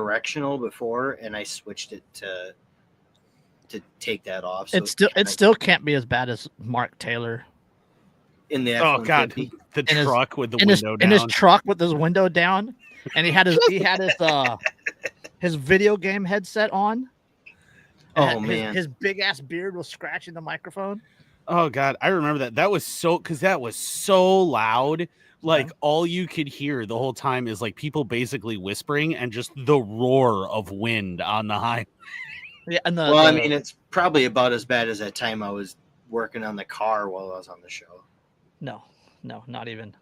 directional before, and I switched it to take that off. So it still can't be as bad as Mark Taylor in the Oh God, F-150. the In his- truck with the in window his down. in his truck with his window down, and he had his video game headset on. Oh and man, his big ass beard was scratching the microphone. Oh God, I remember that. That was so loud. Like all you could hear the whole time is like people basically whispering and just the roar of wind on the highway. Yeah, and I mean, it's probably about as bad as that time I was working on the car while I was on the show. No, not even.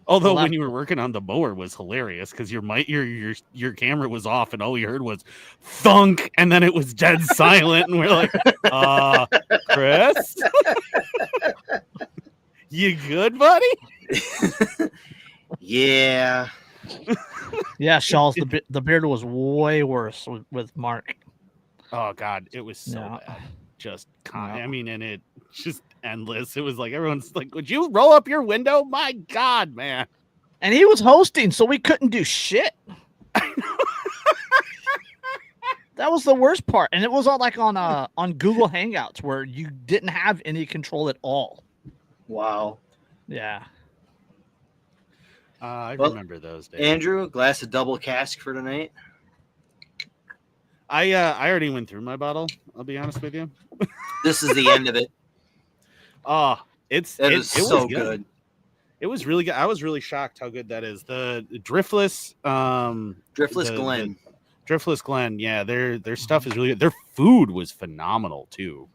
Although when you were working on the mower was hilarious because your camera was off and all we heard was thunk and then it was dead silent and we're like, Chris, you good, buddy? Yeah. Yeah, Shawls, the beard was way worse with Mark. Oh God, it was so bad. Just I mean, and it just endless. It was like everyone's like, "Would you roll up your window?" My God, man! And he was hosting, so we couldn't do shit. That was the worst part, and it was all like on Google Hangouts where you didn't have any control at all. Wow. Yeah. I remember those days. Andrew, a glass of double cask for tonight. I already went through my bottle. I'll be honest with you. This is the end of it. It so was good. It was really good. I was really shocked how good that is. The Driftless Glen. Driftless Glen, yeah, their stuff is really good. Their food was phenomenal too.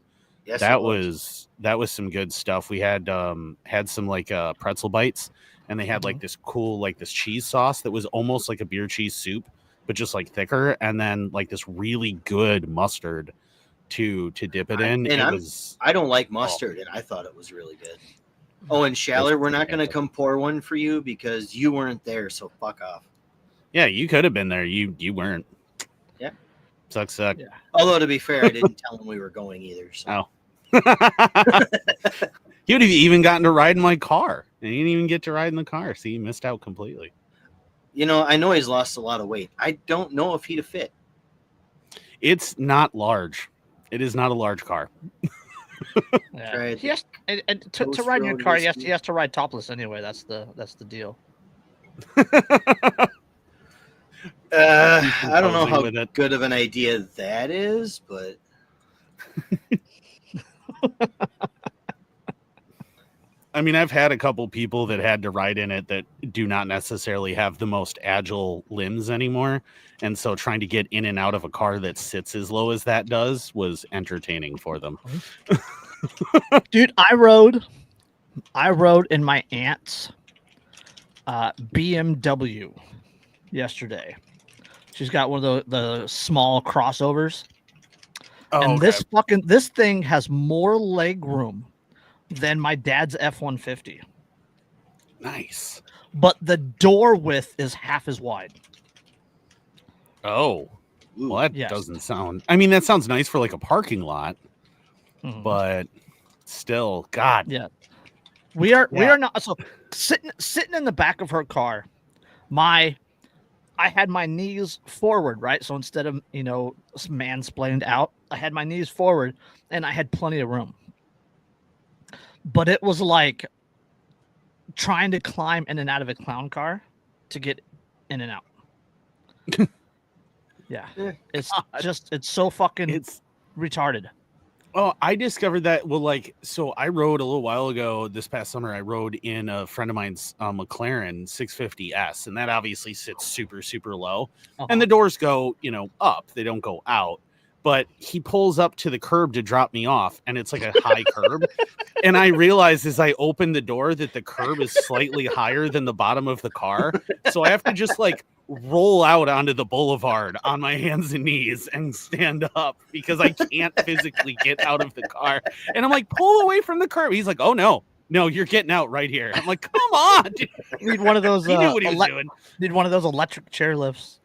Yes, that was some good stuff. We had some like pretzel bites, and they had like this cool this cheese sauce that was almost like a beer cheese soup, but just like thicker, and then like this really good mustard to dip it in. I don't like mustard, and I thought it was really good. Oh, and Schaller, we're not going to come pour one for you because you weren't there, so fuck off. Yeah, you could have been there. You weren't. Yeah. Suck. Yeah. Although, to be fair, I didn't tell him we were going either. So. Oh. He would have even gotten to ride in my car, and he didn't even get to ride in the car, so he missed out completely. You know, I know he's lost a lot of weight. I don't know if he'd have fit. It's not large. It is not a large car. Yeah. Right. He has, and to ride in your car, he has to ride topless anyway. That's the deal. I don't know how good of an idea that is, but I mean, I've had a couple people that had to ride in it that do not necessarily have the most agile limbs anymore. And so trying to get in and out of a car that sits as low as that does was entertaining for them. Dude, I rode in my aunt's BMW yesterday. She's got one of the small crossovers. Oh, and okay. This thing has more leg room than my dad's F-150. Nice. But the door width is half as wide. Oh. Well, that doesn't sound... I mean, that sounds nice for like a parking lot. Mm-hmm. But still, God. Yeah. We are not... So sitting in the back of her car, I had my knees forward, right? So instead of, mansplained out, I had my knees forward and I had plenty of room. But it was like trying to climb in and out of a clown car to get in and out. Yeah. It's so fucking retarded. Oh, I discovered that. Well, so I rode a little while ago this past summer. I rode in a friend of mine's McLaren 650S, and that obviously sits super, super low. Uh-huh. And the doors go, up. They don't go out. But he pulls up to the curb to drop me off, and it's like a high curb. And I realized as I opened the door that the curb is slightly higher than the bottom of the car. So I have to just roll out onto the boulevard on my hands and knees and stand up because I can't physically get out of the car. And I'm like, pull away from the curb. He's like, oh, no, you're getting out right here. I'm like, come on. Dude. Need one of those. He knew what he was doing. Need one of those electric chair lifts.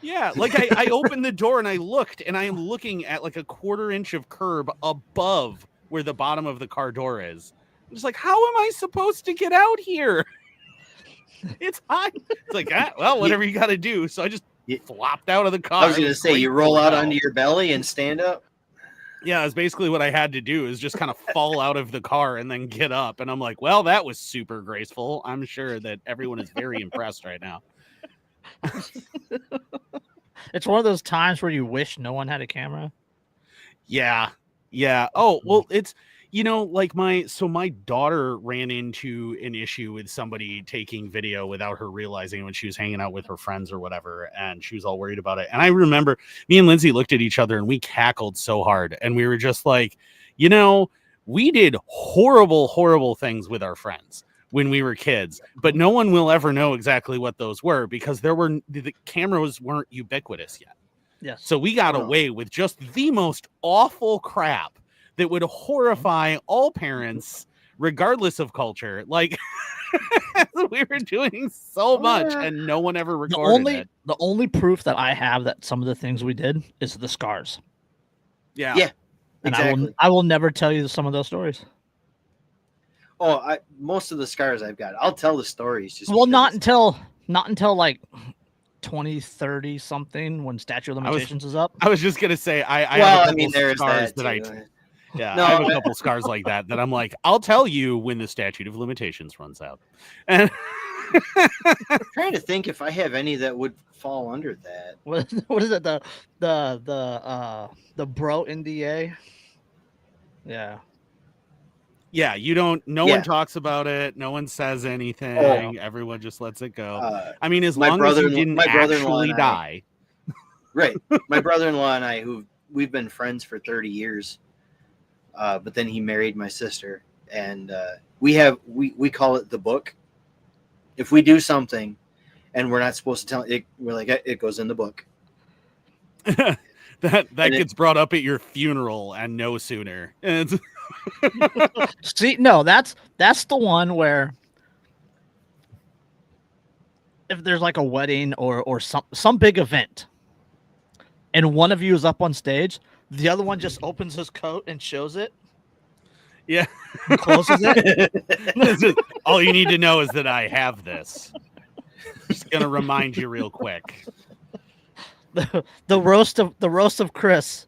Yeah, I opened the door and I looked, and I am looking at a 1/4 inch of curb above where the bottom of the car door is. I'm just like, how am I supposed to get out here? It's hot. It's like, well, whatever you got to do. So I just flopped out of the car. I was going to say, you roll out onto your belly and stand up. Yeah, it's basically what I had to do is just kind of fall out of the car and then get up. And I'm like, well, that was super graceful. I'm sure that everyone is very impressed right now. It's one of those times where you wish no one had a camera. Yeah. Yeah. Oh, well, it's, like my daughter ran into an issue with somebody taking video without her realizing when she was hanging out with her friends or whatever. And she was all worried about it. And I remember me and Lindsay looked at each other and we cackled so hard. And we were just like, we did horrible, horrible things with our friends when we were kids, but no one will ever know exactly what those were because the cameras weren't ubiquitous yet. Yes. So we got away with just the most awful crap that would horrify all parents, regardless of culture. Like we were doing so much, and no one ever recorded it. The only proof that I have that some of the things we did is the scars. Yeah. Yeah. And Exactly. I will never tell you some of those stories. Oh, most of the scars I've got, I'll tell the stories. Not until like 2030 something when statute of limitations is up. I was just gonna say I have a couple scars that I No, I have a couple scars like that I'm like, I'll tell you when the statute of limitations runs out. And I'm trying to think if I have any that would fall under that. What is it? The bro NDA. Yeah. Yeah, no one talks about it. No one says anything. Everyone just lets it go. I mean, as long as you didn't actually die. Right. My brother-in-law and I, we've been friends for 30 years. But then he married my sister. And we call it the book. If we do something and we're not supposed to tell it, we're like, it goes in the book. that gets brought up at your funeral and no sooner. See, no, that's the one where if there's like a wedding or some big event and one of you is up on stage, the other one just opens his coat and shows it. Yeah. And closes it. All you need to know is that I have this. Just gonna remind you real quick. The roast of Chris,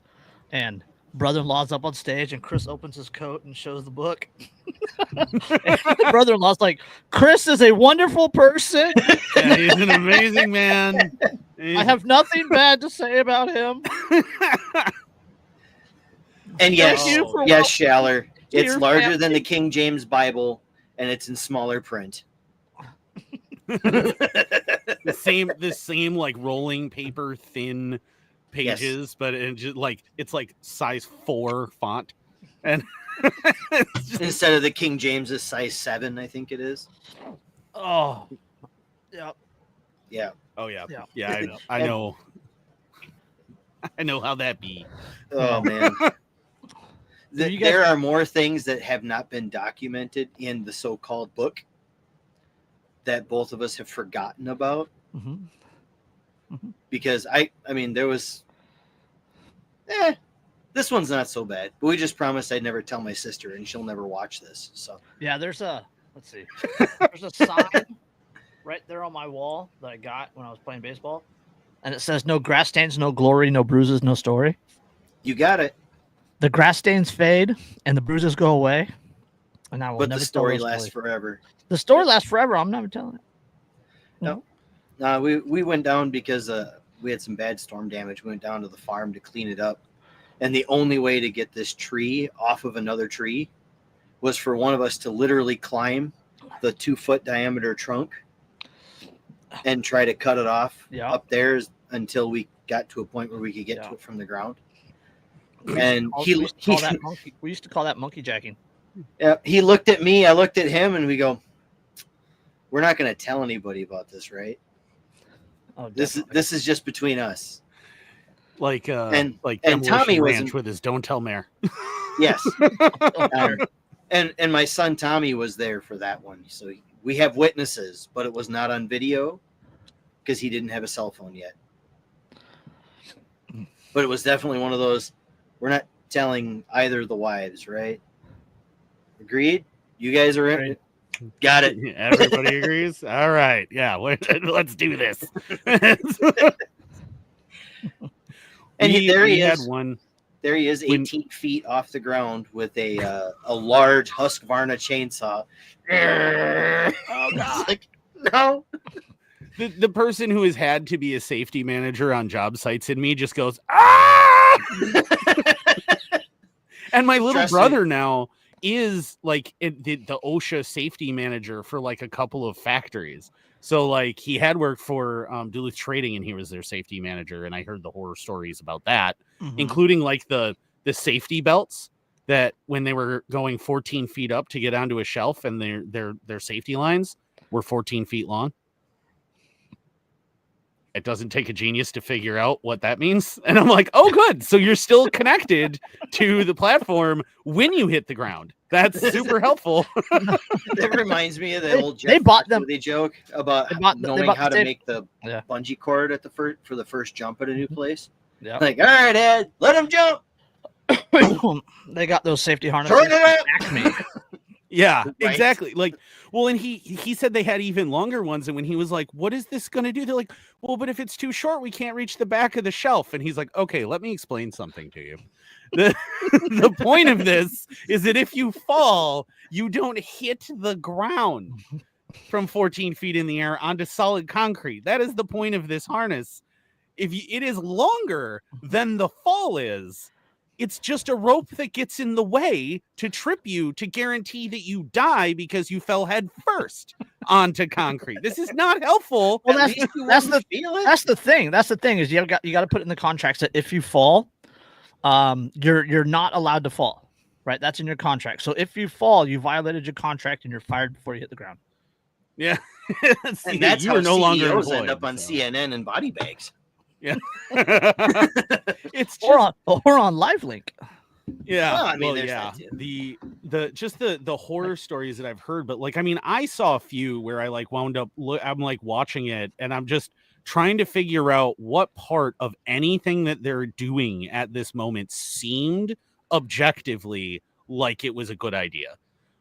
and brother-in-law's up on stage and Chris opens his coat and shows the book. Brother-in-law's like, Chris is a wonderful person. Yeah, he's an amazing man. I have nothing bad to say about him. And yes, Schaller, it's larger than the King James Bible and it's in smaller print. the same like rolling paper thin pages, but it's like size 4 font, and instead of the King James is size 7, I think it is. Oh, yeah. Oh yeah. I know. I know how that be. Oh man. There are more things that have not been documented in the so-called book that both of us have forgotten about. Mm-hmm. Mm-hmm. Because I mean, there was, this one's not so bad, but we just promised I'd never tell my sister and she'll never watch this. So yeah, there's a sign right there on my wall that I got when I was playing baseball. And it says, no grass stains, no glory, no bruises, no story. You got it. The grass stains fade and the bruises go away. And I will but never the story lasts forever. The story lasts forever. I'm never telling it. No, we went down because we had some bad storm damage. We went down to the farm to clean it up. And the only way to get this tree off of another tree was for one of us to literally climb the 2-foot diameter trunk and try to cut it off up there until we got to a point where we could get to it from the ground. And we used to call that monkey jacking. Yeah, he looked at me, I looked at him, and we go, we're not going to tell anybody about this, right? Oh, this is just between us. And Tommy was with his don't tell Mayor. Yes. And my son Tommy was there for that one. So we have witnesses, but it was not on video because he didn't have a cell phone yet. But it was definitely one of those, we're not telling either of the wives, right? Agreed? You guys are in? Got it. Everybody agrees. All right, yeah, let's do this. And there he had is. one. There he is, 18 feet off the ground with a large Husqvarna chainsaw. Oh God! Like, no. The person who has had to be a safety manager on job sites in me just goes, ah! And my little brother now is like the OSHA safety manager for like a couple of factories. So like he had worked for Duluth Trading and he was their safety manager. And I heard the horror stories about that, including like the safety belts that when they were going 14 feet up to get onto a shelf and their safety lines were 14 feet long. It doesn't take a genius to figure out what that means. And I'm like, oh, good. So you're still connected to the platform when you hit the ground. That's super helpful. That reminds me of the old Jeff they bought them. They joke about knowing how to make the bungee cord at for the first jump at a new place. Yeah. Like, all right, Ed, let him jump. They got those safety harnesses. Turn it up. Yeah, right? Exactly. Like, well, and he said they had even longer ones. And when he was like, what is this going to do? They're like, well, but if it's too short, we can't reach the back of the shelf. And he's like, okay, let me explain something to you. The point of this is that if you fall, you don't hit the ground from 14 feet in the air onto solid concrete. That is the point of this harness. It is longer than the fall is. It's just a rope that gets in the way to trip you to guarantee that you die because you fell head first onto concrete. This is not helpful. Well, that's the thing. That's the thing is you got to put in the contracts that if you fall, you're not allowed to fall, right? That's in your contract. So if you fall, you violated your contract and you're fired before you hit the ground. Yeah, and that's how no longer end up on CNN and body bags. Yeah, it's just, or on LiveLink. Yeah, well, I mean, yeah, the horror stories that I've heard, but like, I mean, I saw a few where I like wound up. I'm like watching it, and I'm just trying to figure out what part of anything that they're doing at this moment seemed objectively like it was a good idea.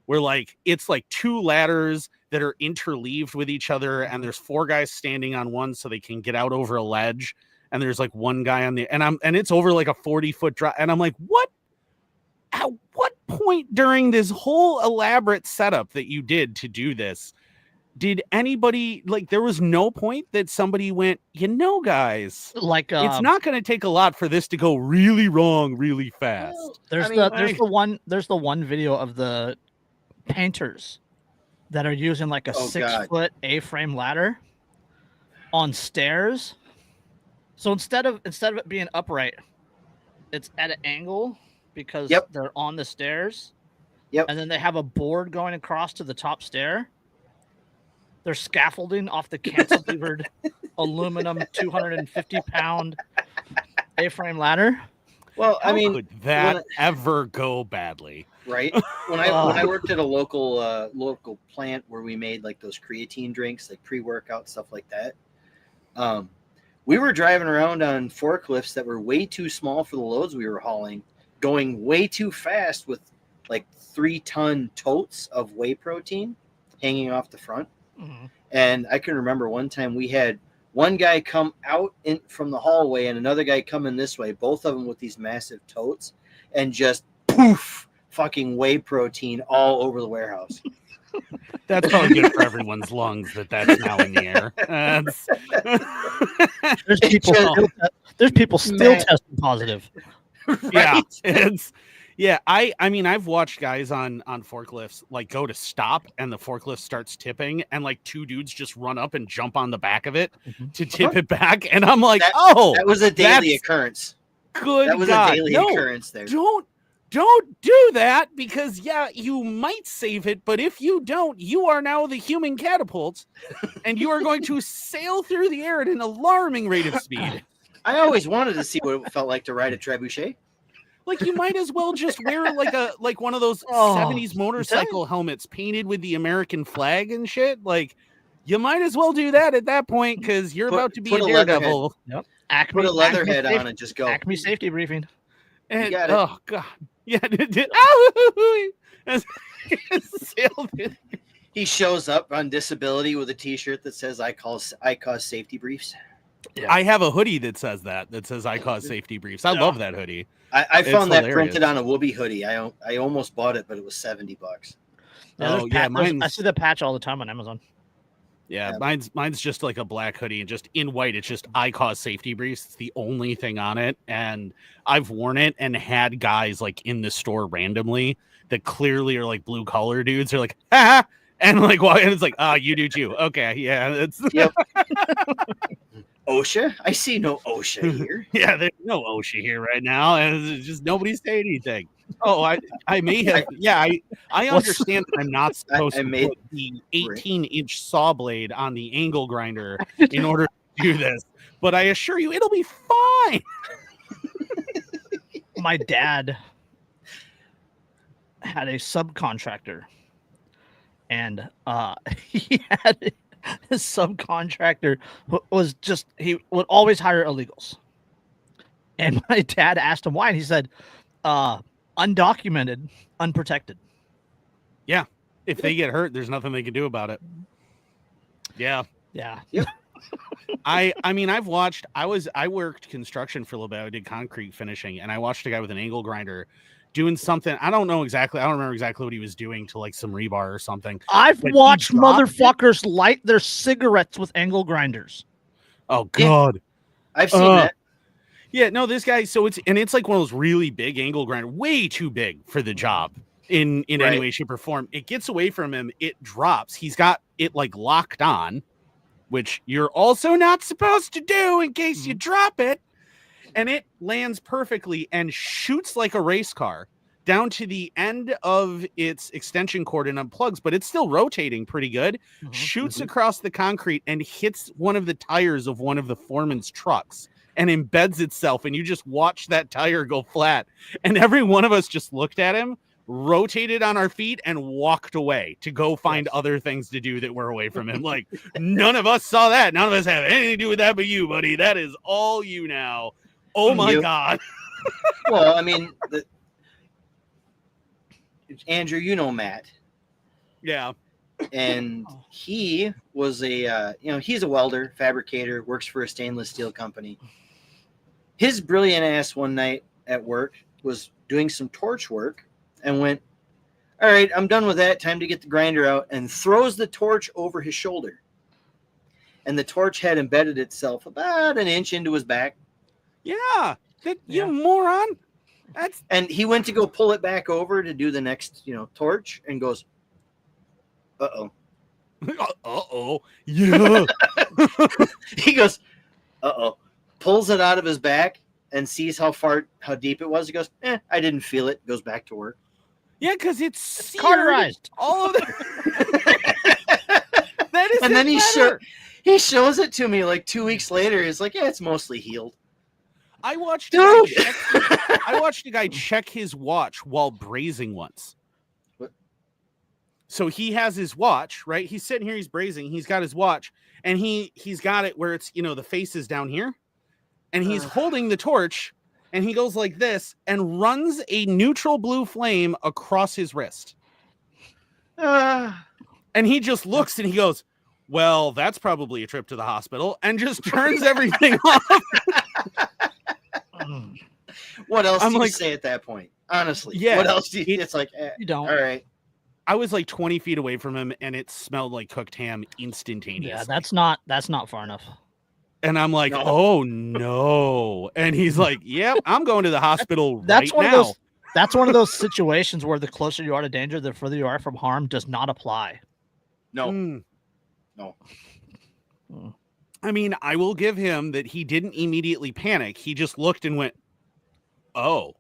Where like it's like two ladders that are interleaved with each other, and there's four guys standing on one so they can get out over a ledge, and there's like one guy on the and it's over like a 40-foot drop, and I'm like, what? At what point during this whole elaborate setup that you did to do this did anybody like? There was no point that somebody went, guys, like it's not going to take a lot for this to go really wrong really fast. Well, there's the one video of the painters that are using like a 6-foot A-frame ladder on stairs. So instead of it being upright, it's at an angle because they're on the stairs. Yep. And then they have a board going across to the top stair. They're scaffolding off the cantilevered aluminum 250-pound A-frame ladder. Well, I mean, could that ever go badly? Right. When I worked at a local plant where we made like those creatine drinks, like pre-workout stuff like that. We were driving around on forklifts that were way too small for the loads we were hauling, going way too fast with like 3-ton totes of whey protein hanging off the front. Mm-hmm. And I can remember one time we had one guy come out from the hallway and another guy coming this way, both of them with these massive totes, and just poof, fucking whey protein all over the warehouse. That's probably good for everyone's lungs that's now in the air. There's people still testing positive. Right? Yeah, I mean, I've watched guys on forklifts like go to stop and the forklift starts tipping and like two dudes just run up and jump on the back of it to tip it back. And I'm like, that was a daily occurrence. Good. That was a daily occurrence there. Don't do that because you might save it, but if you don't, you are now the human catapult and you are going to sail through the air at an alarming rate of speed. I always wanted to see what it felt like to ride a trebuchet. Like you might as well just wear like one of those 70s motorcycle helmets painted with the American flag and shit. Like you might as well do that at that point because you're about to be a daredevil. Yep. Put a leather head on and just go. Acme safety briefing. And, got it. Oh god. Yeah. He shows up on disability with a T-shirt that says "I cause safety briefs." Yeah. I have a hoodie that says that says "I cause safety briefs." I love that hoodie. I found that hilarious. printed on a Whoopi hoodie. I almost bought it, but it was $70. Yeah, I see the patch all the time on Amazon. Yeah, mine's just like a black hoodie and just in white. It's just "I cause safety briefs." It's the only thing on it, and I've worn it and had guys like in the store randomly that clearly are like blue collar dudes. They're like, ha, and like, well, and it's like, oh, you do too. Okay, yeah, it's yep. OSHA? I see no OSHA here. Yeah, there's no OSHA here right now, and it's just nobody say anything. Oh, I may have. I understand that I'm not supposed to put the 18-inch saw blade on the angle grinder in order to do this, but I assure you, it'll be fine. My dad had a subcontractor, and he had his subcontractor he would always hire illegals. And my dad asked him why, and he said, undocumented, unprotected. Yeah. If they get hurt, there's nothing they can do about it. Yeah. Yeah. Yep. I mean, I worked construction for a little bit. I did concrete finishing, and I watched a guy with an angle grinder doing something. I don't remember exactly what he was doing to like some rebar or something. I've watched motherfuckers light their cigarettes with angle grinders. Oh God. Yeah. I've seen that. Yeah, no, this guy, it's like one of those really big angle grinder, way too big for the job in any way, shape, or form. It gets away from him, it drops. He's got it like locked on, which you're also not supposed to do in case you drop it. And it lands perfectly and shoots like a race car down to the end of its extension cord and unplugs, but it's still rotating pretty good. Shoots across the concrete and hits one of the tires of one of the foreman's trucks and embeds itself. And you just watch that tire go flat. And every one of us just looked at him, rotated on our feet, and walked away to go find other things to do that were away from him. Like, none of us saw that. None of us have anything to do with that but you, buddy. That is all you now. Oh my God. Well, I mean, Andrew, you know Matt. Yeah. And he was he's a welder, fabricator, works for a stainless steel company. His brilliant ass one night at work was doing some torch work and went, all right, I'm done with that. Time to get the grinder out, and throws the torch over his shoulder. And the torch had embedded itself about an inch into his back. Yeah, you moron. And he went to go pull it back over to do the next, torch, and goes, uh-oh. Uh-oh. Yeah. He goes, uh-oh. Pulls it out of his back and sees how deep it was. He goes, I didn't feel it. Goes back to work. Yeah, because it's cauterized. All of that is. And then he shows it to me like 2 weeks later. He's like, yeah, it's mostly healed. I watched a guy check his watch while brazing once. What? So he has his watch, right? He's sitting here, he's brazing, he's got his watch, and he's got it where it's, the face is down here, and he's holding the torch, and he goes like this and runs a neutral blue flame across his wrist. And he just looks and he goes, well, that's probably a trip to the hospital, and just turns everything off. What else do you say at that point? Honestly, yeah. What else do you? It's like you don't. All right. I was like 20 feet away from him, and it smelled like cooked ham instantaneously. Yeah, that's not far enough. And I'm like, oh no! And he's like, yep, I'm going to the hospital right now. That's one of those situations where the closer you are to danger, the further you are from harm does not apply. No. I mean, I will give him that he didn't immediately panic. He just looked and went, oh,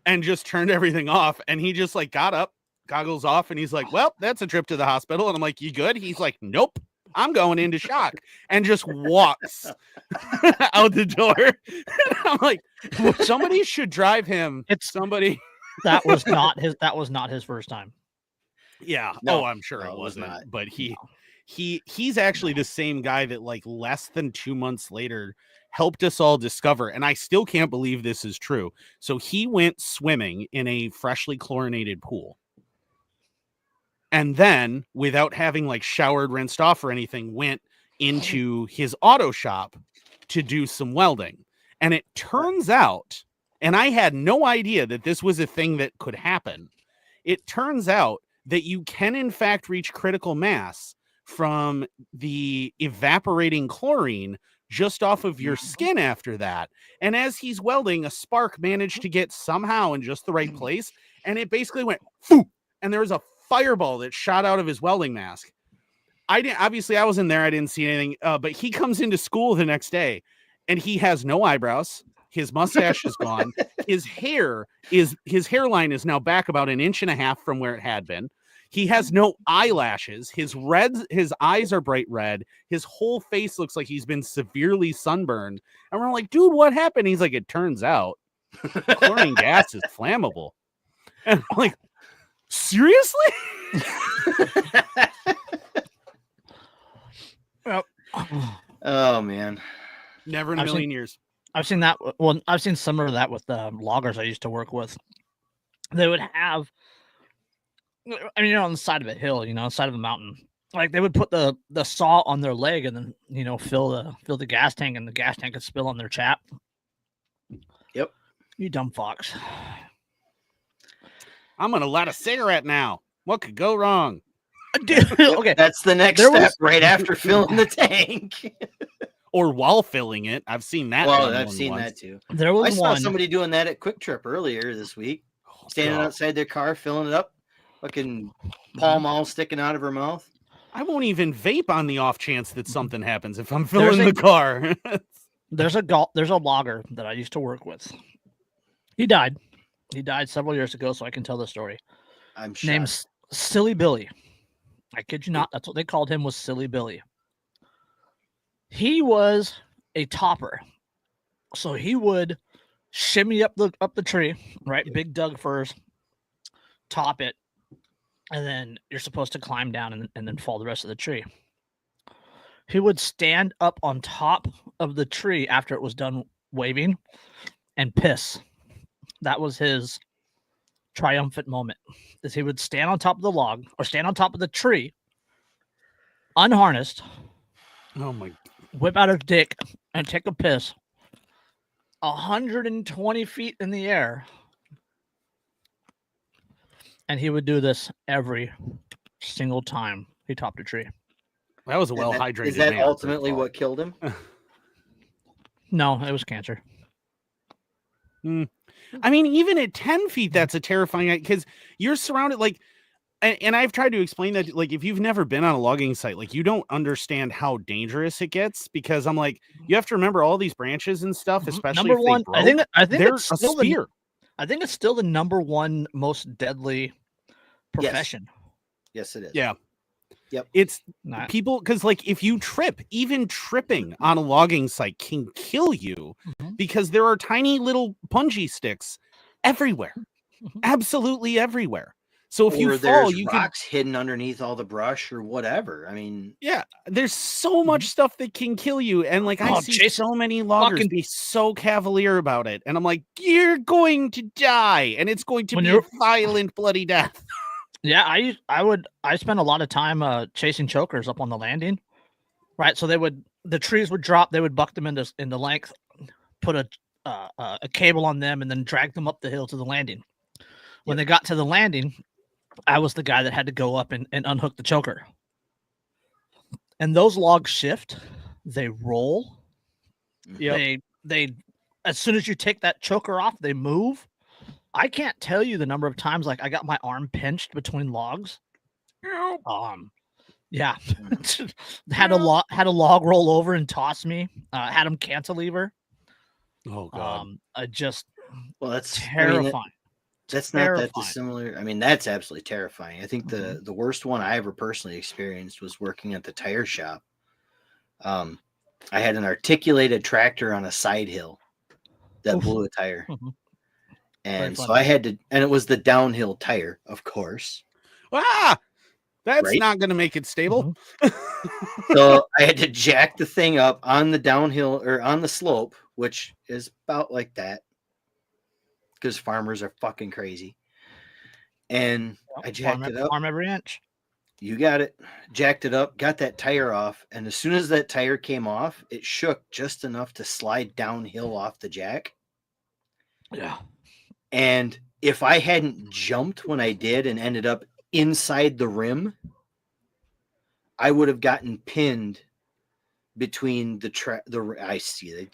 and just turned everything off. And he just like got up, goggles off, and he's like, well, that's a trip to the hospital. And I'm like, you good? He's like, nope, I'm going into shock, and just walks out the door. And I'm like, somebody should drive him. That was not his first time. Yeah. No, I'm sure it wasn't. Not. But he's actually the same guy that like less than 2 months later helped us all discover, and I still can't believe this is true. So he went swimming in a freshly chlorinated pool. and then without having like showered, rinsed off or anything, went into his auto shop to do some welding. And it turns out, and I had no idea that this was a thing that could happen. It turns out that you can in fact reach critical mass from the evaporating chlorine just off of your skin after that. And as he's welding, a spark managed to get somehow in just the right place. And it basically went, poof, and there was a fireball that shot out of his welding mask. Obviously I wasn't there. I didn't see anything, but he comes into school the next day and he has no eyebrows. His mustache is gone. His hairline is now back about 1.5 inches from where it had been. He has no eyelashes. His eyes are bright red. His whole face looks like he's been severely sunburned. And we're like, dude, what happened? He's like, it turns out chlorine gas is flammable. And I'm like, seriously? Oh man, never in a million years. I've seen that. Well, I've seen some of that with the loggers I used to work with. They would have, I mean, on the side of a hill, on the side of a mountain, like they would put the saw on their leg and then fill the gas tank, and the gas tank would spill on their chap. Yep. You dumb fox. I'm gonna light a cigarette now. What could go wrong? Dude, okay, that's the next step right after filling the tank. Or while filling it. I've seen that. Well, I've seen that too. I saw somebody doing that at Quick Trip earlier this week. Standing outside their car, filling it up. Fucking Pall Mall sticking out of her mouth. I won't even vape on the off chance that something happens if I'm filling the car. There's a logger that I used to work with. He died. He died several years ago, so I can tell the story. I'm shocked. Named Silly Billy. I kid you not. That's what they called him, was Silly Billy. He was a topper. So he would shimmy up the tree, right? Big Doug firs, top it, and then you're supposed to climb down and then fall the rest of the tree. He would stand up on top of the tree after it was done waving and piss. That was his triumphant moment. Is he would stand on top of the log or stand on top of the tree, unharnessed. Oh my! Whip out his dick and take a piss. 120 feet in the air, and he would do this every single time he topped a tree. That was a well hydrated. Is that ultimately what killed him? No, it was cancer. I mean, even at 10 feet, that's a terrifying, because you're surrounded and I've tried to explain that, like, if you've never been on a logging site, like, you don't understand how dangerous it gets, because I'm like, you have to remember all these branches and stuff, especially number one. I think they're it's a still spear. I think it's still the number one most deadly profession. Yes, it is. Yeah. Yep. It's people, because like if you trip, even tripping on a logging site can kill you, because there are tiny little punji sticks everywhere, absolutely everywhere. So if you fall, you rocks hidden underneath all the brush or whatever. I mean, yeah, there's so much stuff that can kill you, and like I see so many loggers be so cavalier about it, and I'm like, you're going to die, and it's going to be a violent, bloody death. Yeah, I spent a lot of time chasing chokers up on the landing, right? So the trees would drop, they would buck them into length, put a cable on them, and then drag them up the hill to the landing. When they got to the landing, I was the guy that had to go up and unhook the choker. And those logs shift, they roll. Yeah, they as soon as you take that choker off, they move. I can't tell you the number of times like I got my arm pinched between logs. Yeah, had a log roll over and toss me. Had them cantilever. Oh god! That's terrifying. That's not that dissimilar. I mean, that's absolutely terrifying. I think the worst one I ever personally experienced was working at the tire shop. I had an articulated tractor on a side hill that blew a tire. And so I had to, and it was the downhill tire, of course. That's not going to make it stable. So I had to jack the thing up on the downhill or on the slope, which is about like that, because farmers are fucking crazy. And I jacked it up. Farm every inch. You got it. Jacked it up, got that tire off, and as soon as that tire came off, it shook just enough to slide downhill off the jack. Yeah. And if I hadn't jumped when I did and ended up inside the rim, I would have gotten pinned between I see that.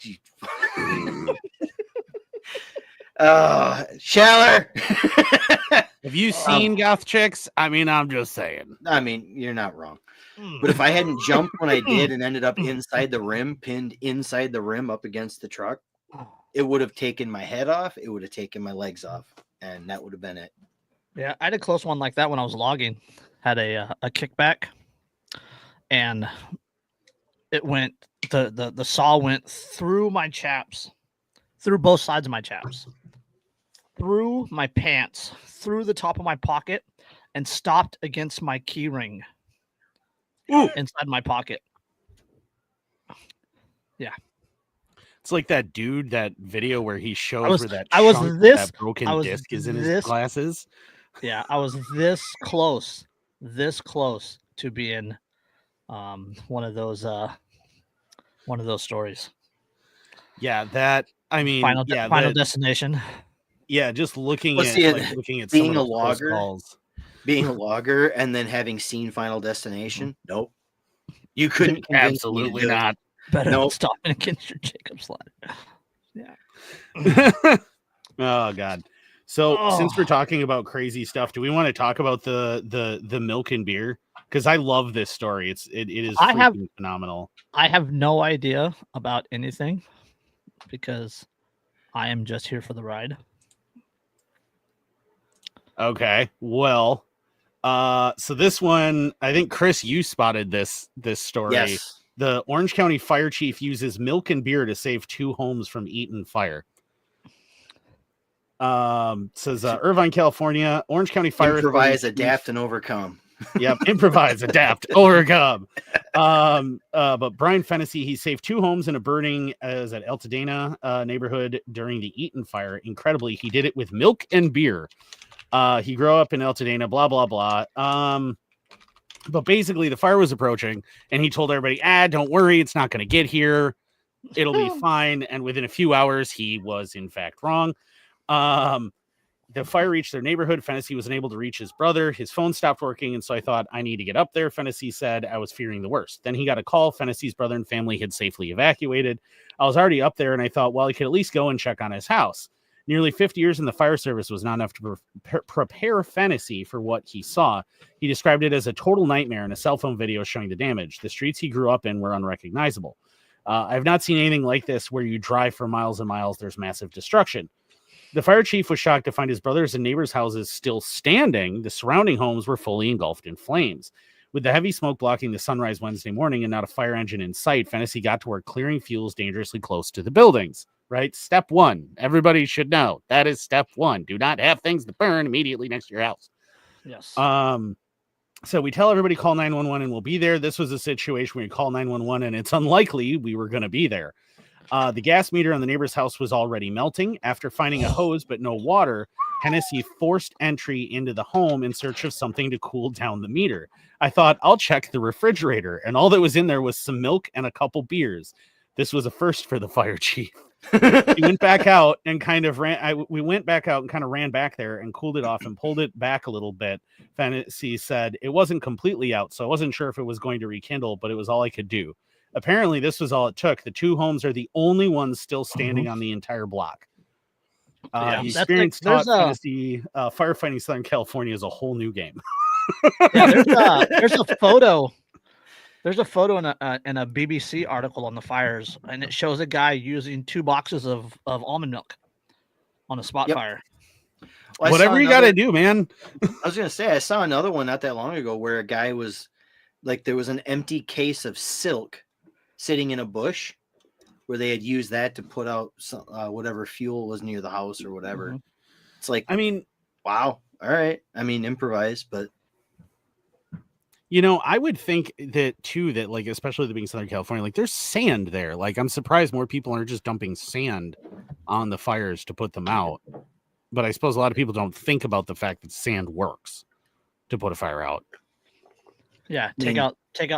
Shaller. Have you seen goth chicks? I mean, I'm just saying. I mean, you're not wrong. But if I hadn't jumped when I did and ended up inside the rim, pinned inside the rim up against the truck, it would have taken my head off. It would have taken my legs off, and that would have been it. Yeah, I had a close one like that when I was logging. Had a kickback, and it went the saw went through my chaps, through both sides of my chaps, through my pants, through the top of my pocket, and stopped against my key ring inside my pocket. Yeah. It's like that dude, that video where he shows where that broken disc is in his glasses. Yeah, I was this close to being one of those stories. Yeah, that I mean, final destination. Yeah, just looking at being a logger and then having seen Final Destination. Nope, you couldn't. Absolutely not. Better stop against your Jacob's ladder. Yeah. Oh God. So since we're talking about crazy stuff, do we want to talk about the milk and beer? Because I love this story. It is phenomenal. I have no idea about anything because I am just here for the ride. Okay. Well, so this one, I think Chris, you spotted this story. Yes. The Orange County Fire Chief uses milk and beer to save 2 homes from Eaton fire. Says Irvine, California, Orange County Fire. Improvise, adapt, and overcome. Yep, improvise, adapt, overcome. But Brian Fennessy, he saved 2 homes in a burning at Altadena neighborhood during the Eaton fire. Incredibly, he did it with milk and beer. He grew up in Altadena, blah blah blah. But basically, the fire was approaching, and he told everybody, don't worry, it's not going to get here. It'll be fine. And within a few hours, he was, in fact, wrong. The fire reached their neighborhood. Fennessy was unable to reach his brother. His phone stopped working, and so I thought, I need to get up there. Fennessy said, I was fearing the worst. Then he got a call. Fennessy's brother and family had safely evacuated. I was already up there, and I thought, well, I could at least go and check on his house. Nearly 50 years in the fire service was not enough to prepare Fennessy for what he saw. He described it as a total nightmare in a cell phone video showing the damage. The streets he grew up in were unrecognizable. I've not seen anything like this where you drive for miles and miles. There's massive destruction. The fire chief was shocked to find his brothers' and neighbors' houses still standing. The surrounding homes were fully engulfed in flames. With the heavy smoke blocking the sunrise Wednesday morning and not a fire engine in sight, Fennessy got to work clearing fuels dangerously close to the buildings. Right? Step 1. Everybody should know. That is step 1. Do not have things that burn immediately next to your house. Yes. So we tell everybody call 911 and we'll be there. This was a situation where you call 911 and it's unlikely we were going to be there. The gas meter on the neighbor's house was already melting. After finding a hose but no water, Hennessy forced entry into the home in search of something to cool down the meter. I thought, I'll check the refrigerator. And all that was in there was some milk and a couple beers. This was a first for the fire chief. He went back out and kind of we went back out and kind of ran back there and cooled it off and pulled it back a little bit. Fennessy said it wasn't completely out, so I wasn't sure if it was going to rekindle, but it was all I could do. Apparently, this was all it took. The 2 homes are the only ones still standing on the entire block. The experience taught Fennessy firefighting Southern California is a whole new game. Yeah, there's a photo. There's a photo in a BBC article on the fires, and it shows a guy using 2 boxes of almond milk on a spot fire. Well, whatever you got to do, man. I was going to say, I saw another one not that long ago where a guy was like, there was an empty case of silk sitting in a bush where they had used that to put out some, whatever fuel was near the house or whatever. Mm-hmm. It's like, I mean, wow. All right. I mean, improvise, but. You know, I would think that too, that like, especially the being Southern California, like there's sand there. Like, I'm surprised more people aren't just dumping sand on the fires to put them out. But I suppose a lot of people don't think about the fact that sand works to put a fire out. Yeah, take out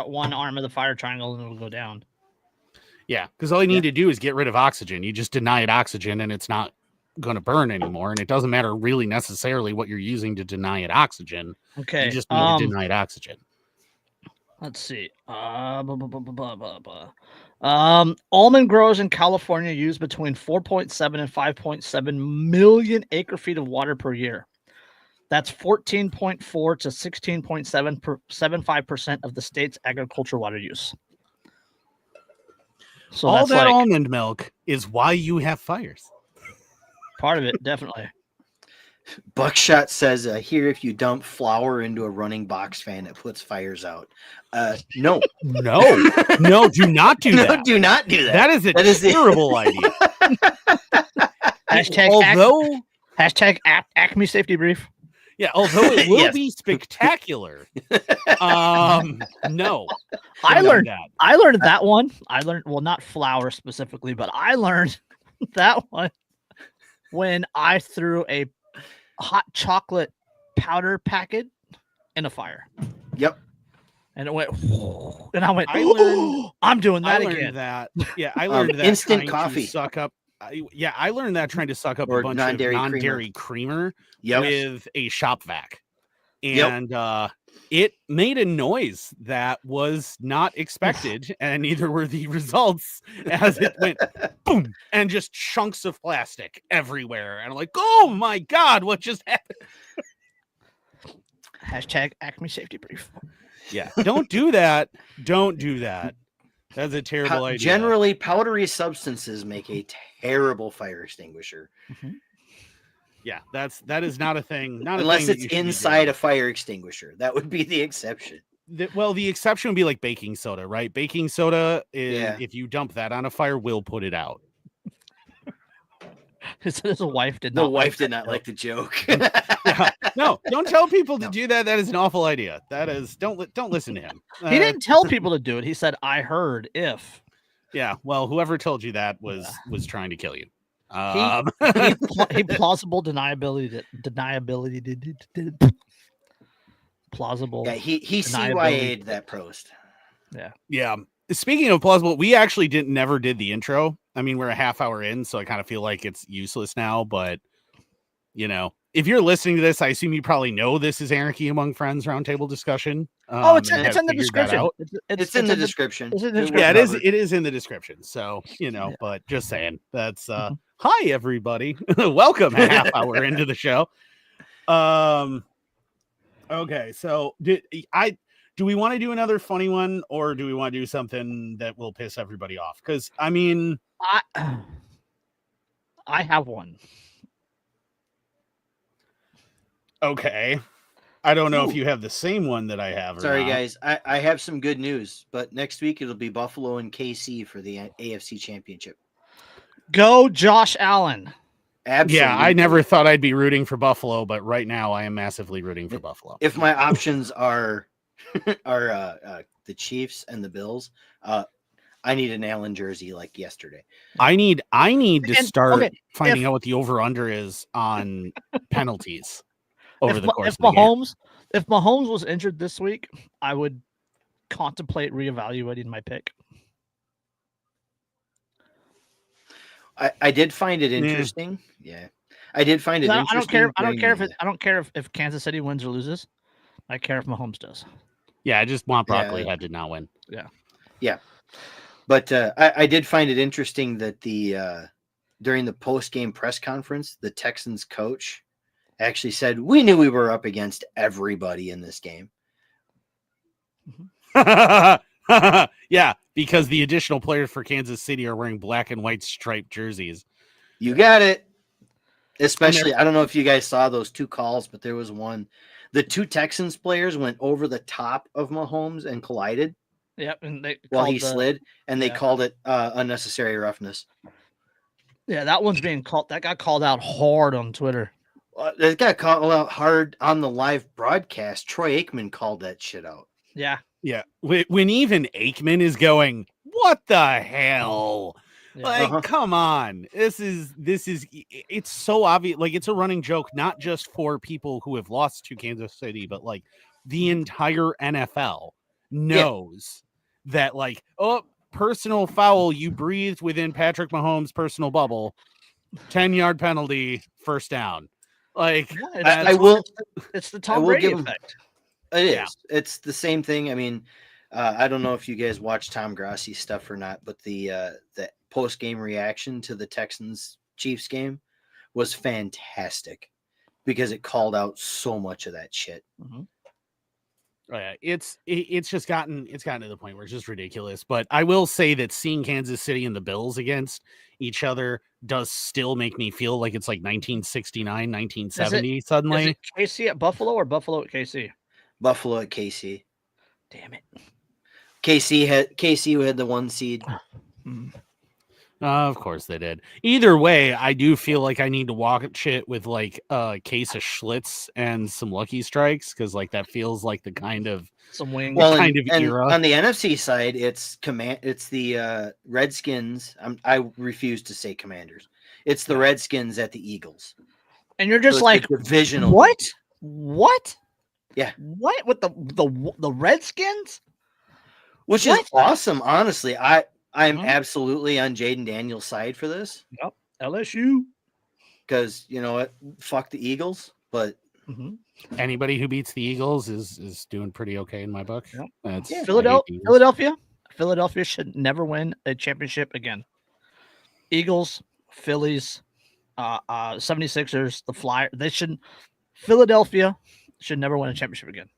one arm of the fire triangle and it'll go down. Yeah, because all you need to do is get rid of oxygen. You just deny it oxygen, and it's not going to burn anymore. And it doesn't matter really necessarily what you're using to deny it oxygen. Okay. You just need to deny it oxygen. Let's see. Almond growers in California use between 4.7 and 5.7 million acre feet of water per year. That's 14.4 to 16.75% of the state's agricultural water use. So all that almond milk is why you have fires. Part of it, definitely. Buckshot says here, if you dump flour into a running box fan, it puts fires out. No, no, do not do that. Do not do that. That is a terrible idea. Hashtag Acme safety brief. Yeah, although it will be spectacular. No. I learned that one. Well, not flour specifically, but I learned that one when I threw a hot chocolate powder packet in a fire. Yep. And it went, and I went, I'm doing that again. I learned that instant coffee. Suck up. I learned that trying to suck up a bunch of non-dairy creamer with a shop vac. And it made a noise that was not expected, and neither were the results, as it went boom, and just chunks of plastic everywhere. And I'm like, oh my God, what just happened? Hashtag Acme safety brief. Yeah, don't do that. Don't do that. That's a terrible idea. Generally, powdery substances make a terrible fire extinguisher. Mm-hmm. Yeah, that is not a thing. Not unless a thing it's inside a fire extinguisher. That would be the exception. The exception would be like baking soda, right? Baking soda is if you dump that on a fire, will put it out. His wife did not like the joke. No, don't tell people to do that. That is an awful idea. That is don't listen to him. He didn't tell people to do it. He said, "I heard if." Yeah, well, whoever told you that was trying to kill you. He plausible deniability. Plausible. Yeah, he CYA'd that post. Yeah. Speaking of plausible, we actually never did the intro. I mean, we're a half hour in, so I kind of feel like it's useless now. But if you're listening to this, I assume you probably know this is Anarchy Among Friends roundtable discussion. It's in the description. It's in the description. Yeah, it is. It is in the description. So but just saying that's hi everybody, welcome a half hour into the show. Okay, so do we want to do another funny one, or do we want to do something that will piss everybody off? Because I mean, I have one. Okay. I don't know if you have the same one that I have. Sorry, guys. I have some good news, but next week it'll be Buffalo and KC for the AFC Championship. Go Josh Allen. Absolutely. Yeah, I never thought I'd be rooting for Buffalo, but right now I am massively rooting for Buffalo. If my options are the Chiefs and the Bills, I need an Allen jersey like yesterday. I need to start finding out what the over-under is on penalties over the course of the game. If Mahomes was injured this week, I would contemplate reevaluating my pick. I did find it interesting. Yeah. I did find it interesting. I don't care if Kansas City wins or loses. I care if Mahomes does. Yeah, I just want Broccoli had to not win. Yeah. But I did find it interesting that during the post-game press conference, the Texans coach actually said, "We knew we were up against everybody in this game." Yeah, because the additional players for Kansas City are wearing black and white striped jerseys. You got it. Especially, I don't know if you guys saw those two calls, but there was one. The two Texans players went over the top of Mahomes and collided. Yep, and while he slid, and they called it unnecessary roughness. Yeah, that one's being called. That got called out hard on Twitter. It got called out hard on the live broadcast. Troy Aikman called that shit out. Yeah. Yeah. When even Aikman is going, what the hell? Yeah. Like, come on. This is it's so obvious. Like, it's a running joke, not just for people who have lost to Kansas City, but like the entire NFL knows that, like, oh, personal foul, you breathed within Patrick Mahomes' personal bubble, 10-yard penalty, first down. Like, it's the Tom Brady effect. It is. It's the same thing. I mean, I don't know if you guys watch Tom Grassi's stuff or not, but the post game reaction to the Texans Chiefs game was fantastic because it called out so much of that shit. Mm-hmm. Oh, yeah, it's just gotten to the point where it's just ridiculous. But I will say that seeing Kansas City and the Bills against each other does still make me feel like it's like 1969, 1970 suddenly. Is it KC at Buffalo or Buffalo at KC? Buffalo at KC. Damn it. KC had the 1 seed. Of course they did. Either way, I do feel like I need to watch it with like a case of Schlitz and some Lucky Strikes, because like that feels like the kind of some wing kind of era. On the NFC side, it's the Redskins. I refuse to say Commanders. It's the Redskins at the Eagles. And you're just like, divisional. What? Yeah. What with the Redskins? Which is awesome, honestly. I'm absolutely on Jaden Daniels' side for this. Yep. LSU. Because you know what? Fuck the Eagles, but anybody who beats the Eagles is doing pretty okay in my book. Yep. Philadelphia should never win a championship again. Eagles, Phillies, 76ers, the Flyers, Philadelphia should never win a championship again.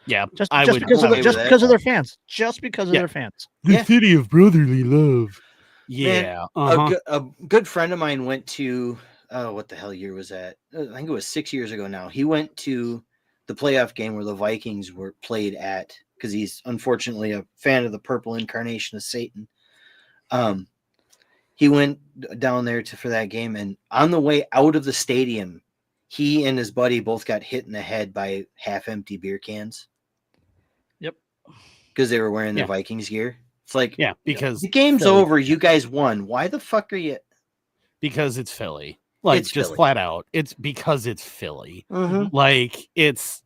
Yeah, just because of their fans. Just because of their fans. The city of brotherly love. Yeah. Man, a good friend of mine went to what the hell year was that? I think it was 6 years ago now. He went to the playoff game where the Vikings were played at, because he's unfortunately a fan of the purple incarnation of Satan. He went down there for that game, and on the way out of the stadium, he and his buddy both got hit in the head by half-empty beer cans. Yep. Because they were wearing their Vikings gear. It's like, because the game's over. You guys won. Why the fuck are you? Because it's Philly. Like, it's just Philly. Flat out. It's because it's Philly. Like, it's,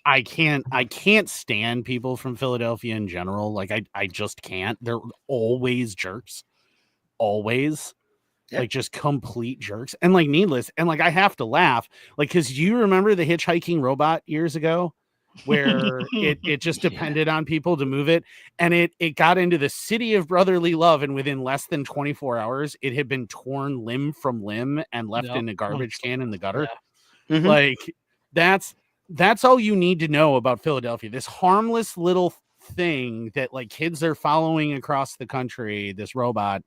I can't stand people from Philadelphia in general. Like, I just can't. They're always jerks. Always. Like, just complete jerks. And like, needless. And like, I have to laugh. Like, because you remember the hitchhiking robot years ago, where it just depended on people to move it, and it got into the city of brotherly love, and within less than 24 hours it had been torn limb from limb and left in a garbage can in the gutter. Like, that's all you need to know about Philadelphia. This harmless little thing that like kids are following across the country, this robot,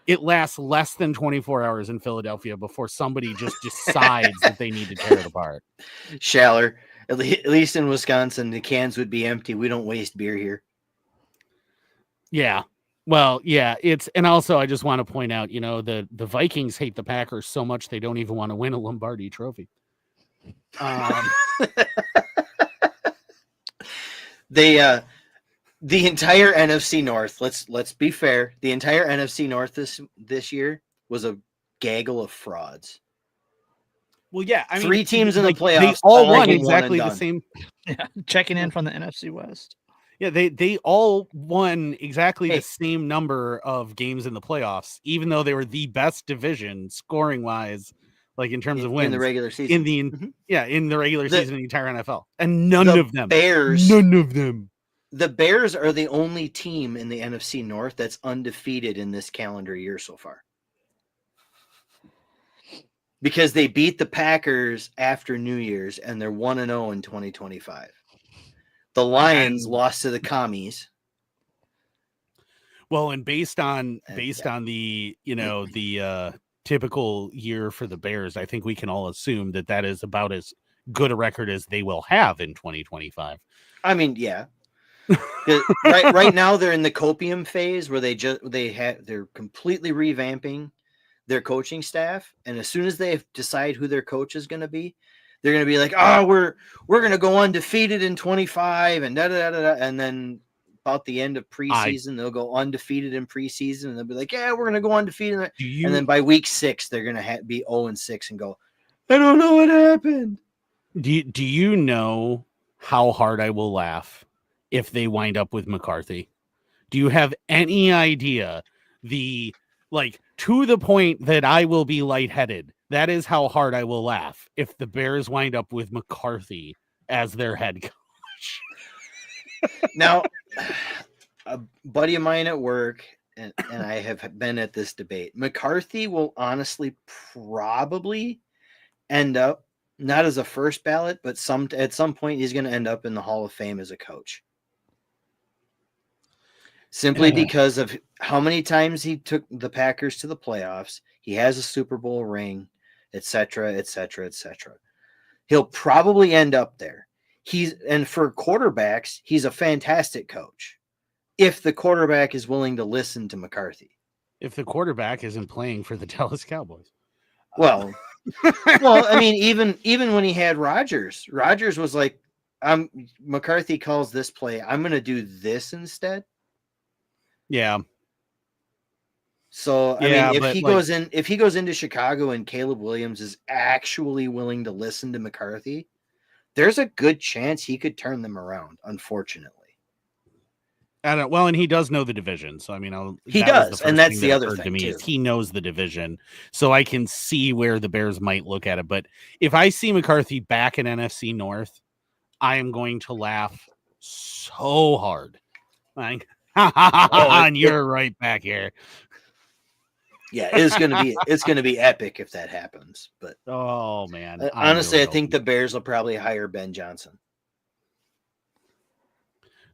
it lasts less than 24 hours in Philadelphia before somebody just decides that they need to tear it apart. Schaller. At least in Wisconsin, the cans would be empty. We don't waste beer here. Yeah. Well, yeah, and also I just want to point out, the Vikings hate the Packers so much they don't even want to win a Lombardi trophy. The entire NFC North, let's be fair, the entire NFC North this year was a gaggle of frauds. Well, yeah, I mean, 3 teams in the playoffs. They all won exactly the same. Yeah, checking in from the NFC West. Yeah, they all won exactly the same number of games in the playoffs, even though they were the best division scoring wise, like in terms of wins in the regular season. In the regular season in the entire NFL, and none of them. The Bears are the only team in the NFC North that's undefeated in this calendar year so far. Because they beat the Packers after New Year's, and they're 1-0 in 2025. The Lions lost to the Commies. Well, and based on the the typical year for the Bears, I think we can all assume that is about as good a record as they will have in 2025. I mean, yeah. right now they're in the copium phase where they're completely revamping their coaching staff, and as soon as they decide who their coach is going to be, they're going to be like, "Oh, we're going to go undefeated in 25," and and then about the end of preseason, they'll go undefeated in preseason, and they'll be like, "Yeah, we're going to go undefeated," and then by week 6, they're going to be 0-6 and go, "I don't know what happened." Do you know how hard I will laugh if they wind up with McCarthy? Do you have any idea the to the point that I will be lightheaded? That is how hard I will laugh if the Bears wind up with McCarthy as their head coach. Now, a buddy of mine at work and I have been at this debate. McCarthy will honestly probably end up not as a first ballot, but at some point he's going to end up in the Hall of Fame as a coach. Simply because of how many times he took the Packers to the playoffs. He has a Super Bowl ring, etc., etc., etc. He'll probably end up there. And for quarterbacks, he's a fantastic coach. If the quarterback is willing to listen to McCarthy. If the quarterback isn't playing for the Dallas Cowboys. Well, I mean, even when he had Rodgers was like, McCarthy calls this play, I'm going to do this instead. Yeah. So I mean, if he goes into Chicago and Caleb Williams is actually willing to listen to McCarthy, there's a good chance he could turn them around. Unfortunately, and he does know the division. So I mean, he does, and that's the other thing to me is he knows the division. So I can see where the Bears might look at it. But if I see McCarthy back in NFC North, I am going to laugh so hard. Like, and you're right back here. Yeah, it's gonna be epic if that happens. But oh man, honestly, I think the Bears will probably hire Ben Johnson.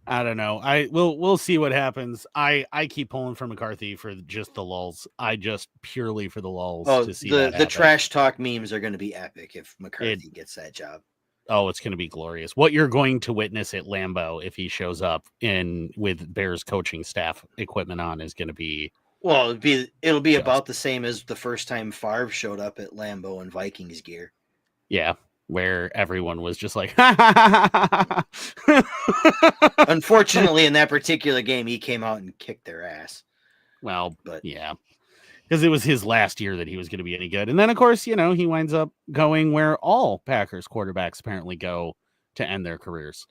I don't know. We'll see what happens. I keep pulling for McCarthy for just the lulls. Purely for the lulls to see the trash talk memes are going to be epic if McCarthy gets that job. Oh, it's going to be glorious. What you're going to witness at Lambeau if he shows up with Bears coaching staff equipment on is going to be. Well, it'll be about the same as the first time Favre showed up at Lambeau in Vikings gear. Yeah, where everyone was just like, Unfortunately, in that particular game, he came out and kicked their ass. Well, but yeah, because it was his last year that he was going to be any good. And then, of course, he winds up going where all Packers quarterbacks apparently go to end their careers.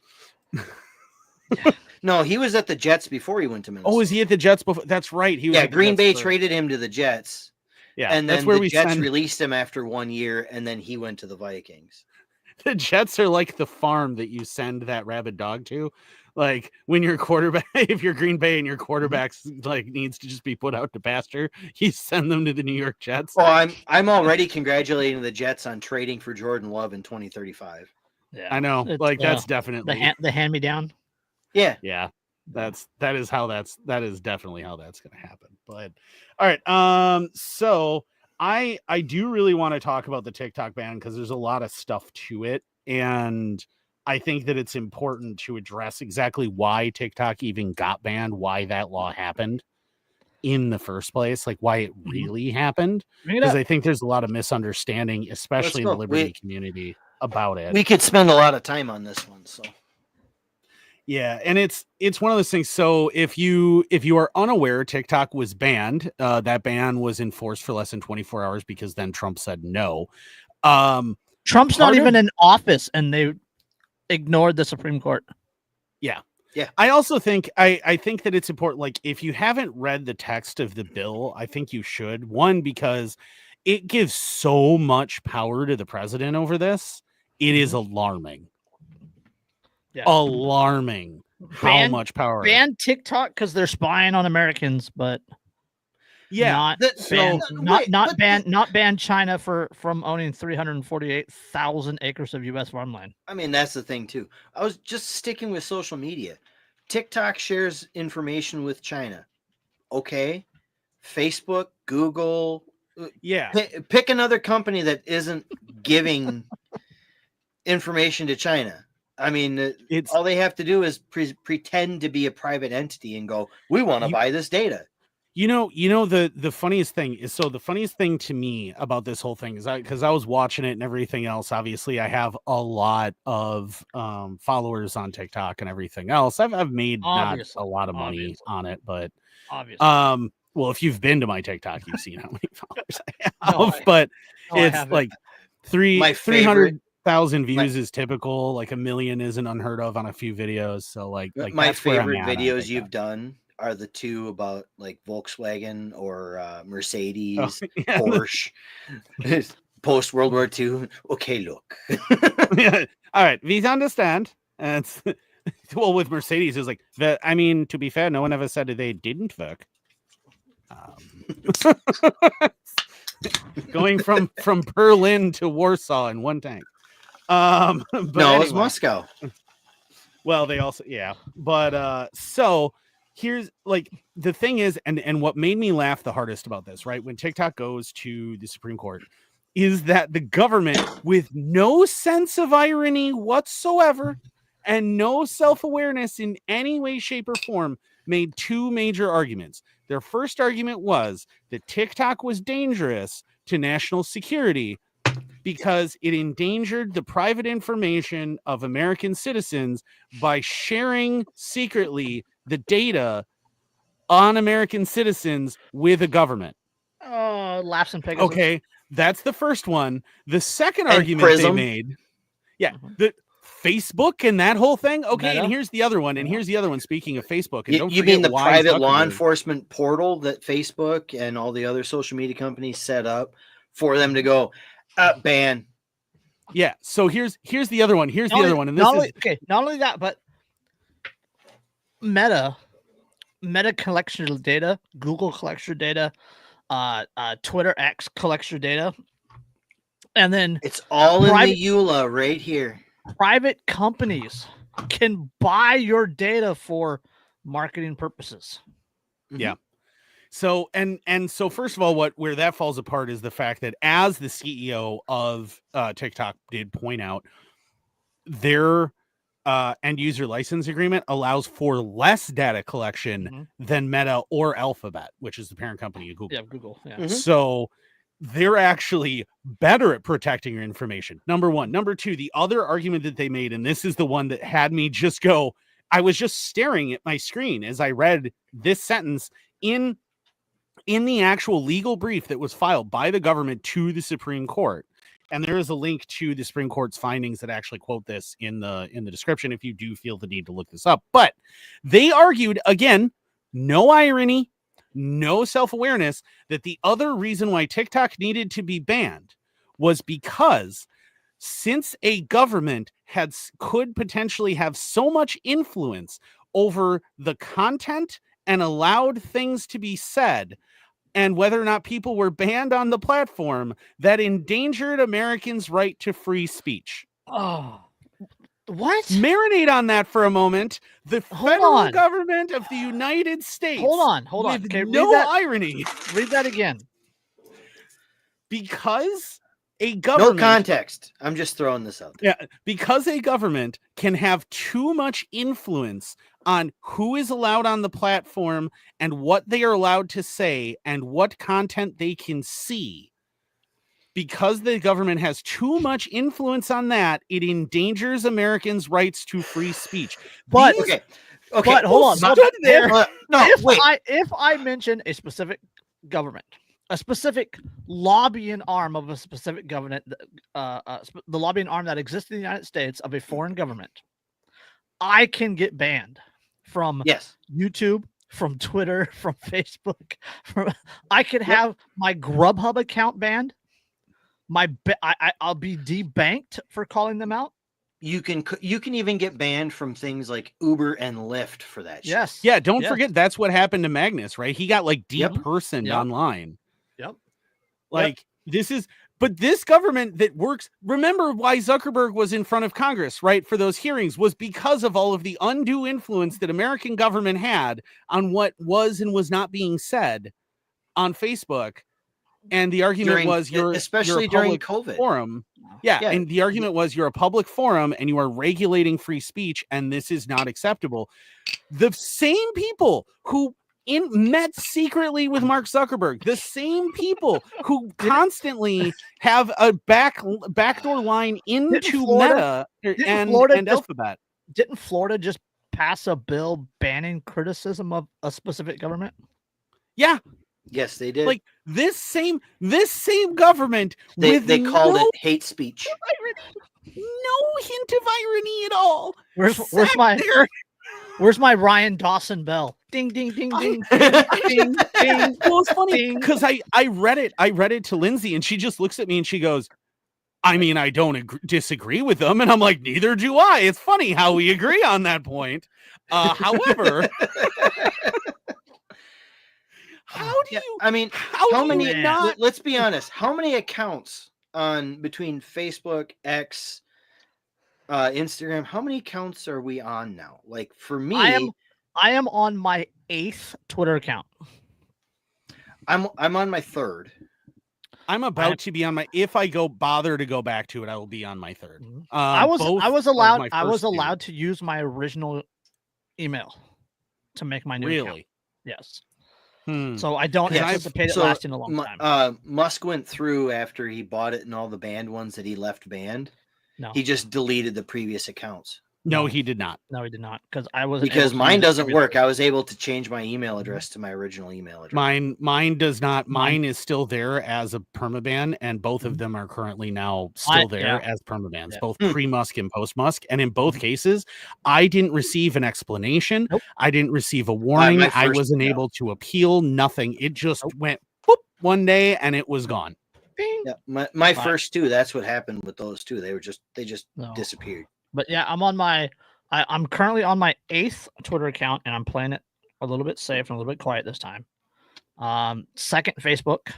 No, he was at the Jets before he went to Minnesota. Oh, is he at the Jets before? That's right. He was Green Bay traded him to the Jets. Yeah, and then the Jets released him after 1 year, and then he went to the Vikings. The Jets are like the farm that you send that rabid dog to. Like when your quarterback, if you're Green Bay and your quarterback's needs to just be put out to pasture, you send them to the New York Jets. Oh, I'm already congratulating the Jets on trading for Jordan Love in 2035. Yeah, I know. That's definitely the hand-me-down. Yeah. Yeah. That is definitely how that's going to happen. But all right. So I do really want to talk about the TikTok ban because there's a lot of stuff to it. And I think that it's important to address exactly why TikTok even got banned, why that law happened in the first place, like why it really happened. Because I think there's a lot of misunderstanding, especially in the liberty community about it. We could spend a lot of time on this one. So yeah, and it's one of those things. So if you are unaware, TikTok was banned. That ban was enforced for less than 24 hours because then Trump said no. Trump's not even in office, and they ignored the Supreme Court. Yeah. Yeah. I also think I think that it's important. Like if you haven't read the text of the bill, I think you should. One, because it gives so much power to the president over this. It is alarming. Yeah. Alarming how much power. Ban TikTok because they're spying on Americans, but not ban China from owning 348,000 acres of U.S. farmland. I mean, that's the thing too. I was just sticking with social media. TikTok shares information with China. Okay, Facebook, Google. Yeah, pick another company that isn't giving information to China. I mean, all they have to do is pretend to be a private entity and go, we want to buy this data. You know, the funniest thing is, so the funniest thing to me about this whole thing is because I was watching it and everything else. Obviously, I have a lot of followers on TikTok and everything else. I've made not a lot of money on it, but obviously. Well, if you've been to my TikTok, you've seen how many followers I have. But it's like 300. 1,000 views is typical. Like 1 million isn't unheard of on a few videos. So like my that's where I'm favorite at on videos TikTok. you've done are the two about like Volkswagen or Mercedes, Porsche, post World War II. Okay, look. Yeah. All right, we understand. It's well with Mercedes is like I mean, to be fair, no one ever said that they didn't work. Going from Berlin to Warsaw in one tank. But no, it's Moscow. Well, they also but so here's like the thing is, and what made me laugh the hardest about this, right? When TikTok goes to the Supreme Court, is that the government, with no sense of irony whatsoever and no self-awareness in any way, shape, or form, made two major arguments. Their first argument was that TikTok was dangerous to national security because it endangered the private information of American citizens by sharing secretly the data on American citizens with a government. Oh, laughs and Pegasus. Okay, that's the first one. The second argument they made, the Facebook and that whole thing. Okay, Meta? And here's the other one. And here's the other one. Speaking of Facebook, and you mean the private law enforcement portal that Facebook and all the other social media companies set up for them to go ban? Yeah. So here's the other one. Here's the other one. And this is okay. Not only that, but Meta collects your data. Google collects your data. Twitter X collects your data, and then it's all in the EULA right here. Private companies can buy your data for marketing purposes. Yeah. So so first of all, where that falls apart is the fact that as the CEO of TikTok did point out, their end user license agreement allows for less data collection than Meta or Alphabet, which is the parent company of Google. Yeah, Google. Yeah. So they're actually better at protecting your information. Number one. Number two, the other argument that they made, and this is the one that had me just go, I was just staring at my screen as I read this sentence in the actual legal brief that was filed by the government to the Supreme Court. And there is a link to the Supreme Court's findings that actually quote this in the description if you do feel the need to look this up. But they argued, again, no irony, no self-awareness, that the other reason why TikTok needed to be banned was because since a government could potentially have so much influence over the content and allowed things to be said, and whether or not people were banned on the platform, that endangered Americans' right to free speech. Oh, what? Marinate on that for a moment. The federal government of the United States. Hold on. Okay, no irony. Read that again. Because a government. No context. I'm just throwing this out there. Yeah, because a government can have too much influence on who is allowed on the platform and what they are allowed to say and what content they can see. Because the government has too much influence on that, it endangers Americans' rights to free speech. But okay, but hold on. Not there. If I mention a specific government, a specific lobbying arm of a specific government, the lobbying arm that exists in the United States of a foreign government, I can get banned from YouTube, from Twitter, from Facebook. I could have my Grubhub account banned. I'll be debanked for calling them out. You can even get banned from things like Uber and Lyft for that. Yes. Shit. Yeah. Don't forget that's what happened to Magnus, right? He got like depersoned online. Yep. Like this is, but this government that works. Remember why Zuckerberg was in front of Congress, right? For those hearings was because of all of the undue influence that American government had on what was and was not being said on Facebook. And the argument was especially during COVID forum. Yeah. And the argument was you're a public forum and you are regulating free speech, and this is not acceptable. The same people who met secretly with Mark Zuckerberg, the same people who constantly have a backdoor line into Meta and Alphabet. Didn't Florida just pass a bill banning criticism of a specific government? Yeah. Yes, they did. Like this same government. They called it hate speech. No hint of irony at all. Where's my Ryan Dawson bell? Ding ding ding ding ding ding ding. Well, it's funny because I read it to Lindsay, and she just looks at me and she goes, I mean, I don't disagree with them. And I'm like, neither do I. It's funny how we agree on that point. However, how do you? I mean, how many? Let's be honest. How many accounts between Facebook, X, Instagram? How many accounts are we on now? Like for me, I am on my 8th Twitter account. I'm on my 3rd. I'm about to be on my. If I bother to go back to it, I will be on my 3rd. I was allowed to use my original email to make my new account. Yes. So I don't anticipate it lasting a long time. Musk went through after he bought it and all the banned ones that he left banned. No, he just deleted the previous accounts. No, he did not. No, he did not. Because mine doesn't work. I was able to change my email address to my original email address. Mine does not. Mine is still there as a permaban, and both of them are currently now still there as permabans, both pre-Musk and post-Musk. And in both cases, I didn't receive an explanation. Nope. I didn't receive a warning. I wasn't able to appeal. Nothing. It just went whoop one day, and it was gone. Yeah, my first two. That's what happened with those two. They just disappeared. But yeah, I'm currently on my 8th Twitter account, and I'm playing it a little bit safe and a little bit quiet this time. 2nd Facebook.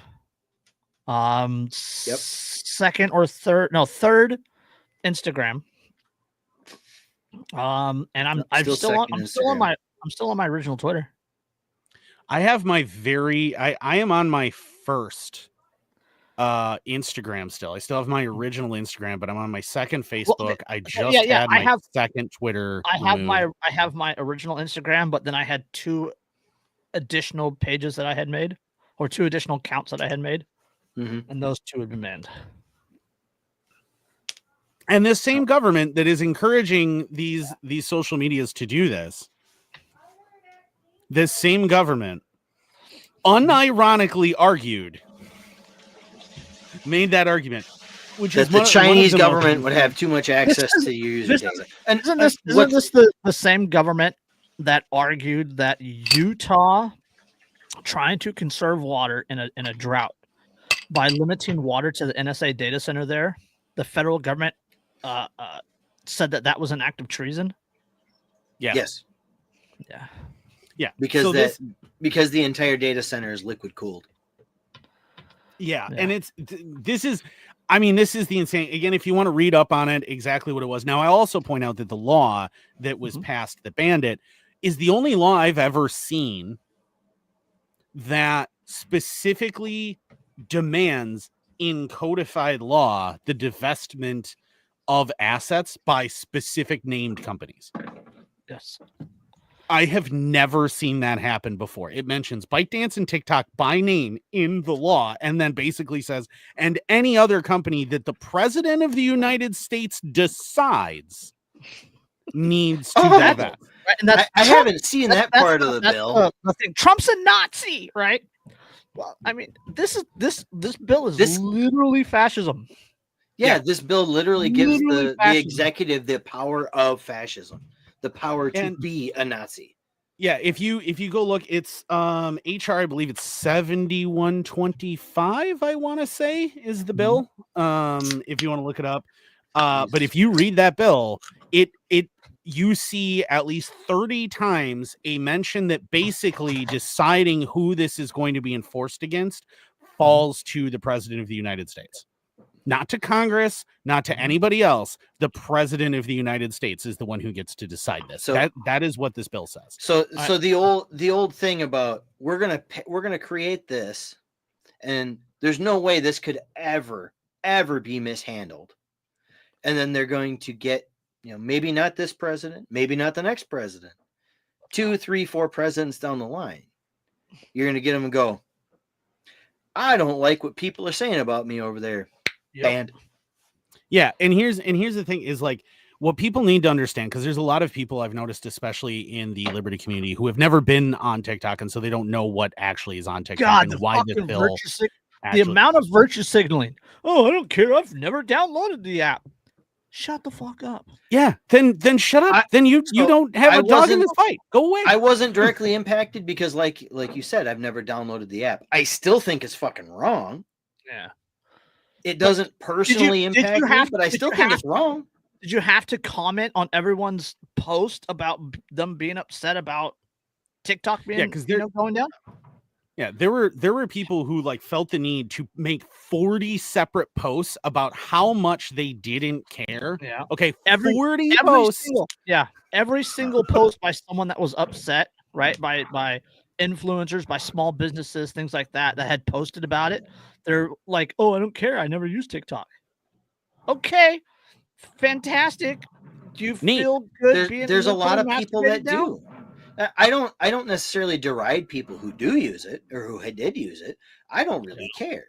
Second or third Instagram. And I'm still on my original Twitter. I have my I am on my 1st Instagram still. I still have my original Instagram, but I'm on my 2nd Facebook. I just had my 2nd Twitter. I have my original Instagram, but then I had 2 additional pages that I had made, or 2 additional accounts that I had made, and those 2 had been banned. And this same government that is encouraging these social medias to do this same government unironically made that argument, which that is the Chinese government would have too much access to user data. And isn't this the same government that argued that Utah trying to conserve water in a drought by limiting water to the NSA data center there? The federal government said that was an act of treason. Yeah. Yes. Yeah. Yeah. Because because the entire data center is liquid cooled. Yeah, and this is the insane. Again, if you want to read up on it, exactly what it was. Now, I also point out that the law that was passed that banned it is the only law I've ever seen that specifically demands in codified law the divestment of assets by specific named companies. Yes. I have never seen that happen before. It mentions ByteDance and TikTok by name in the law, and then basically says, and any other company that the president of the United States decides needs to divest. Right, and I haven't seen that part of the bill. Trump's a Nazi, right? Well, I mean, this bill is literally fascism. Yeah, this bill literally gives the executive the power of fascism. The power to be a Nazi. Yeah, if you go look, it's HR, I believe it's 7125, I want to say is the bill. If you want to look it up. But if you read that bill, you see at least 30 times a mention that basically deciding who this is going to be enforced against falls to the president of the United States. Not to Congress, not to anybody else. The president of the United States is the one who gets to decide this. So that is what this bill says. So the old thing about we're gonna create this, and there's no way this could ever be mishandled, and then they're going to get maybe not this president, maybe not the next president, 2, 3, 4 presidents down the line. You're gonna get them and go, I don't like what people are saying about me over there. Banned. Yeah, and here's the thing is like what people need to understand, because there's a lot of people I've noticed, especially in the liberty community, who have never been on TikTok, and so they don't know what actually is on TikTok and why this bill. The amount of virtue signaling. Oh, I don't care. I've never downloaded the app. Shut the fuck up. Yeah, then shut up. Then you don't have a dog in this fight. Go away. I wasn't directly impacted because, like you said, I've never downloaded the app. I still think it's fucking wrong. Yeah. It doesn't personally impact me, but I still think it's wrong. Did you have to comment on everyone's post about them being upset about TikTok being going down? Yeah, there were people who like felt the need to make 40 separate posts about how much they didn't care. Yeah. Okay, 40 posts. Every single post by someone that was upset, right? By influencers, by small businesses, things like that had posted about it. They're like, "Oh, I don't care. I never use TikTok." Okay, fantastic. Do you feel good? There's a lot of people that do. I don't necessarily deride people who do use it or who did use it. I don't really care.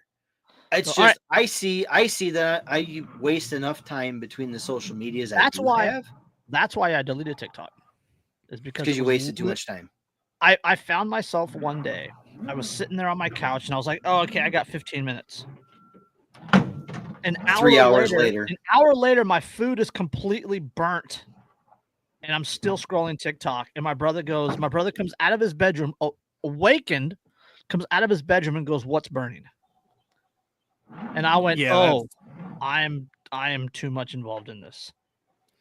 It's just I see that I waste enough time between the social medias. That's why I deleted TikTok. Is because you wasted too much time. I found myself one day. I was sitting there on my couch and I was like, "Oh, okay, I got 15 minutes." An hour later, my food is completely burnt. And I'm still scrolling TikTok. And my brother comes out of his bedroom, awakened, comes out of his bedroom and goes, "What's burning?" And I went, I am too much involved in this.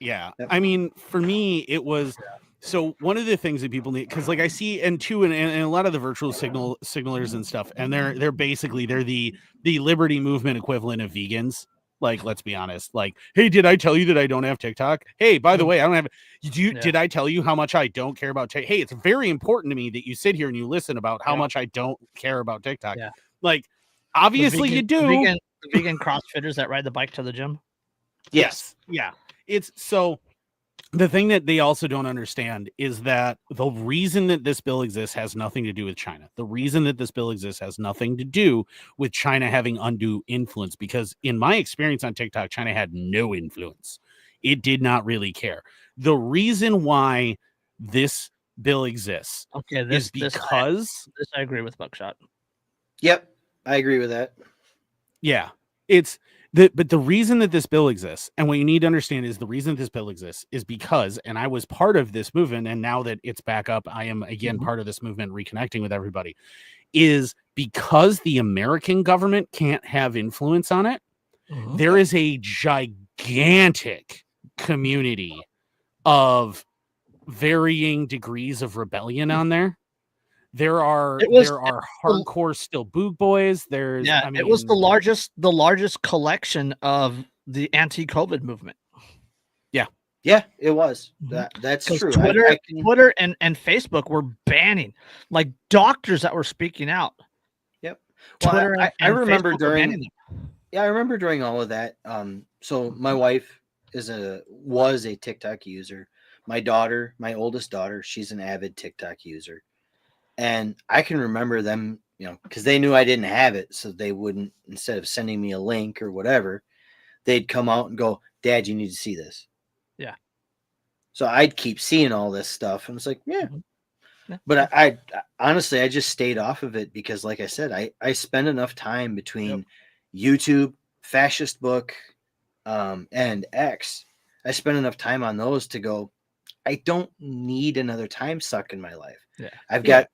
Yeah. I mean, for me, it was so one of the things that people need, because like I see and a lot of the virtual signalers and stuff, and they're basically the liberty movement equivalent of vegans. Like, let's be honest. Like, hey, did I tell you that I don't have TikTok? Hey, by the way, I don't have. Did I tell you how much I don't care about TikTok? Hey, it's very important to me that you sit here and you listen about how much I don't care about TikTok. Yeah. Like, obviously you do. The vegan CrossFitters that ride the bike to the gym. Yes. Yeah. It's so. The thing that they also don't understand is that the reason that this bill exists has nothing to do with China. The reason that this bill exists has nothing to do with China having undue influence, because in my experience on TikTok, China had no influence. It did not really care. The reason why this bill exists is because... This I agree with Buckshot. Yep, I agree with that. Yeah, but the reason that this bill exists, and what you need to understand is the reason that this bill exists is because, and I was part of this movement, and now that it's back up, I am again part of this movement, reconnecting with everybody, is because the American government can't have influence on it. There is a gigantic community of varying degrees of rebellion on there. There are hardcore still boot boys. It was the largest collection of the anti-COVID movement. Yeah, it was. That's true. Twitter and Facebook were banning, like, doctors that were speaking out. Yep. Twitter. I remember during all of that. So my wife was a TikTok user. My daughter, my oldest daughter, she's an avid TikTok user. And I can remember them, because they knew I didn't have it. So they wouldn't, instead of sending me a link or whatever, they'd come out and go, "Dad, you need to see this." Yeah. So I'd keep seeing all this stuff. And it's like, yeah. But I honestly, I just stayed off of it because, like I said, I spend enough time between YouTube, Fascist Book, and X. I spend enough time on those to go, I don't need another time suck in my life. Yeah. I've got,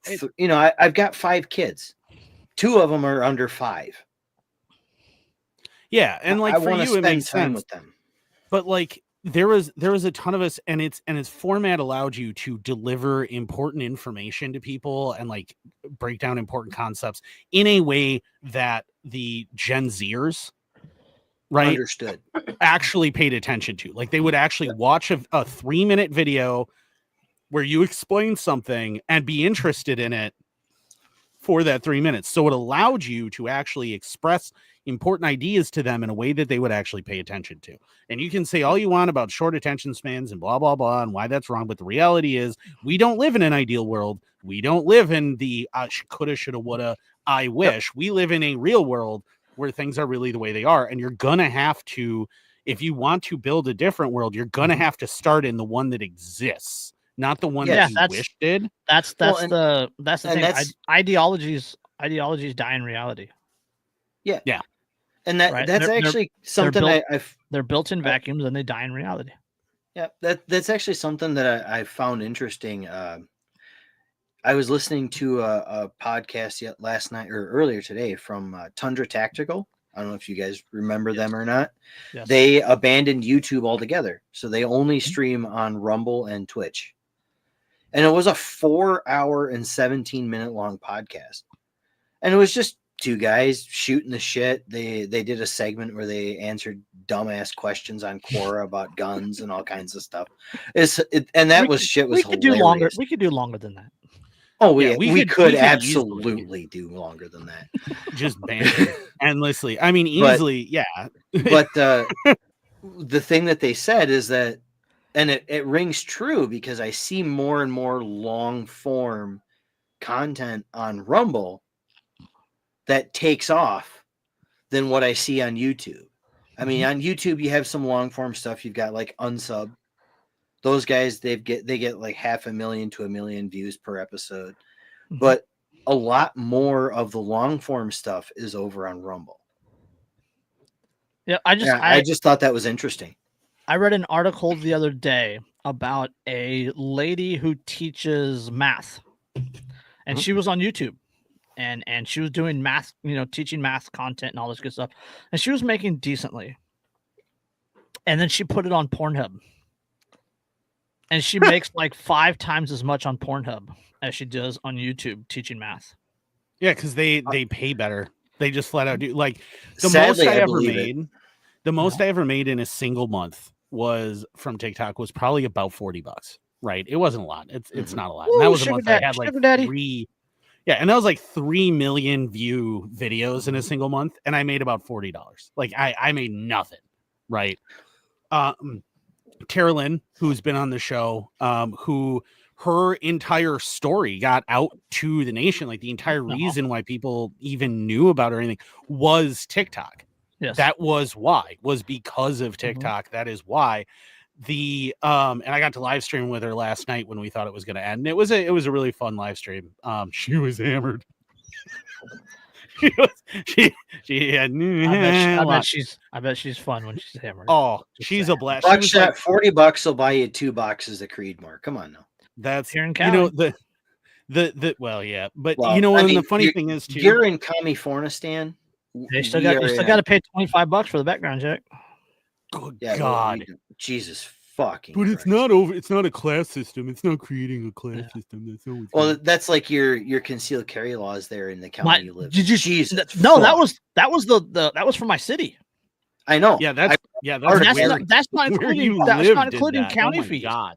I've got 5 kids. 2 of them are under 5. Yeah. And like, for you, it makes sense with them. But like, there was a ton of us, and its format allowed you to deliver important information to people and like break down important concepts in a way that the Gen Zers, right, understood, actually paid attention to. Like, they would actually watch a 3-minute video where you explain something and be interested in it for that 3 minutes. So it allowed you to actually express important ideas to them in a way that they would actually pay attention to. And you can say all you want about short attention spans and blah, blah, blah, and why that's wrong. But the reality is, we don't live in an ideal world. We don't live in the coulda, shoulda, woulda, I wish. Yep. We live in a real world where things are really the way they are. And you're going to have to, if you want to build a different world, you're going to have to start in the one that exists, not the one that you wish did. That's the thing. Ideologies die in reality. Yeah. And that's actually something they're built-in vacuums and they die in reality. Yeah, that's actually something that I found interesting. I was listening to a podcast last night or earlier today from Tundra Tactical. I don't know if you guys remember them or not. Yes. They abandoned YouTube altogether. So they only stream on Rumble and Twitch. And it was a 4-hour and 17-minute long podcast. And it was just two guys shooting the shit. They did a segment where they answered dumbass questions on Quora about guns and all kinds of stuff. We could do longer. We could do longer than that. Oh, yeah, we could absolutely do longer than that. Just banter endlessly. I mean, easily, yeah. But the thing that they said is that, and it rings true because I see more and more long form content on Rumble that takes off than what I see on YouTube. I mean, on YouTube, you have some long form stuff. You've got like Unsub. Those guys, they get like 500,000 to 1 million views per episode. But a lot more of the long form stuff is over on Rumble. Yeah, I just thought that was interesting. I read an article the other day about a lady who teaches math. And she was on YouTube. And she was doing math, teaching math content and all this good stuff. And she was making decently. And then she put it on Pornhub. And she makes like 5 times as much on Pornhub as she does on YouTube teaching math. Yeah, because they pay better. They just flat out do like Sadly, the most I ever made in a single month was from TikTok was probably about $40. Right. It wasn't a lot. It's not a lot. Ooh, and that was a month I had like daddy. 3. Yeah, and that was like 3 million view videos in a single month, and I made about $40. Like I made nothing, right? Tara Lynn, who's been on the show, who her entire story got out to the nation, like the entire reason why people even knew about her or anything was TikTok. Yes. That was why, was because of TikTok. That is why. And I got to live stream with her last night when we thought it was going to end. And it was a really fun live stream. She was hammered. she had. I bet she's fun when she's hammered. Oh, she's a blast. Buckshot, $40 will buy you 2 boxes of Creedmoor. Come on now. That's here in Cali. Well, yeah, but the funny thing is too, you're in Californistan. They still got to pay $25 for the background check. Good God. Jesus fucking But it's not over. It's not a class system. It's not creating a class system. That's always that's like your concealed carry laws there in the county you live. Did you? Jesus, no, that was from my city. I know. Yeah, that's not including county fees. God.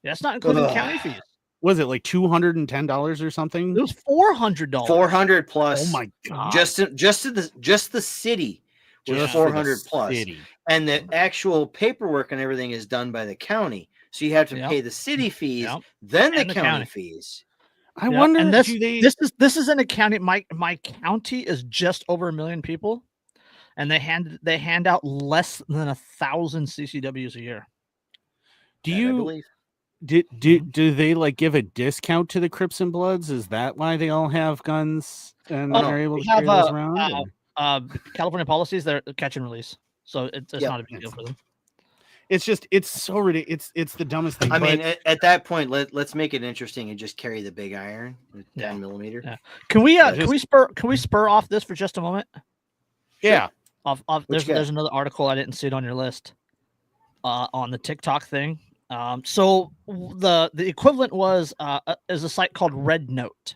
That's not including county fees. Was it like $210 or something? It was $400. $400 plus. Oh my God! Just the city was $400 plus, and the actual paperwork and everything is done by the county. So you have to pay the city fees, then the county fees. I wonder. And this is in a county. My county is just over 1 million people, and they hand out less than 1,000 CCWs a year. Do they like give a discount to the Crips and Bloods? Is that why they all have guns and are able to carry those around? California policies, they're catch and release, so it's not a big deal for them. It's so ridiculous. It's the dumbest thing. I mean, at that point, let's make it interesting and just carry the big iron, 10 millimeter. Yeah. Can we spur off this for just a moment? Yeah. There's another article, I didn't see it on your list, on the TikTok thing. So the equivalent is a site called Red Note.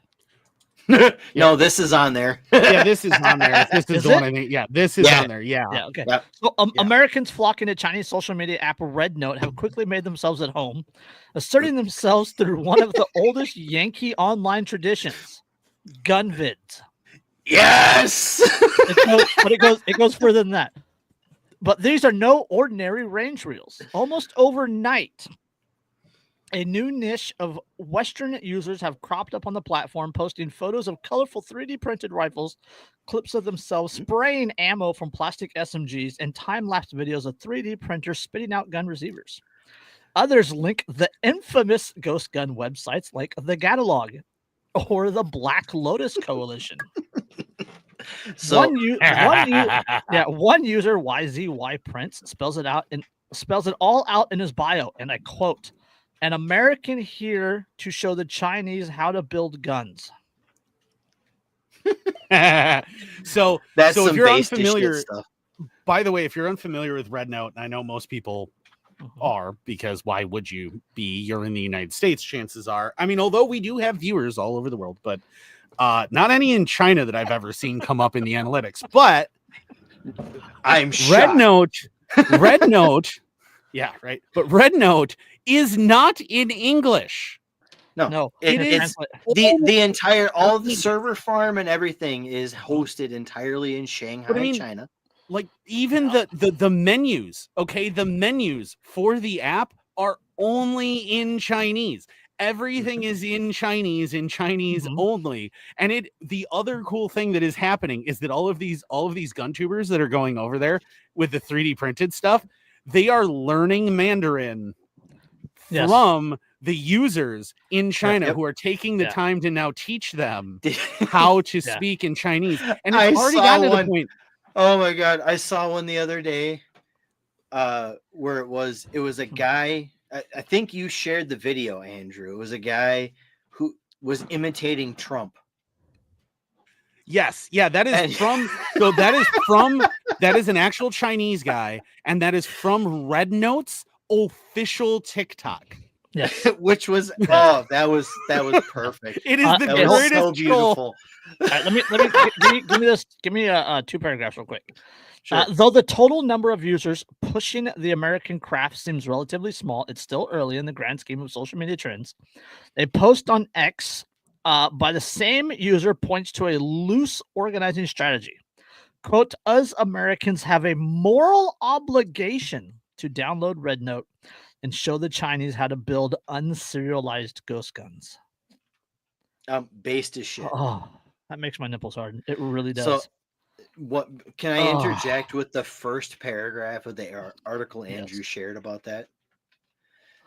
No, this is on there. Yeah, this is on there. This is the one I think. Yeah, this is on there. Yeah. Yeah. Okay. Yep. So Americans flocking to Chinese social media app Red Note have quickly made themselves at home, asserting themselves through one of the oldest Yankee online traditions, gun vids. Yes. It goes further than that. But these are no ordinary range reels. Almost overnight, a new niche of Western users have cropped up on the platform, posting photos of colorful 3D printed rifles, clips of themselves spraying ammo from plastic SMGs, and time-lapse videos of 3D printers spitting out gun receivers. Others link the infamous ghost gun websites like The Catalog or the Black Lotus Coalition. So one user YZY Prince spells it all out in his bio, and I quote, "An American here to show the Chinese how to build guns." so that's if some you're base to shit unfamiliar, stuff. by the way, if you're unfamiliar with Red Note, and I know most people Mhm. are, because why would you be? You're in the United States, chances are. I mean, although we do have viewers all over the world, but not any in China that I've ever seen come up in the analytics. But I'm Red shocked. Note, yeah, right. But Red Note is not in English. No, It is translate. the entire all the server farm and everything is hosted entirely in Shanghai, China. Like even the menus, okay, the menus for the app are only in Chinese. Everything is in Chinese only. And the other cool thing that is happening is that all of these gun tubers that are going over there with the 3D printed stuff, they are learning Mandarin from the users in China who are taking the time to now teach them how to speak in Chinese. And it's already gotten to the point. Oh my god, I saw one the other day where it was a guy. I think you shared the video, Andrew. It was a guy who was imitating Trump. Yes, yeah, that is that is an actual Chinese guy, and that is from Red Note's official TikTok. Yes, which was that was perfect. It is the that was so beautiful. All right, give me a 2 paragraphs real quick. Sure. Though the total number of users pushing the American craft seems relatively small, it's still early in the grand scheme of social media trends. A post on X by the same user points to a loose organizing strategy. Quote, "Us Americans have a moral obligation to download Red Note and show the Chinese how to build unserialized ghost guns." Based as shit. Oh, that makes my nipples hard. It really does. So, what can I interject with the first paragraph of the article Andrew shared about that? It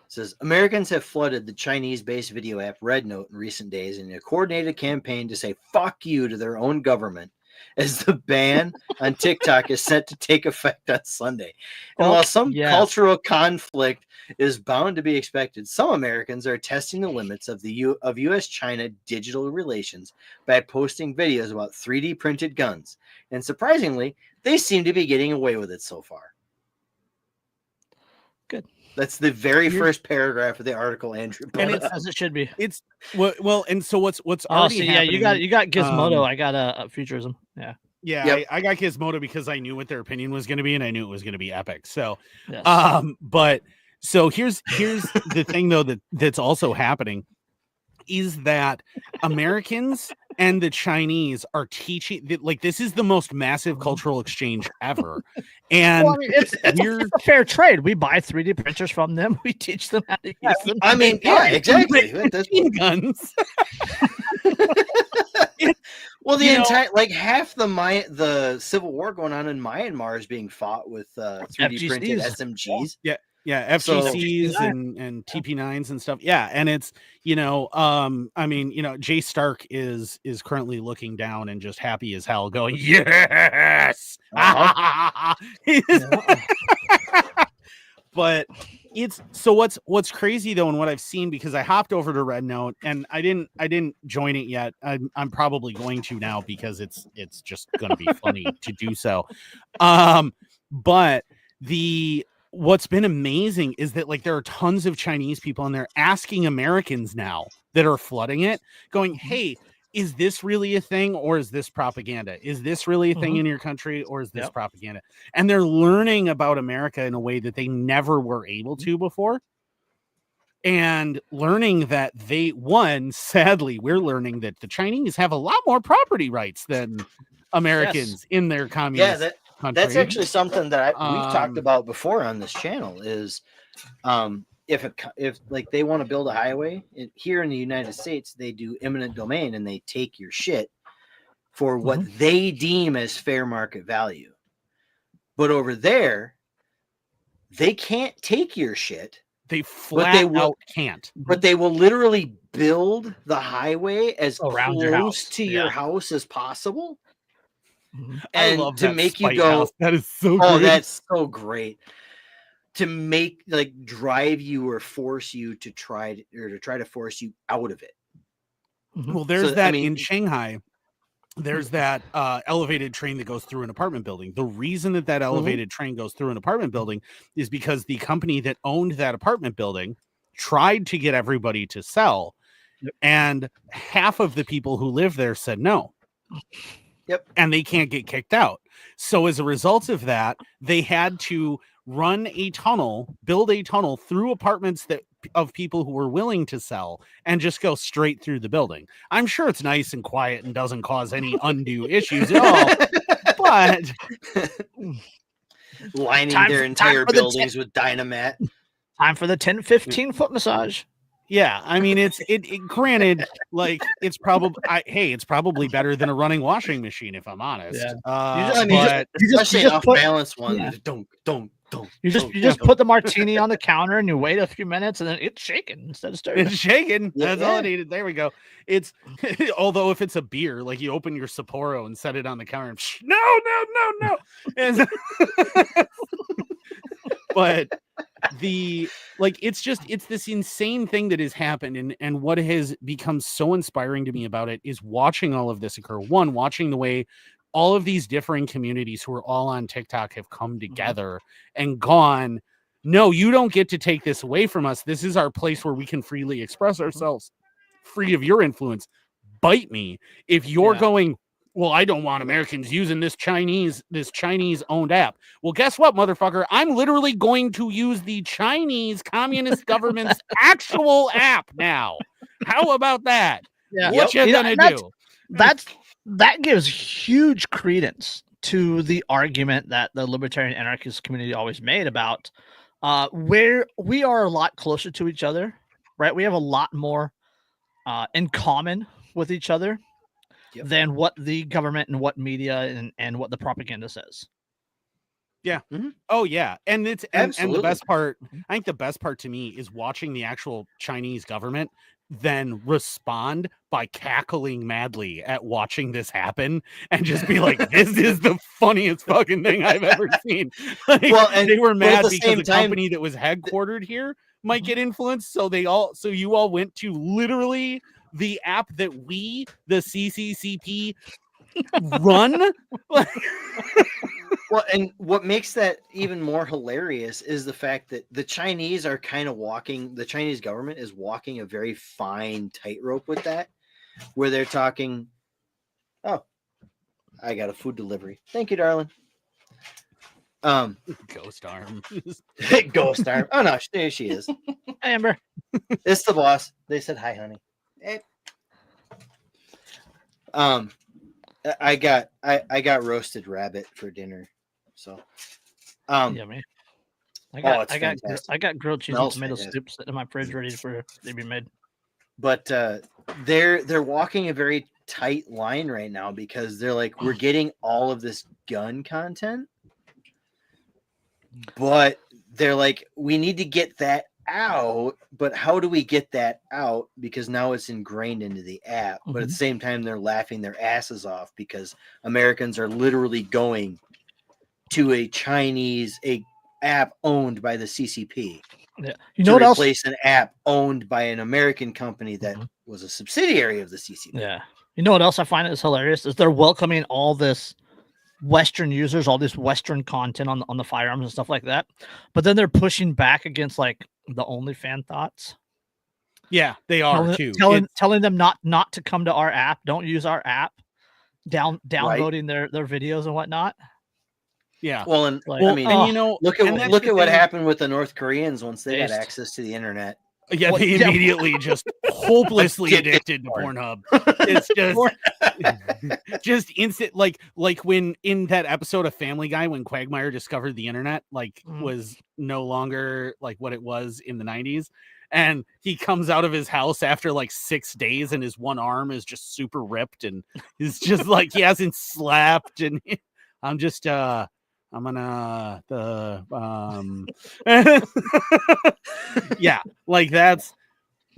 says Americans have flooded the Chinese-based video app Red Note in recent days in a coordinated campaign to say "fuck you" to their own government, as the ban on TikTok is set to take effect on Sunday. And while some cultural conflict is bound to be expected, some Americans are testing the limits of U.S.-China digital relations by posting videos about 3D printed guns. And surprisingly, they seem to be getting away with it so far. Good. That's the very first paragraph of the article, Andrew. And it's as it should be. It's well, and so what's already happening? you got Gizmodo. I got a Futurism. Yeah. Yeah, I got Gizmodo because I knew what their opinion was going to be, and I knew it was going to be epic. So, yes. But so here's the thing though that's also happening is that Americans and the Chinese are teaching, like, this is the most massive cultural exchange ever. And well, I mean, it's a fair trade. We buy 3D printers from them. We teach them how to use them. I mean, yeah, exactly. Guns. Well, the entire, like, half the Civil War going on in Myanmar is being fought with 3D printed SMGs. Yeah, FGCs and TP9s and stuff. Yeah, and it's, I mean, Jay Stark is currently looking down and just happy as hell, going, yes. But it's so what's crazy though, and what I've seen, because I hopped over to Red Note and I didn't join it yet. I'm probably going to now because it's just going to be funny to do so. But what's been amazing is that, like, there are tons of Chinese people in there asking Americans now that are flooding it, going, hey, is this really a thing, or is this propaganda? Is this really a thing in your country, or is this propaganda? And they're learning about America in a way that they never were able to before. And learning that sadly, we're learning that the Chinese have a lot more property rights than Americans in their communist country. That's actually something that we've talked about before on this channel is if like they want to build a highway here in the United States, they do eminent domain and they take your shit for what they deem as fair market value. But over there, they can't take your shit. They flat out can't. But they will literally build the highway as around close your house to your house as possible. I And love to that make you Spite go, House. That is so oh, good. that's so great. To make drive you or force you to try to force you out of it. Well, there's So, in Shanghai. There's that elevated train that goes through an apartment building. The reason that elevated train goes through an apartment building is because the company that owned that apartment building tried to get everybody to sell, and half of the people who live there said no. Yep. And they can't get kicked out. So as a result of that, they had to build a tunnel through apartments of people who were willing to sell and just go straight through the building. I'm sure it's nice and quiet and doesn't cause any undue issues at all, but lining their entire buildings with dynamite. Time for the 10-15 foot massage. Yeah, I mean it granted, it's probably better than a running washing machine, if I'm honest. Yeah. Especially an off-balance one. Yeah. Don't. You just put the martini on the counter and you wait a few minutes and then it's shaking instead of stirring. It's shaking. That's all it needed. There we go. It's although if it's a beer, you open your Sapporo and set it on the counter and no. And, but it's this insane thing that has happened, and what has become so inspiring to me about it is watching all of this occur. One, watching the way all of these differing communities who are all on TikTok have come together and gone, no, you don't get to take this away from us. This is our place where we can freely express ourselves, free of your influence. Bite me if you're going, well, I don't want Americans using this Chinese owned app. Well, guess what, motherfucker? I'm literally going to use the Chinese Communist government's actual app now. How about that? Yeah. What you gonna do? That gives huge credence to the argument that the libertarian anarchist community always made about where we are a lot closer to each other, right? We have a lot more in common with each other than what the government and what media and what the propaganda says. Yeah. Mm-hmm. Oh yeah. And it's and the best part, I think the best part to me is watching the actual Chinese government then respond by cackling madly at watching this happen and just be like, this is the funniest fucking thing I've ever seen. And they were mad because the company that was headquartered here might get influenced. So you all went to literally the app that we, the CCCP, run. Well, and what makes that even more hilarious is the fact that the Chinese government is walking a very fine tightrope with that, where they're talking, oh, I got a food delivery. Thank you, darling. Ghost arm. Ghost arm. Oh, no, there she is. Hi, Amber. It's the boss. They said, hi, honey. Hey. I got roasted rabbit for dinner. So, yummy. I got grilled cheese and tomato soup sitting in my fridge ready to be made. But they're walking a very tight line right now because they're like, we're getting all of this gun content, but they're like, we need to get that out, but how do we get that out? Because now it's ingrained into the app, but at the same time they're laughing their asses off because Americans are literally going to a app owned by the CCP. Yeah. You know what else? Replace an app owned by an American company that was a subsidiary of the CCP. Yeah. You know what else I find is hilarious is they're welcoming all this Western users, all this Western content on the firearms and stuff like that, but then they're pushing back against the OnlyFans thoughts. Yeah, they are telling them not to come to our app, don't use our app, downloading their videos and whatnot. Yeah. Well, and look at what happened with the North Koreans once they got access to the internet. Yeah, they immediately just hopelessly addicted to Pornhub. It's just instant, like when in that episode of Family Guy when Quagmire discovered the internet, was no longer what it was in the 90s. And he comes out of his house after 6 days and his one arm is just super ripped and he's just he hasn't slept and I'm just I'm gonna yeah, that's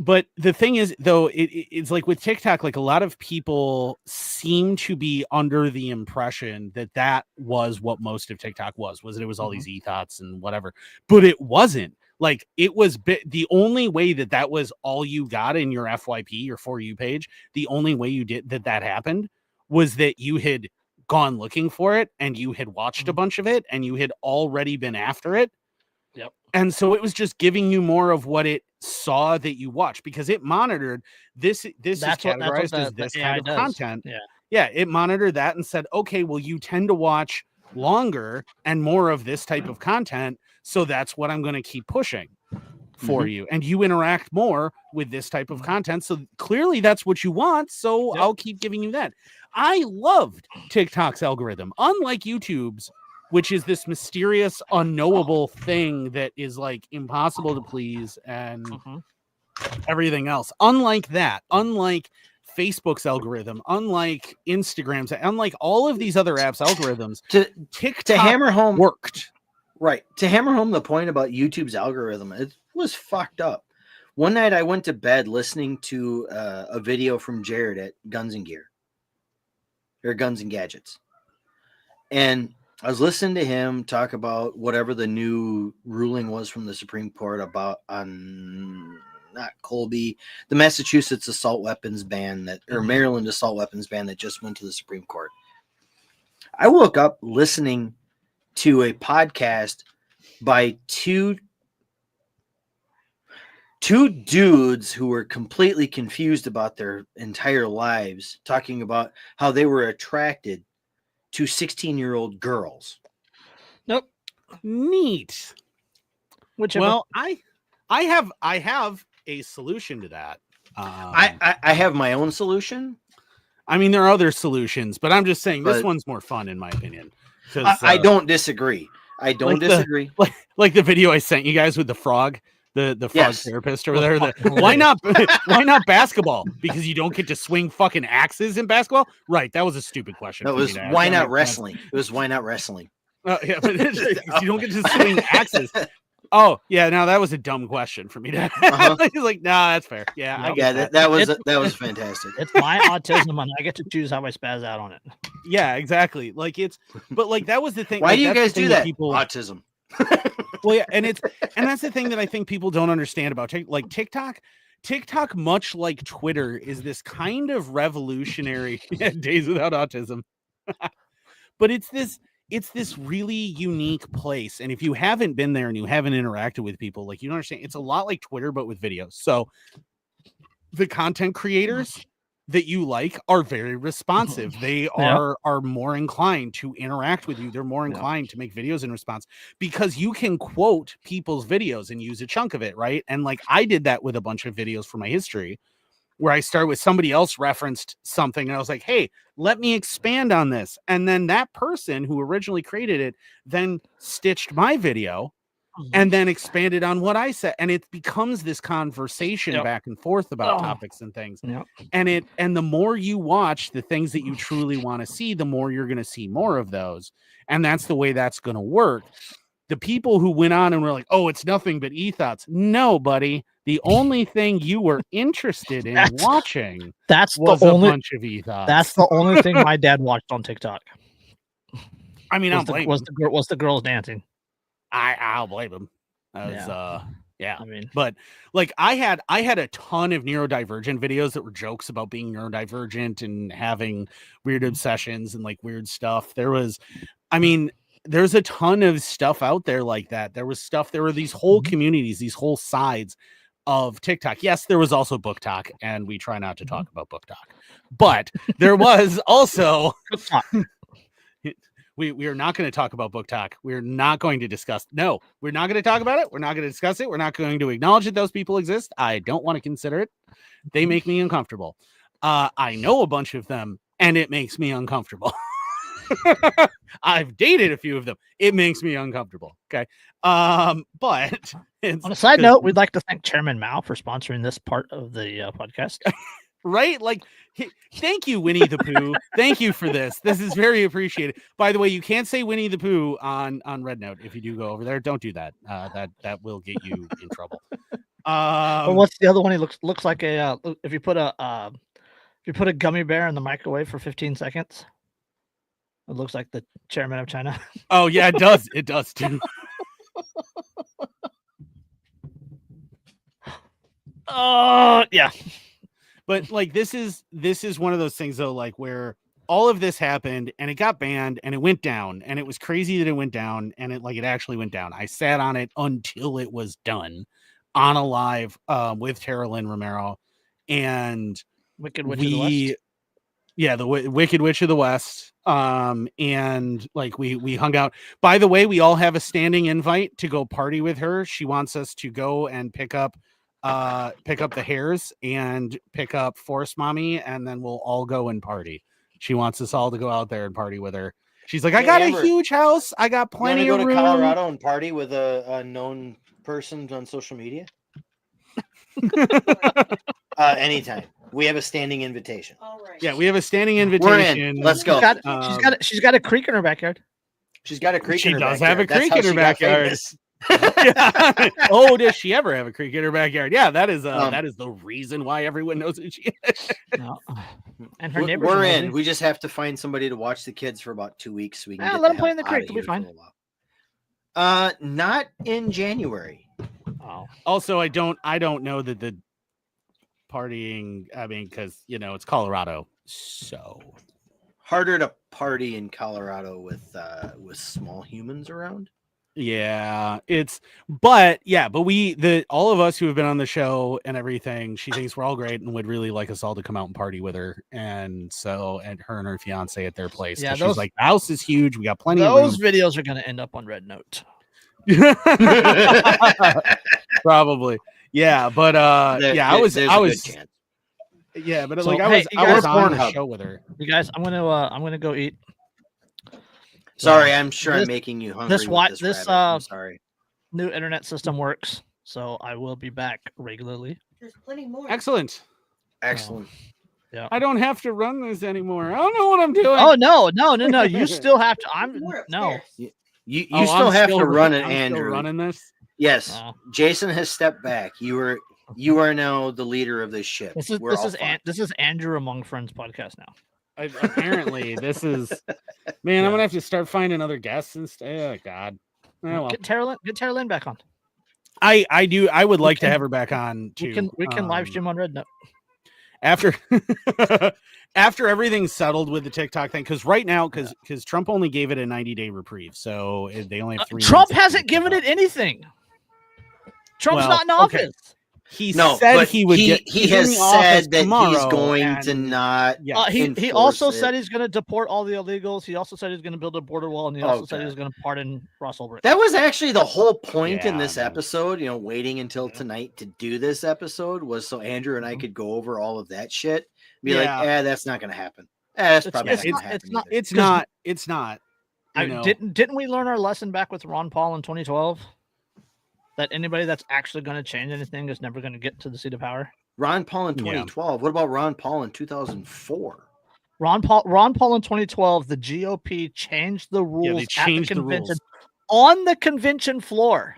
But the thing is, though, it's like with TikTok, like a lot of people seem to be under the impression that that was what most of TikTok was that it was all these e-thoughts and whatever, but it wasn't. Like it was the only way that was all you got in your FYP, your For You page. The only way you did that happened was that you had gone looking for it and you had watched a bunch of it and you had already been after it. Yep. And so it was just giving you more of what it saw that you watched because it monitored this is categorized as this kind of content. Yeah, it monitored that and said, okay, well, you tend to watch longer and more of this type of content. So that's what I'm going to keep pushing for you. And you interact more with this type of content. So clearly that's what you want. So I'll keep giving you that. I loved TikTok's algorithm, unlike YouTube's, which is this mysterious, unknowable thing that is like impossible to please and everything else. Unlike that, unlike Facebook's algorithm, unlike Instagram's, unlike all of these other apps' algorithms, TikTok to hammer home worked. Right. To hammer home the point about YouTube's algorithm, it was fucked up. One night I went to bed listening to a video from Jared at Guns and Gear or Guns and Gadgets. And I was listening to him talk about whatever the new ruling was from the Supreme Court about not Colby, the Massachusetts assault weapons ban or Maryland assault weapons ban that just went to the Supreme Court. I woke up listening to a podcast by two dudes who were completely confused about their entire lives, talking about how they were attracted to 16-year-old girls. Nope. Neat. Whichever. Well, I have a solution to that. I have my own solution. I mean, there are other solutions, but I'm just saying this one's more fun in my opinion. I don't disagree. I don't disagree. Like the video I sent you guys with the frog, the frog therapist over there. Why not basketball? Because you don't get to swing fucking axes in basketball? Right. That was a stupid question. That was why not wrestling? It was why not wrestling? Yeah, but you don't get to swing axes. Oh yeah, no, that was a dumb question for me to. He's like, nah, that's fair. Yeah, I get that was fantastic. It's my autism, and I get to choose how I spaz out on it. Yeah, exactly. Like but like that was the thing. Why like, do you guys do that? People, autism. Well, yeah, and that's the thing that I think people don't understand about TikTok. TikTok, much like Twitter, is this kind of revolutionary days without autism. But it's this really unique place. And if you haven't been there and you haven't interacted with people, like, you don't understand, it's a lot like Twitter, but with videos. So the content creators that you like are very responsive. They are more inclined to interact with you. They're more inclined to make videos in response because you can quote people's videos and use a chunk of it. Right. And like, I did that with a bunch of videos for my history, where I started with somebody else referenced something and I was like, hey, let me expand on this. And then that person who originally created it then stitched my video and then expanded on what I said. And it becomes this conversation back and forth about topics and things. And the more you watch the things that you truly want to see, the more you're going to see more of those. And that's the way that's going to work. The people who went on and were like, oh, it's nothing but e-thoughts. No, buddy. The only thing you were interested in watching was a bunch of e-thoughts. That's the only thing my dad watched on TikTok. I mean, was the girls dancing. I'll blame him. I mean, but like I had a ton of neurodivergent videos that were jokes about being neurodivergent and having weird obsessions and like weird stuff. There's a ton of stuff out there like that. There were these whole communities, these whole sides of TikTok. Yes, there was also Book Talk, and we try not to talk about Book Talk, but there was also we are not going to talk about Book Talk. We're not going to discuss. No, we're not going to talk about it. We're not going to discuss it. We're not going to acknowledge that those people exist. I don't want to consider it. They make me uncomfortable. I know a bunch of them, and it makes me uncomfortable. I've dated a few of them. It makes me uncomfortable. Okay. But on a side note, we'd like to thank Chairman Mao for sponsoring this part of the podcast. Right? Like, thank you, Winnie the Pooh. Thank you for this. This is very appreciated. By the way, you can't say Winnie the Pooh on Red Note. If you do go over there, don't do that. That will get you in trouble. Or what's the other one? He looks like a if you put a gummy bear in the microwave for 15 seconds, it looks like the chairman of China. Oh yeah, it does. It does too. Oh yeah. But like this is one of those things though, like where all of this happened and it got banned and it went down and it was crazy that it went down and it actually went down. I sat on it until it was done on a live with Tara Lynn Romero and Wicked Witch of the West. Yeah, the Wicked Witch of the West. And like we hung out. By the way, we all have a standing invite to go party with her. She wants us to go and pick up the hairs and pick up Forest Mommy, and then we'll all go and party. She wants us all to go out there and party with her. She's like, I got a huge house. I got plenty of room. Go to Colorado and party with a known person on social media? Anytime. We have a standing invitation. All right. Yeah, we have a standing invitation. We're in. Let's go. She's got a creek in her backyard. She's got a creek she in her does backyard. have a creek in her backyard. Oh, does she ever have a creek in her backyard? Yeah, that is the reason why everyone knows who she is. No. And her neighbors. We're in. We just have to find somebody to watch the kids for about 2 weeks. So we can let them play in the creek. It'll be fine. Not in January. Oh. Also, I don't know that the partying. I mean, because it's Colorado, so harder to party in Colorado with small humans around. Yeah, but all of us who have been on the show and everything, she thinks we're all great and would really like us all to come out and party with her. And her and her fiance at their place. Yeah, she's like, the house is huge. We got plenty of room. Those videos are going to end up on Red Note. Probably. Yeah, but I was yeah, but so, I was on the show with her. You guys, I'm gonna go eat. Sorry, I'm sure I'm making you hungry. This sorry. New internet system works, so I will be back regularly. There's plenty more. Excellent. Yeah. I don't have to run this anymore. I don't know what I'm doing. Oh no. You still have to. You still have to run it, I'm Andrew. Still running this. Yes. Jason has stepped back. You are now the leader of this ship. This is Andrew Among Friends podcast now. Apparently, this is man. I'm gonna have to start finding other guests instead. Oh, God. Oh, well. Get Tara Lynn back on. I do. I would like to have her back on too. We can live stream on Red Note after everything's settled with the TikTok thing. Because right now, because Trump only gave it a 90-day reprieve, so they only have 3. Trump hasn't given it anything. Trump's not in office. He said he would. He has said that he's going to not. He also said he's going to deport all the illegals. He also said he's going to build a border wall, and he also said he was going to pardon Ross Ulbricht. That was actually the whole point in this episode. Waiting until tonight to do this episode was so Andrew and I could go over all of that shit. Be like, that's not going to happen. That's probably not going to happen. It's not. Didn't we learn our lesson back with Ron Paul in 2012? That anybody that's actually going to change anything is never going to get to the seat of power. Ron Paul in 2012. What about Ron Paul in 2004? Ron Paul in 2012. The GOP changed the rules at the convention on the convention floor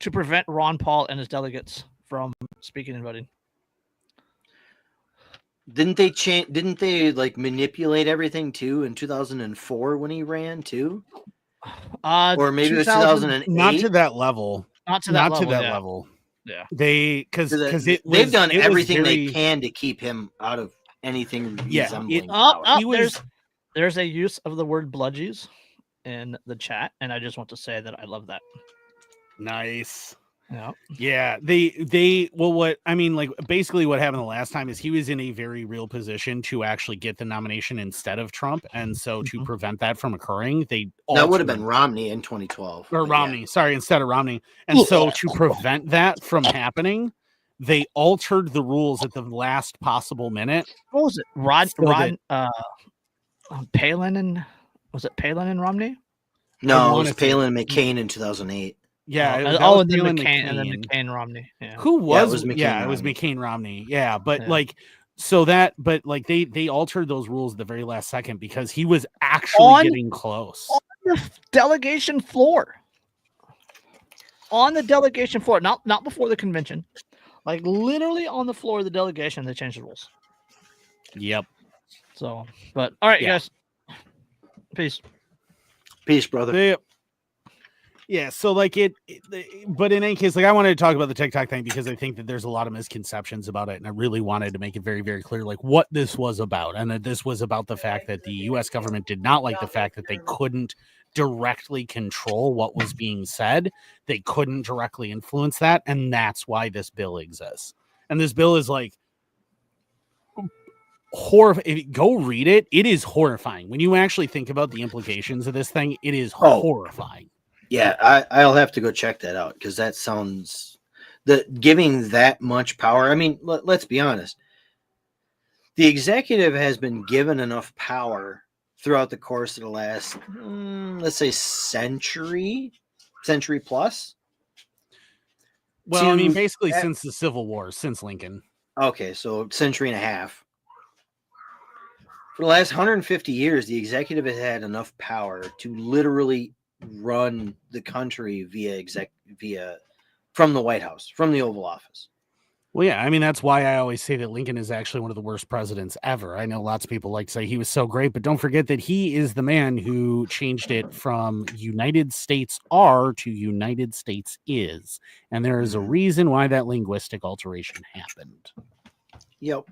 to prevent Ron Paul and his delegates from speaking and voting. Didn't they change? Didn't they manipulate everything too in 2004 when he ran too? Or maybe it was 2008. Not to that level. Not to that level. Yeah. Because they've done everything they can to keep him out of anything resembling. There's a use of the word bludgies in the chat, and I just want to say that I love that. Nice. Yeah. Basically what happened the last time is he was in a very real position to actually get the nomination instead of Trump. And so to prevent that from occurring, that would have been Romney in 2012. Or Romney, sorry, instead of Romney. And so to prevent that from happening, they altered the rules at the last possible minute. What was it? Palin and Romney? No, it was Palin and McCain in 2008. Yeah. And then McCain Romney. Yeah. Who was? It was McCain. It was McCain Romney. Yeah, but they altered those rules at the very last second because he was actually getting close on the delegation floor. on the delegation floor, not before the convention, like literally on the floor of the delegation, they changed the rules. Yep. So, but all right, guys. Peace. Peace, brother. Yeah, so like but in any case, like I wanted to talk about the TikTok thing because I think that there's a lot of misconceptions about it, and I really wanted to make it very, very clear, like what this was about, and that this was about the fact that the U.S. government did not like the fact that they couldn't directly control what was being said, they couldn't directly influence that, and that's why this bill exists. And this bill is like go read it. It is horrifying when you actually think about the implications of this thing. It is horrifying. Yeah, I'll have to go check that out because that sounds giving that much power. I mean, let's be honest. The executive has been given enough power throughout the course of the last, let's say, century plus. Well, I mean, basically since the Civil War, since Lincoln. Okay, so century and a half. For the last 150 years, the executive has had enough power to literally run the country via from the White House, from the Oval Office. Well, yeah, I mean, that's why I always say that Lincoln is actually one of the worst presidents ever. I know lots of people like to say he was so great, but don't forget that he is the man who changed it from United States are to United States is. And there is a reason why that linguistic alteration happened. Yep.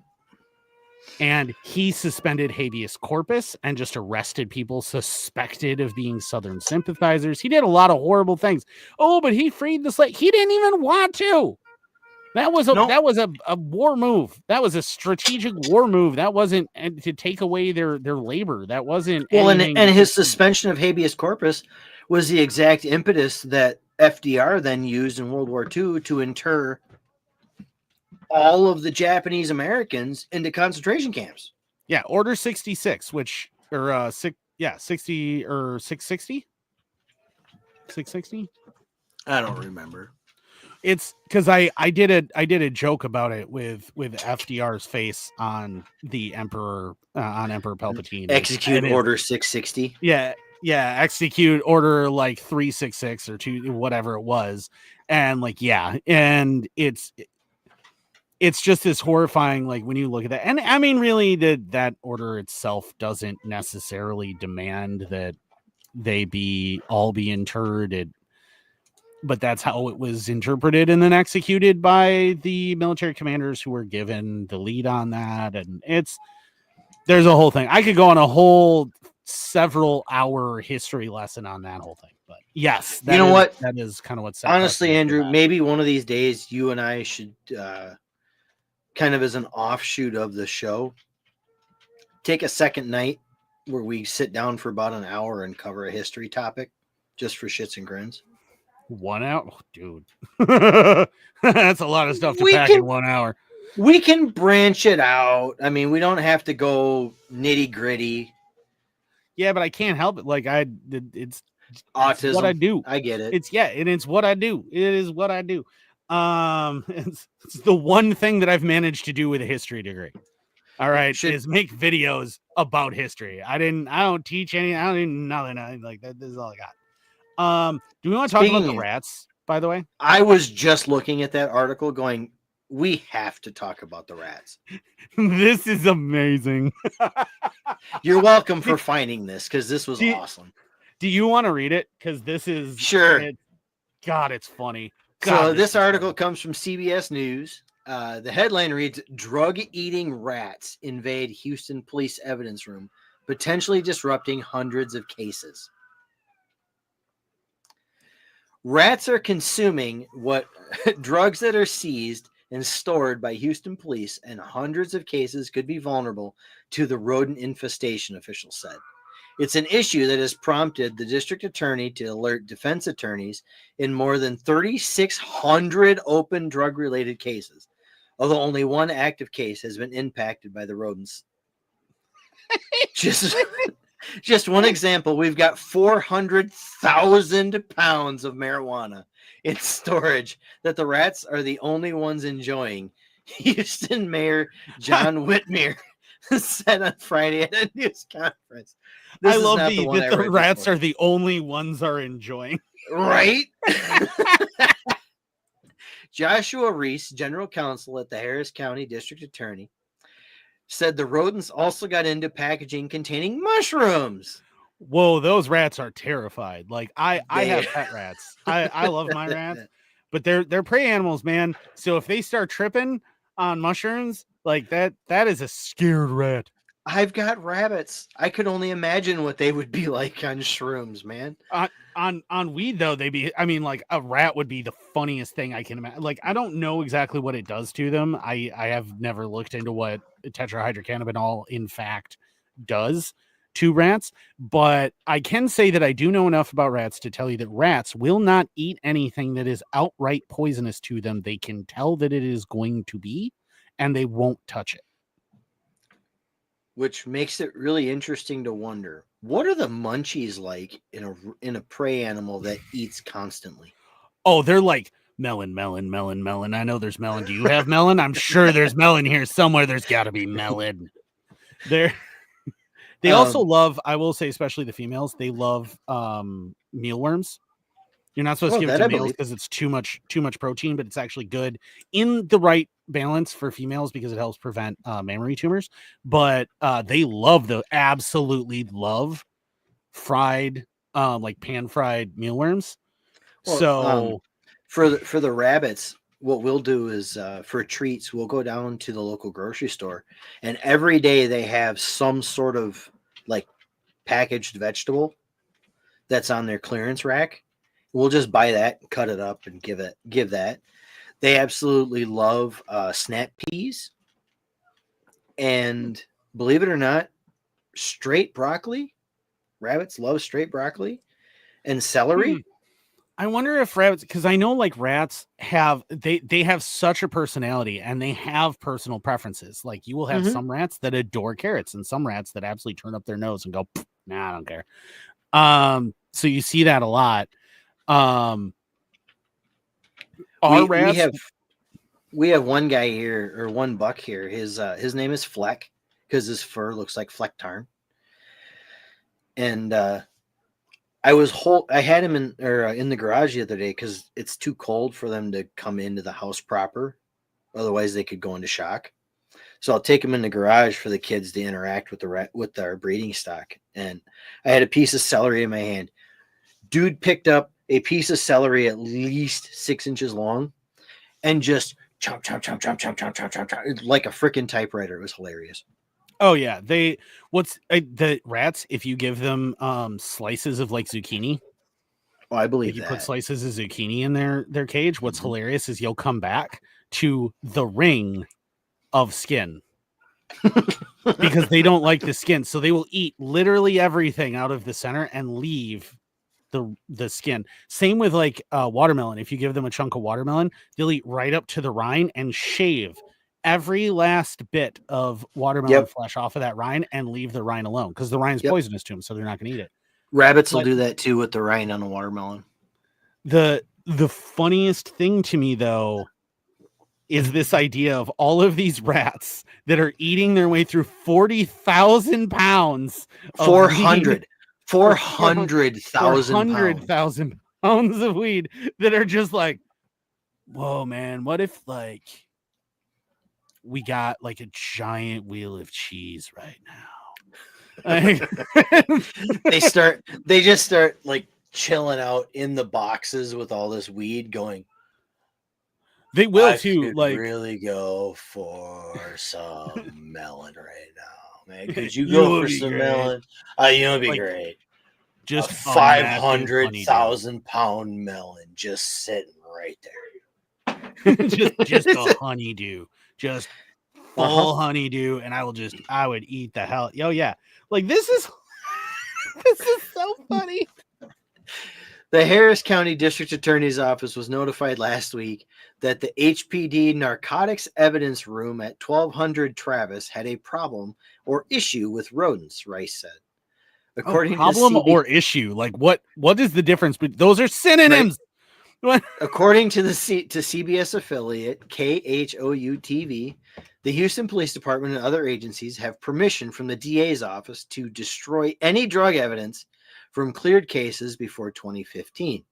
And he suspended habeas corpus and just arrested people suspected of being Southern sympathizers. He did a lot of horrible things. Oh, but he freed the slave. He didn't even want to. That was a war move. That was a strategic war move. That wasn't to take away their labor. That wasn't. Well, and his suspension of habeas corpus was the exact impetus that FDR then used in World War II to inter all of the Japanese Americans into concentration camps. Yeah, Order 66, which 60 or 660? 660? I don't remember. It's because I did a joke about it with FDR's face on the Emperor on Emperor Palpatine. Execute Order 660. Yeah, execute Order like 366 or 2 whatever it was, and like and it's just this horrifying, like when you look at that. And I mean, really, that order itself doesn't necessarily demand that they all be interred. But that's how it was interpreted and then executed by the military commanders who were given the lead on that. And there's a whole thing. I could go on a whole several hour history lesson on that whole thing. But yes, that is kind of what's honestly, Andrew, maybe one of these days you and I should kind of as an offshoot of the show, take a second night where we sit down for about an hour and cover a history topic just for shits and grins. 1 hour? Oh, dude. That's a lot of stuff to pack in 1 hour. We can branch it out. I mean, we don't have to go nitty gritty. Yeah, but I can't help it. Like it's autism. What I do. I get it. It's what I do. It is what I do. It's the one thing that I've managed to do with a history degree. All right, is make videos about history. I don't teach any. I don't even nothing like that. This is all I got. Do we want to talk about the rats? By the way, I was just looking at that article, going, "We have to talk about the rats." This is amazing. You're welcome for finding this because this was awesome. Do you want to read it? Because this is sure. God, it's funny. So this article comes from CBS News. The headline reads, "Drug-eating rats invade Houston police evidence room, potentially disrupting hundreds of cases." Rats are consuming drugs that are seized and stored by Houston police, and hundreds of cases could be vulnerable to the rodent infestation, officials said. It's an issue that has prompted the district attorney to alert defense attorneys in more than 3,600 open drug-related cases, although only one active case has been impacted by the rodents. Just one example, we've got 400,000 pounds of marijuana in storage that the rats are the only ones enjoying, Houston Mayor John Whitmer said on Friday at a news conference. I love that the rats are the only ones are enjoying. Right? Joshua Reese, general counsel at the Harris County District Attorney, said the rodents also got into packaging containing mushrooms. Whoa, those rats are terrified. Like I have pet rats. I love my rats, but they're prey animals, man. So if they start tripping on mushrooms, like that is a scared rat. I've got rabbits. I could only imagine what they would be like on shrooms, man. On weed though, like a rat would be the funniest thing I can imagine. Like I don't know exactly what it does to them. I have never looked into what tetrahydrocannabinol in fact does to rats, but I can say that I do know enough about rats to tell you that rats will not eat anything that is outright poisonous to them. They can tell that it is going to be, and they won't touch it. Which makes it really interesting to wonder, what are the munchies like in a prey animal that eats constantly? Oh, they're like melon. I know there's melon. Do you have melon? I'm sure there's melon here somewhere. There's got to be melon. They also love, I will say, especially the females, they love mealworms. You're not supposed to give it to males because it's too much protein, but it's actually good in the right balance for females because it helps prevent mammary tumors. But they absolutely love fried, like pan fried mealworms. Well, so for the rabbits, what we'll do is for treats, we'll go down to the local grocery store, and every day they have some sort of like packaged vegetable that's on their clearance rack. We'll just buy that, cut it up, and give that. They absolutely love snap peas, and believe it or not, straight broccoli. Rabbits love straight broccoli and celery. I wonder if rabbits, because I know like rats have they have such a personality and they have personal preferences. Like you will have some rats that adore carrots and some rats that absolutely turn up their nose and go, nah, I don't care. So you see that a lot. We have one guy here, or one buck here. His name is Fleck because his fur looks like fleck tarn. And I had him in the garage the other day because it's too cold for them to come into the house proper. Otherwise, they could go into shock. So I'll take him in the garage for the kids to interact with our breeding stock. And I had a piece of celery in my hand. Dude picked up a piece of celery at least 6 inches long and just chomp, chomp, chomp, chomp, chomp, chomp, chomp, chomp, chomp, like a freaking typewriter. It was hilarious. Oh yeah, the rats, if you give them slices of like zucchini, I believe you put slices of zucchini in their cage. What's hilarious is you'll come back to the ring of skin because they don't like the skin, so they will eat literally everything out of the center and leave the skin. Same with like watermelon. If you give them a chunk of watermelon, they'll eat right up to the rind and shave every last bit of watermelon flesh off of that rind and leave the rind alone because the rind is poisonous to them, so they're not going to eat it. Rabbits will do that too with the rind on a watermelon. The funniest thing to me though is this idea of all of these rats that are eating their way through 40,000 pounds. 400,000 pounds of weed that are just like, whoa, man, what if like we got like a giant wheel of cheese right now? They just start like chilling out in the boxes with all this weed going. They will too. Like really go for some melon right now, man. Could you go for some melon? You would be great. Just a 500,000 pound melon just sitting right there. just a honeydew, just full honeydew, and I would eat the hell. Oh yeah, like this is so funny. The Harris County District Attorney's Office was notified last week that the HPD Narcotics Evidence Room at 1200 Travis had a problem or issue with rodents, Rice said. According to or issue, like what is the difference? But those are synonyms. Right. According to CBS affiliate KHOU TV, the Houston Police Department and other agencies have permission from the DA's office to destroy any drug evidence from cleared cases before 2015.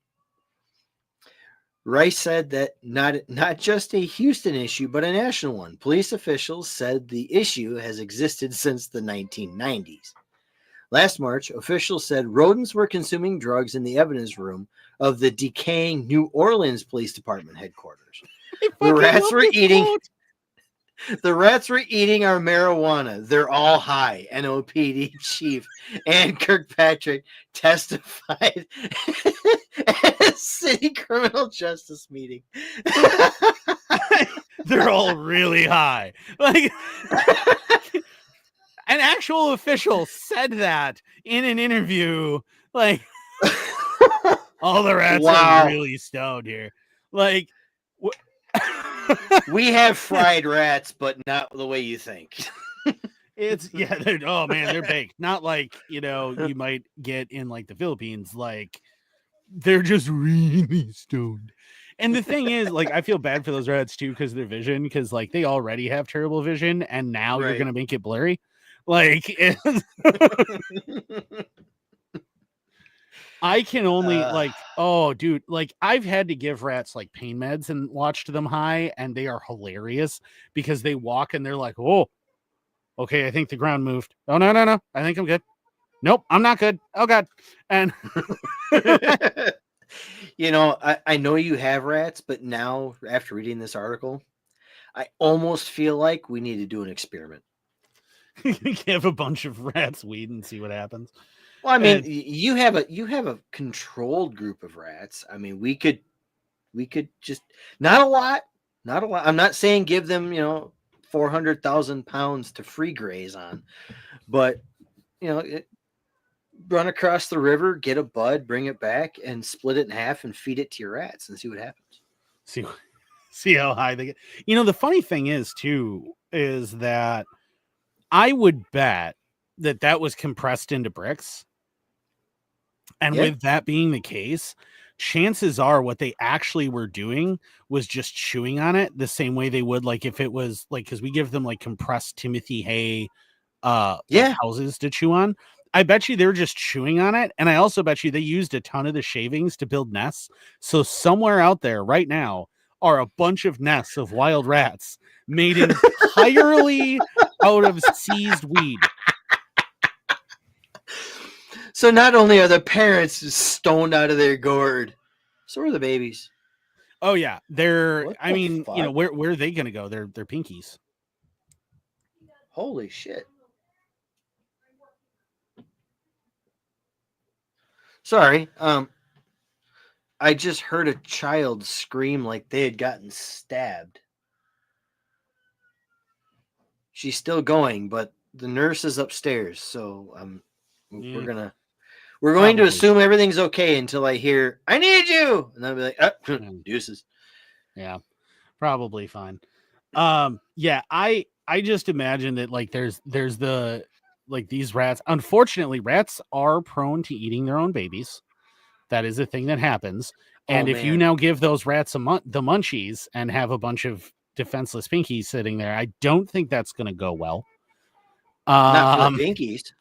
Rice said that not just a Houston issue, but a national one. Police officials said the issue has existed since the 1990s. Last March, officials said rodents were consuming drugs in the evidence room of the decaying New Orleans Police Department headquarters. The rats were eating our marijuana. They're all high. NOPD chief Ann Kirkpatrick testified at a city criminal justice meeting. They're all really high. Like an actual official said that in an interview. Like all the rats are really stoned here. Like we have fried rats, but not the way you think. It's oh man, they're baked. Not like, you might get in like the Philippines. Like they're just really stoned. And the thing is, like, I feel bad for those rats too because of their vision, because like they already have terrible vision, and now you're gonna make it blurry. Like I can only dude, like I've had to give rats like pain meds and watched them high, and they are hilarious because they walk and they're like, oh, okay, I think the ground moved. Oh, no, I think I'm good. Nope, I'm not good. Oh God. And I know you have rats, but now after reading this article, I almost feel like we need to do an experiment. Give a bunch of rats weed and see what happens. Well, I mean, you have a controlled group of rats. I mean, we could just not a lot. I'm not saying give them 400,000 pounds to free graze on, but run across the river, get a bud, bring it back, and split it in half and feed it to your rats and see what happens. See how high they get. The funny thing is too is that I would bet that was compressed into bricks. And with that being the case, chances are what they actually were doing was just chewing on it the same way they would, like if it was like, because we give them like compressed Timothy hay houses to chew on. I bet you they were just chewing on it. And I also bet you they used a ton of the shavings to build nests. So somewhere out there right now are a bunch of nests of wild rats made entirely out of seized weed. So not only are the parents just stoned out of their gourd, so are the babies. Oh yeah, where are they gonna go? They're pinkies. Holy shit. Sorry, I just heard a child scream like they had gotten stabbed. She's still going, but the nurse is upstairs, so we're going to assume everything's okay until I hear, I need you. And I'll be like, deuces. Yeah, probably fine. I just imagine that like there's the like these rats. Unfortunately, rats are prone to eating their own babies. That is a thing that happens. And if you now give those rats the munchies and have a bunch of defenseless pinkies sitting there, I don't think that's going to go well. Not for the pinkies.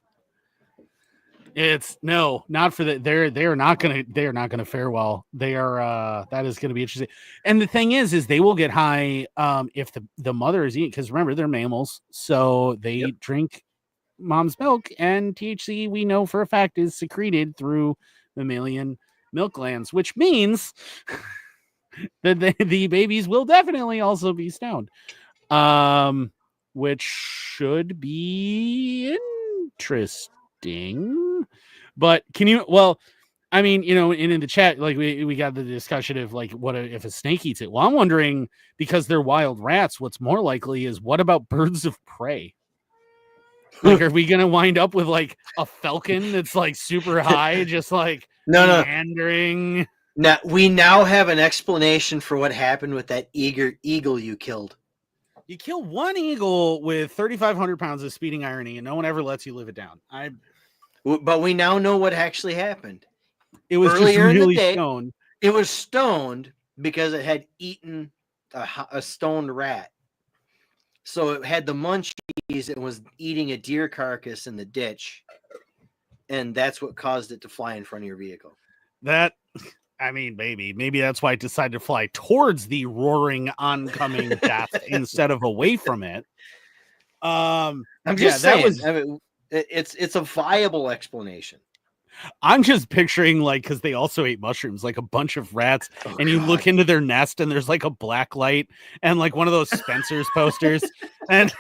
It's not for the. They are not gonna fare well. They are. That is going to be interesting. And the thing is they will get high if the mother is eating, because remember they're mammals, so they drink mom's milk, and THC we know for a fact is secreted through mammalian milk glands, which means that the babies will definitely also be stoned, which should be interesting. But can you, I mean, in the chat, like we got the discussion of like, what if a snake eats it? Well, I'm wondering, because they're wild rats, what's more likely is what about birds of prey? Like, are we going to wind up with like a falcon that's like super high, just like meandering? Now we now have an explanation for what happened with that eagle you killed. You kill one eagle with 3,500 pounds of speeding irony, and no one ever lets you live it down. But we now know what actually happened. It was earlier just really in the day, stoned. It was stoned because it had eaten a stoned rat. So it had the munchies and was eating a deer carcass in the ditch. And that's what caused it to fly in front of your vehicle. That I mean, maybe that's why I decided to fly towards the roaring oncoming death instead of away from it. I'm just saying. I mean, it's a viable explanation. I'm just picturing like, because they also ate mushrooms, like a bunch of rats, and you look into their nest and there's like a black light and like one of those Spencer's posters, and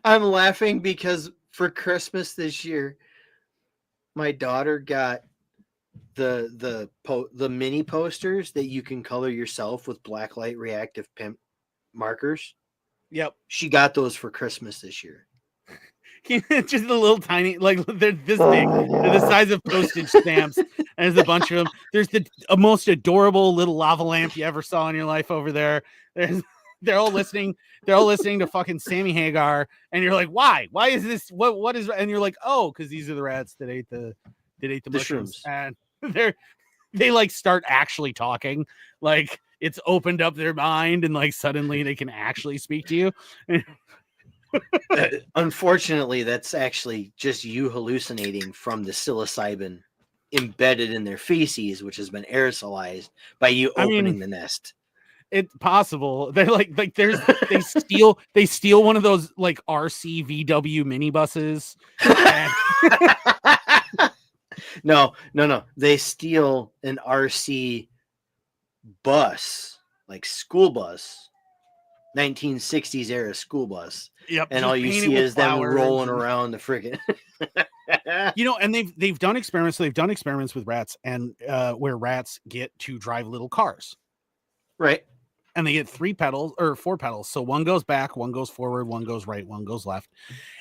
I'm laughing because for Christmas this year, my daughter got the mini posters that you can color yourself with blacklight reactive pimp markers. Yep, she got those for Christmas this year. Just a little tiny, like they're this big, they're the size of postage stamps, and there's a bunch of them. There's the most adorable little lava lamp you ever saw in your life over there. They're all listening to fucking Sammy Hagar, and you're like, why is this, what is, and you're like, oh, because these are the rats that ate the mushrooms, and they like start actually talking, like it's opened up their mind, and like suddenly they can actually speak to you. Unfortunately, that's actually just you hallucinating from the psilocybin embedded in their feces, which has been aerosolized by you opening the nest. It's possible. They're like they steal one of those like RC VW minibuses. No. They steal an RC bus, like school bus, 1960s era school bus. Yep. And all you see is them rolling around the friggin'. And they've done experiments. So they've done experiments with rats, and where rats get to drive little cars. Right. And they get 3 pedals or 4 pedals. So one goes back, one goes forward, one goes right, one goes left.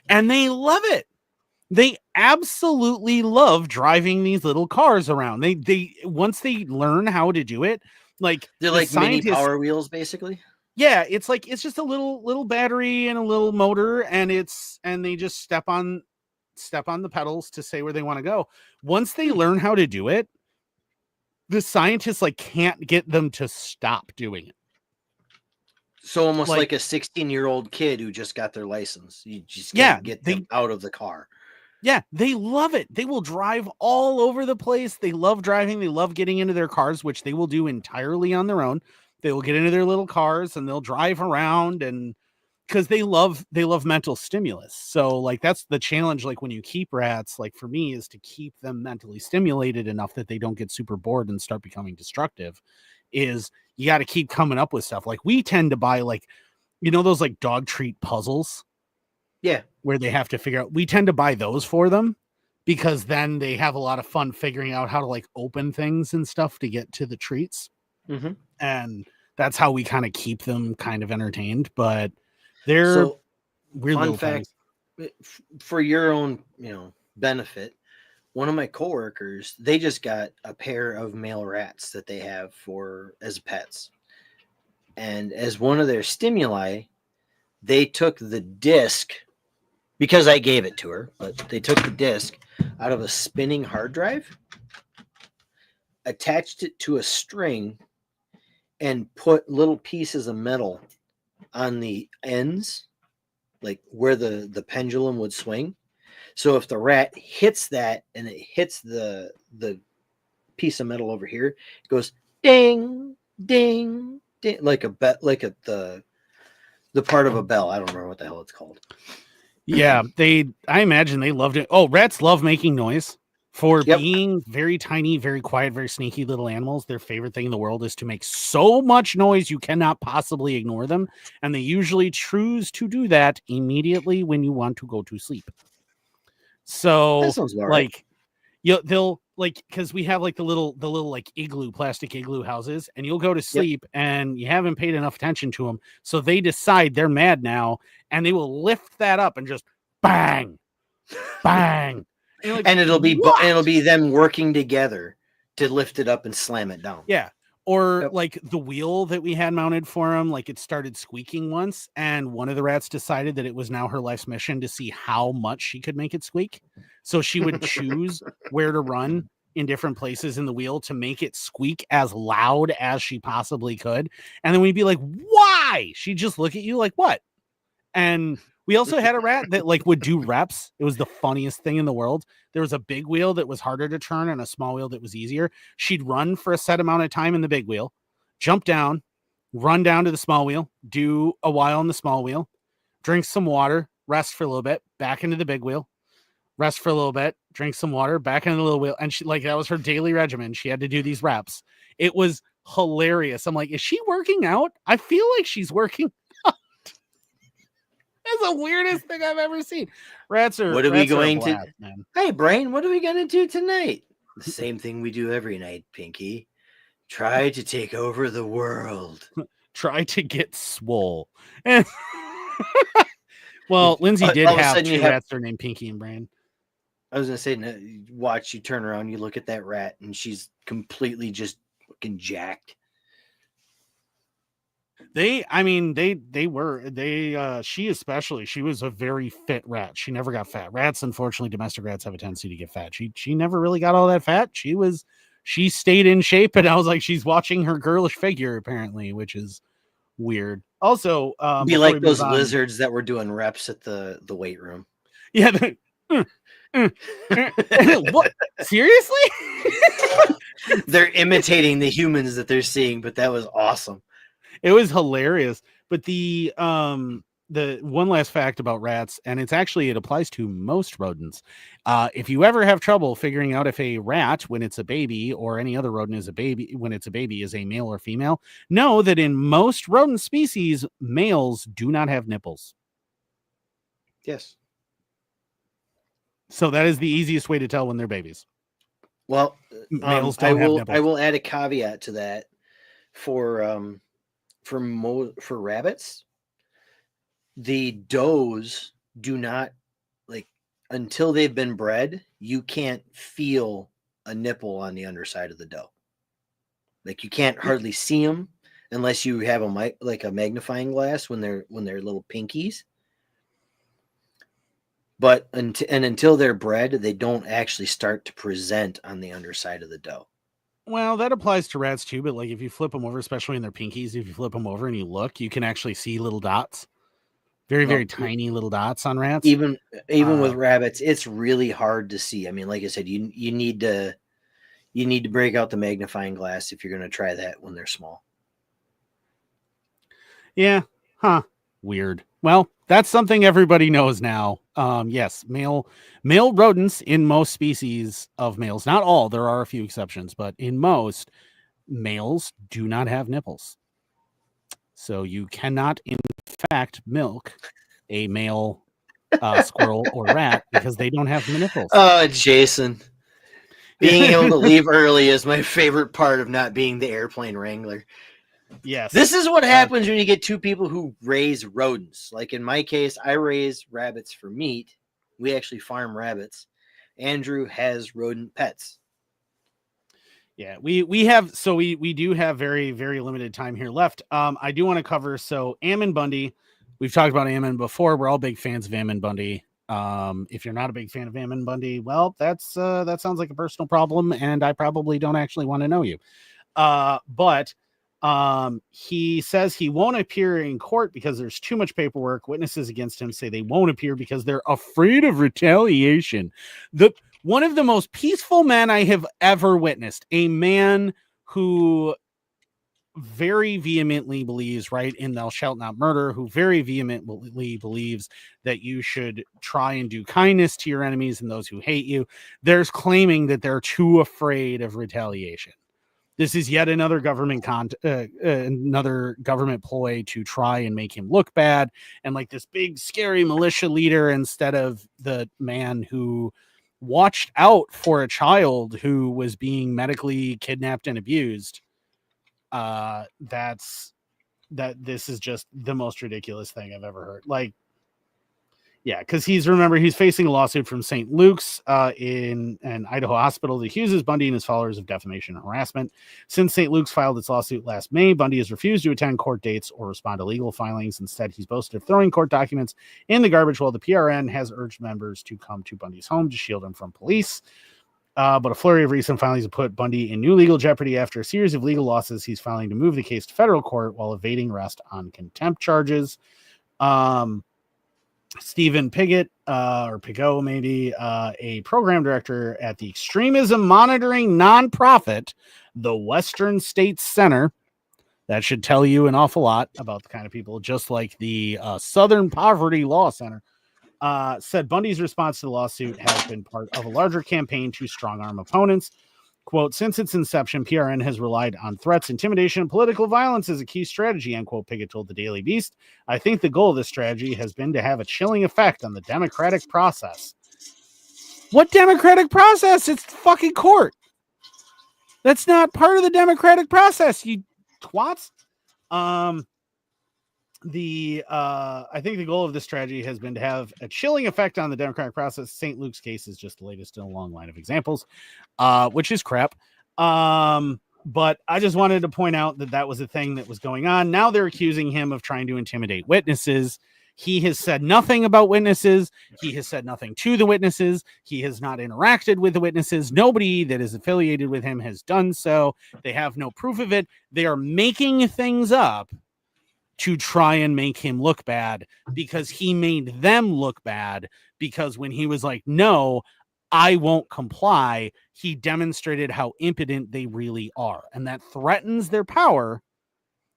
And they love it. They absolutely love driving these little cars around. They once they learn how to do it, like they're like mini Power Wheels, basically. Yeah, it's just a little battery and a little motor, and they just step on the pedals to say where they want to go. Once they learn how to do it, the scientists like can't get them to stop doing it. So almost like a 16-year-old kid who just got their license. You just can't get them out of the car. Yeah, they love it. They will drive all over the place. They love driving. They love getting into their cars, which they will do entirely on their own. They will get into their little cars and they'll drive around, and because they love mental stimulus. So like that's the challenge. Like when you keep rats, like for me, is to keep them mentally stimulated enough that they don't get super bored and start becoming destructive. Is you got to keep coming up with stuff. Like we tend to buy like, those like dog treat puzzles. Yeah. Where they have to figure out, we tend to buy those for them because then they have a lot of fun figuring out how to like open things and stuff to get to the treats. Mm-hmm. And that's how we kind of keep them kind of entertained, but they're weird little fact things. For your own, benefit. One of my coworkers, they just got a pair of male rats that they have as pets. And as one of their stimuli, they took the disc, because I gave it to her, but they took the disc out of a spinning hard drive, attached it to a string, and put little pieces of metal on the ends, like where the pendulum would swing. So if the rat hits that and it hits the piece of metal over here, it goes ding, ding, ding, like the part of a bell. I don't remember what the hell it's called. Yeah, I imagine they loved it. Oh, rats love making noise. For being very tiny, very quiet, very sneaky little animals, their favorite thing in the world is to make so much noise you cannot possibly ignore them. And they usually choose to do that immediately when you want to go to sleep. So like they'll like, because we have like the little like plastic igloo houses, and you'll go to sleep and you haven't paid enough attention to them. So they decide they're mad now, and they will lift that up and just bang, bang. And it'll be them working together to lift it up and slam it down. Yeah. Or like the wheel that we had mounted for him, like it started squeaking once, and one of the rats decided that it was now her life's mission to see how much she could make it squeak. So she would choose where to run in different places in the wheel to make it squeak as loud as she possibly could. And then we'd be like, why? She'd just look at you like, what? And We also had a rat that like would do reps. It was the funniest thing in the world. There was a big wheel that was harder to turn and a small wheel that was easier. She'd run for a set amount of time in the big wheel, jump down, run down to the small wheel, do a while on the small wheel, drink some water, rest for a little bit, back into the big wheel, rest for a little bit, drink some water, back into the little wheel. And she like that was her daily regimen. She had to do these reps. It was hilarious. I'm like, is she working out? I feel like she's working. That's the weirdest thing I've ever seen. Rats are. What are we going blast, to? Man. Hey, Brain, what are we going to do tonight? The same thing we do every night, Pinky. Try to take over the world. Try to get swole. Well, Lindsay did have two rats that are named Pinky and Brain. I was going to say, watch, you turn around, you look at that rat, and she's completely just looking jacked. She especially, she was a very fit rat. She never got fat. Rats, unfortunately, domestic rats have a tendency to get fat. She never really got all that fat. She stayed in shape, and I was like, she's watching her girlish figure apparently, which is weird. Also, be like those lizards that were doing reps at the weight room. Yeah. What? Seriously? They're imitating the humans that they're seeing, but that was awesome. It was hilarious. But the one last fact about rats, and it applies to most rodents. If you ever have trouble figuring out if a rat, when it's a baby, or any other rodent is a baby, when it's a baby, is a male or female, know that in most rodent species, males do not have nipples. Yes. So that is the easiest way to tell when they're babies. Well, males don't have nipples. I will add a caveat to that for rabbits. The does do not, like, until they've been bred, you can't feel a nipple on the underside of the doe. Like, you can't hardly see them unless you have a magnifying glass when they're little pinkies. But until they're bred, they don't actually start to present on the underside of the doe. Well, that applies to rats too, but like if you flip them over, especially in their pinkies, if you flip them over and you look, you can actually see little dots. Very tiny little dots on rats. Even with rabbits, it's really hard to see. I mean, like I said, you need to break out the magnifying glass if you're going to try that when they're small. Yeah. Huh. Weird. Well, that's something everybody knows now. Yes, male rodents in most species of males, not all, there are a few exceptions, but in most, males do not have nipples. So you cannot, in fact, milk a male squirrel or rat because they don't have nipples. Oh, Jason. Being able to leave early is my favorite part of not being the airplane wrangler. Yes. This is what happens when you get two people who raise rodents. Like in my case, I raise rabbits for meat. We actually farm rabbits. Andrew has rodent pets. Yeah, we do have very, very limited time here left. I do want to cover, so Ammon Bundy. We've talked about Ammon before. We're all big fans of Ammon Bundy. If you're not a big fan of Ammon Bundy, well, that sounds like a personal problem, and I probably don't actually want to know you. But he says he won't appear in court because there's too much paperwork. Witnesses against him say they won't appear because they're afraid of retaliation. One of the most peaceful men I have ever witnessed, a man who very vehemently believes right in thou shalt not murder, who very vehemently believes that you should try and do kindness to your enemies and those who hate you. There's claiming that they're too afraid of retaliation. This is yet another government ploy to try and make him look bad and like this big scary militia leader instead of the man who watched out for a child who was being medically kidnapped and abused. This is just the most ridiculous thing I've ever heard. Like, yeah, because he's facing a lawsuit from St. Luke's in an Idaho hospital that accuses Bundy and his followers of defamation and harassment. Since St. Luke's filed its lawsuit last May, Bundy has refused to attend court dates or respond to legal filings. Instead, he's boasted of throwing court documents in the garbage, while the PRN has urged members to come to Bundy's home to shield him from police. But a flurry of recent filings have put Bundy in new legal jeopardy after a series of legal losses. He's filing to move the case to federal court while evading arrest on contempt charges. Stephen Pigott, or Pigot, maybe, a program director at the extremism monitoring nonprofit, the Western States Center. That should tell you an awful lot about the kind of people, just like the Southern Poverty Law Center, said Bundy's response to the lawsuit has been part of a larger campaign to strong-arm opponents. Quote, since its inception, PRN has relied on threats, intimidation, and political violence as a key strategy, end quote, Pigott told the Daily Beast. I think the goal of this strategy has been to have a chilling effect on the democratic process. What democratic process? It's the fucking court. That's not part of the democratic process, you twats. I think the goal of this strategy has been to have a chilling effect on the democratic process. St. Luke's case is just the latest in a long line of examples, which is crap. But I just wanted to point out that that was a thing that was going on. Now they're accusing him of trying to intimidate witnesses. He has said nothing about witnesses. He has said nothing to the witnesses. He has not interacted with the witnesses. Nobody that is affiliated with him has done so. They have no proof of it. They are making things up to try and make him look bad, because he made them look bad, because when he was like, no, I won't comply, he demonstrated how impotent they really are. And that threatens their power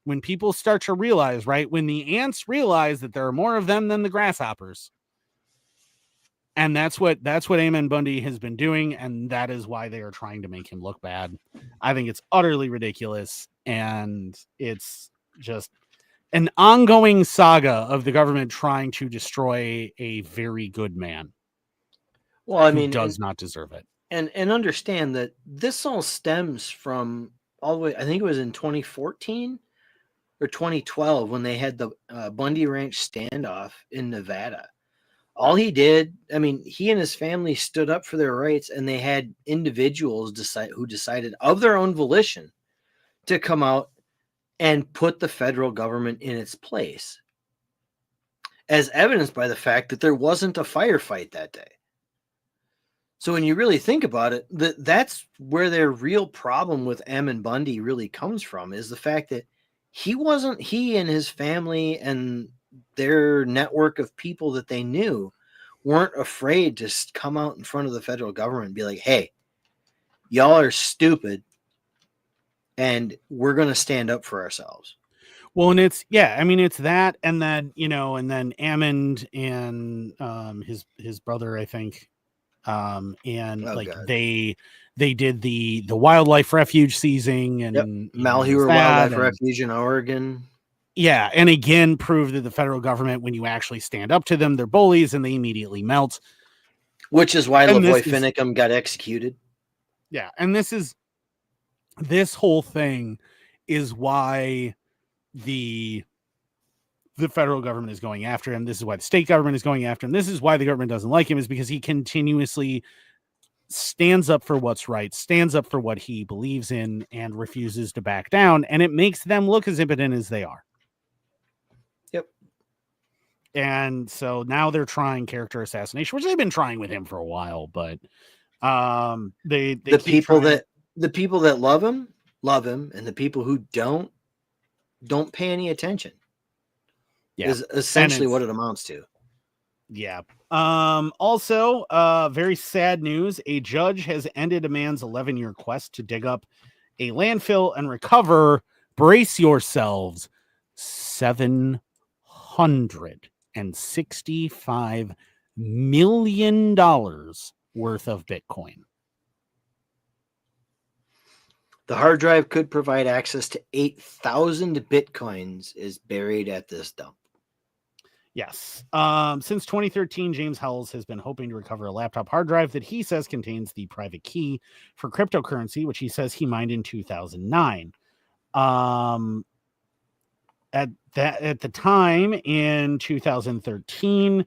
when people start to realize, right? When the ants realize that there are more of them than the grasshoppers. And that's what Ammon Bundy has been doing. And that is why they are trying to make him look bad. I think it's utterly ridiculous. And it's just an ongoing saga of the government trying to destroy a very good man. Well, I mean, does not deserve it. And understand that this all stems from all the way, I think it was in 2014 or 2012 when they had the Bundy Ranch standoff in Nevada. All he did, I mean, he and his family stood up for their rights, and they had individuals who decided of their own volition to come out and put the federal government in its place, as evidenced by the fact that there wasn't a firefight that day. So when you really think about it, that's where their real problem with Ammon Bundy really comes from, is the fact that he and his family and their network of people that they knew weren't afraid to come out in front of the federal government and be like, hey, y'all are stupid, and we're going to stand up for ourselves. Well, and it's that, and then, and then Ammon and his brother, I think, God. they did the wildlife refuge seizing, and Malheur Wildlife Refuge in Oregon. Yeah, and again proved that the federal government, when you actually stand up to them, they're bullies and they immediately melt. Which is why Lavoy Finicum got executed. Yeah, and this whole thing is why the federal government is going after him. This is why the state government is going after him. This is why the government doesn't like him, is because he continuously stands up for what's right, stands up for what he believes in, and refuses to back down. And it makes them look as impotent as they are. Yep. And so now they're trying character assassination, which they've been trying with him for a while, but the people that love him, and the people who don't pay any attention. Yeah, is essentially what it amounts to. Yeah. Also, very sad news. A judge has ended a man's 11-year quest to dig up a landfill and recover, brace yourselves, $765 million worth of Bitcoin. The hard drive could provide access to 8,000 Bitcoins is buried at this dump. Yes. Since 2013, James Howells has been hoping to recover a laptop hard drive that he says contains the private key for cryptocurrency, which he says he mined in 2009. At the time in 2013,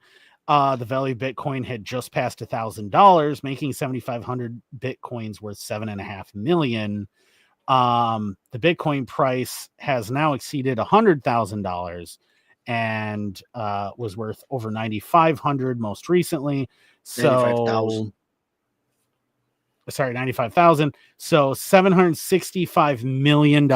the value of Bitcoin had just passed $1,000, making 7,500 Bitcoins worth $7.5 million. The Bitcoin price has now exceeded $100,000 and was worth over 9,500 most recently. So 95,000. sorry, 95,000. So $765 million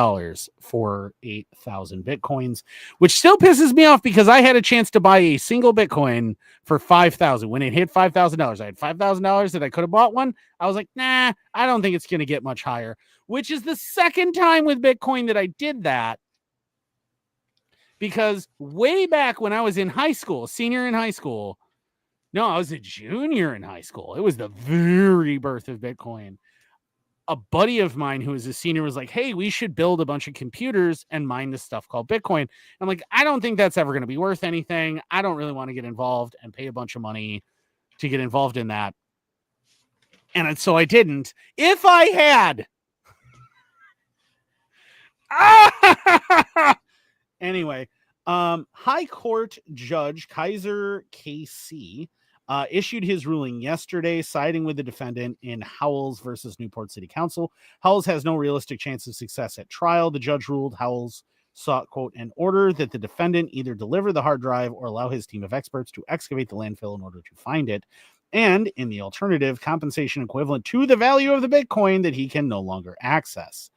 for 8,000 Bitcoins, which still pisses me off because I had a chance to buy a single Bitcoin for 5,000. When it hit $5,000, I had $5,000 that I could have bought one. I was like, nah, I don't think it's going to get much higher, which is the second time with Bitcoin that I did that. Because way back when I was in high school, senior in high school, no, I was a junior in high school. It was the very birth of Bitcoin. A buddy of mine who was a senior was like, hey, we should build a bunch of computers and mine this stuff called Bitcoin. I'm like, I don't think that's ever going to be worth anything. I don't really want to get involved and pay a bunch of money to get involved in that. And so I didn't. If I had. Anyway, High Court Judge Kaiser KC issued his ruling yesterday, siding with the defendant in Howells versus Newport City Council. Howells has no realistic chance of success at trial. The judge ruled Howells sought, quote, an order that the defendant either deliver the hard drive or allow his team of experts to excavate the landfill in order to find it. And in the alternative, compensation equivalent to the value of the Bitcoin that he can no longer access.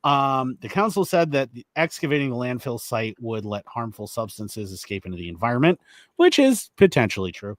The council said that excavating the landfill site would let harmful substances escape into the environment, which is potentially true.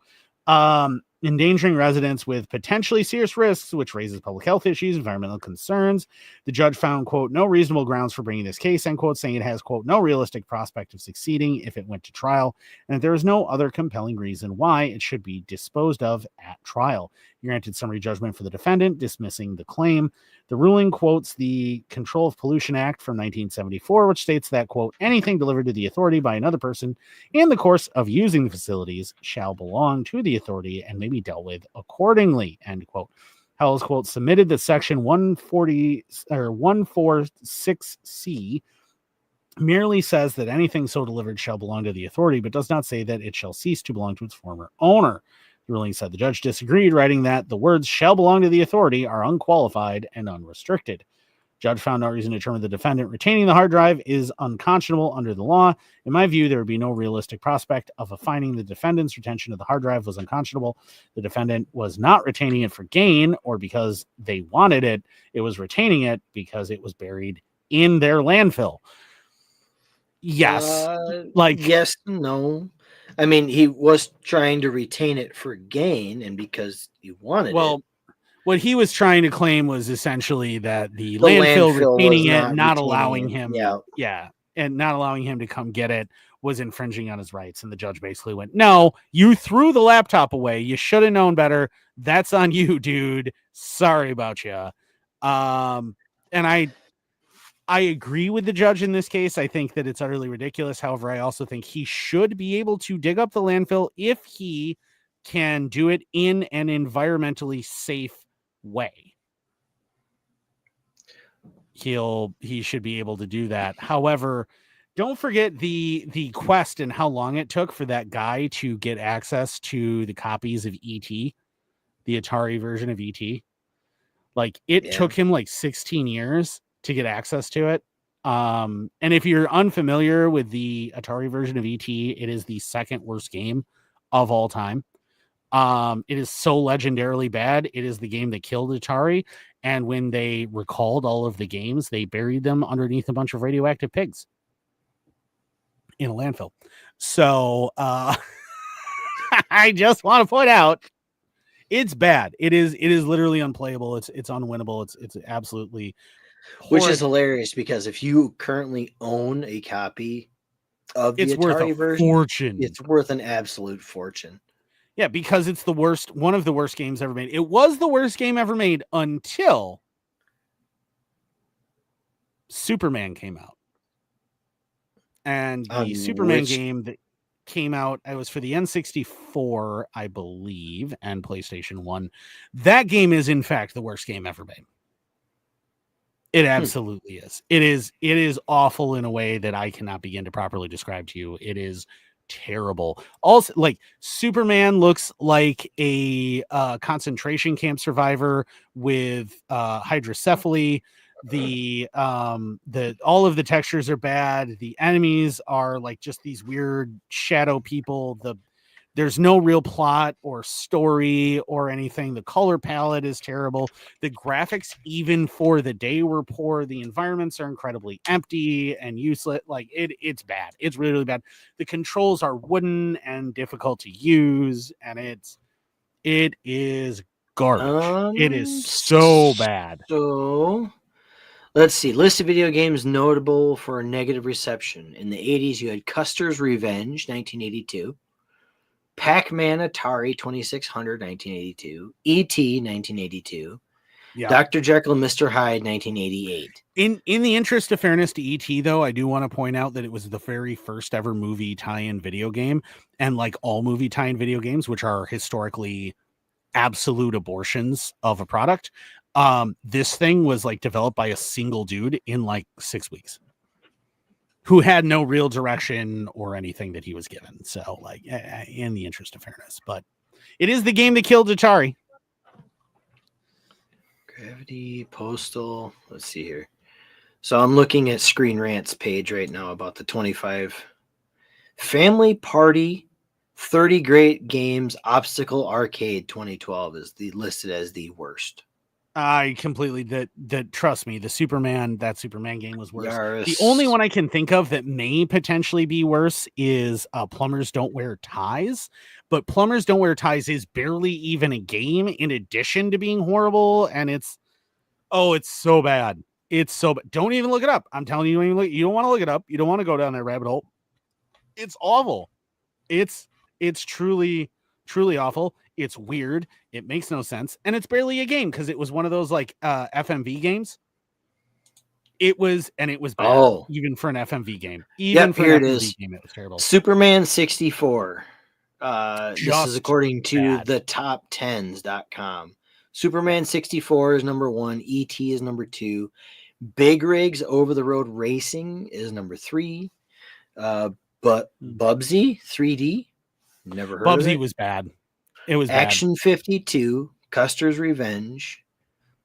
Endangering residents with potentially serious risks, which raises public health issues, environmental concerns. The judge found, quote, no reasonable grounds for bringing this case, end quote, saying it has, quote, no realistic prospect of succeeding if it went to trial, and that there is no other compelling reason why it should be disposed of at trial. He granted summary judgment for the defendant, dismissing the claim. The ruling quotes the Control of Pollution Act from 1974, which states that, quote, anything delivered to the authority by another person in the course of using the facilities shall belong to the authority and may be dealt with accordingly, end quote. Howells, quote, submitted that section 140 or 146C merely says that anything so delivered shall belong to the authority, but does not say that it shall cease to belong to its former owner. The ruling said the judge disagreed, writing that the words shall belong to the authority are unqualified and unrestricted. Judge found no reason to determine the defendant retaining the hard drive is unconscionable under the law. In my view, there would be no realistic prospect of a finding the defendant's retention of the hard drive was unconscionable. The defendant was not retaining it for gain or because they wanted it. It was retaining it because it was buried in their landfill. Yes. Yes, no. I mean, he was trying to retain it for gain and because he wanted it. What he was trying to claim was essentially that the landfill retaining it, not allowing him, and not allowing him to come get it was infringing on his rights. And the judge basically went, no, you threw the laptop away. You should have known better. That's on you, dude. Sorry about you. And I agree with the judge in this case. I think that it's utterly ridiculous. However, I also think he should be able to dig up the landfill if he can do it in an environmentally safe way. He should be able to do that. However, don't forget the quest and how long it took for that guy to get access to the copies of E.T., the Atari version of E.T. Like it took him like 16 years to get access to it. And if you're unfamiliar with the Atari version of E.T., it is the second worst game of all time. It is so legendarily bad. It is the game that killed Atari. And when they recalled all of the games, they buried them underneath a bunch of radioactive pigs in a landfill. So I just want to point out it's bad. It is literally unplayable. It's unwinnable. It's absolutely horrid. Which is hilarious because if you currently own a copy of the Atari version, fortune. It's worth an absolute fortune. Yeah, because it's one of the worst games ever made. It was the worst game ever made until Superman came out. And the Superman game that came out, it was for the N64, I believe, and PlayStation 1. That game is, in fact, the worst game ever made. It absolutely is. It is awful in a way that I cannot begin to properly describe to you. It is terrible. Also, like Superman looks like a concentration camp survivor with hydrocephaly. All of the textures are bad. The enemies are like just these weird shadow people. The There's no real plot or story or anything. The color palette is terrible. The graphics, even for the day, were poor. The environments are incredibly empty and useless. Like it's bad. It's really, really bad. The controls are wooden and difficult to use, and it is garbage. It is so bad. So let's see. List of video games notable for negative reception. In the 80s, you had Custer's Revenge, 1982. Pac-Man Atari 2600, 1982. E.T., 1982. Yeah. Dr. Jekyll and Mr. Hyde, 1988. In the interest of fairness to E.T., though, I do want to point out that it was the very first ever movie tie-in video game. And like all movie tie-in video games, which are historically absolute abortions of a product, this thing was like developed by a single dude in like 6 weeks, who had no real direction or anything that he was given. So, like, in the interest of fairness, but it is the game that killed Atari. Gravity, Postal. Let's see here. So I'm looking at Screen Rant's page right now about the 25. Family Party 30 Great Games Obstacle Arcade 2012 is listed as the worst. I completely that trust me, that Superman game was worse. Yaris. The only one I can think of that may potentially be worse is Plumbers Don't Wear Ties, but Plumbers Don't Wear Ties is barely even a game in addition to being horrible, and it's so bad. It's so bad. Don't even look it up. I'm telling you, you don't want to look it up. You don't want to go down that rabbit hole. It's awful. It's truly, truly awful. It's weird. It makes no sense. And it's barely a game because it was one of those like FMV games. It was bad, even for an FMV game. Even for an FMV game, it was terrible. Superman 64. This is according to the top10s.com. Superman 64 is number 1. E.T. is number 2. Big Rigs Over the Road Racing is number 3. But Bubsy 3D, never heard of it. Bubsy was bad. It was Action bad. 52, Custer's Revenge,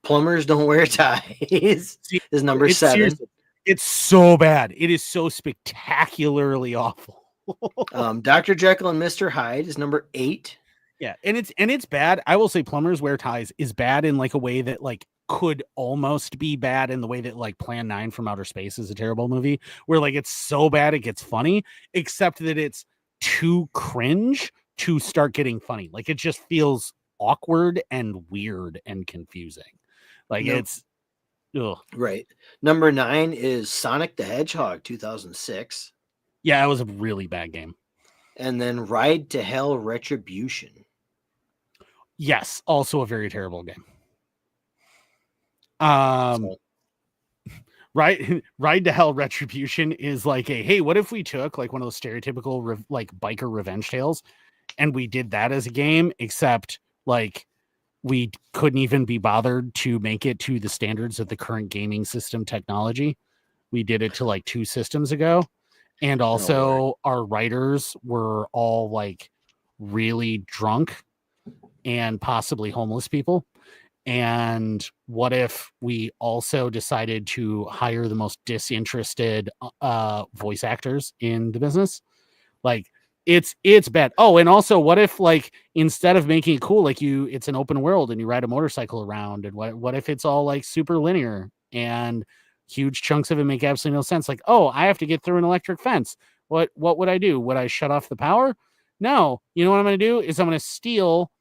Plumbers Don't Wear Ties is number 7. Seriously, it's so bad. It is so spectacularly awful. Dr. Jekyll and Mr. Hyde is number 8. Yeah, and it's bad. I will say Plumbers Wear Ties is bad in like a way that like could almost be bad in the way that like Plan 9 from Outer Space is a terrible movie, where like it's so bad it gets funny, except that it's too cringe to start getting funny. Like it just feels awkward and weird and confusing. Like it's right. Number 9 is Sonic the Hedgehog 2006. Yeah, it was a really bad game. And then Ride to Hell Retribution. Yes, also a very terrible game. Ride to Hell Retribution is like hey, what if we took like one of those stereotypical like biker revenge tales and we did that as a game, except like we couldn't even be bothered to make it to the standards of the current gaming system technology. We did it to like 2 systems ago. And also our writers were all like really drunk and possibly homeless people. And what if we also decided to hire the most disinterested voice actors in the business? Like it's bad. Oh, and also what if like instead of making it cool, like it's an open world and you ride a motorcycle around, and what if it's all like super linear and huge chunks of it make absolutely no sense? Like, oh, I have to get through an electric fence. What would I do? Would I shut off the power? No. You know what I'm going to do is I'm going to steal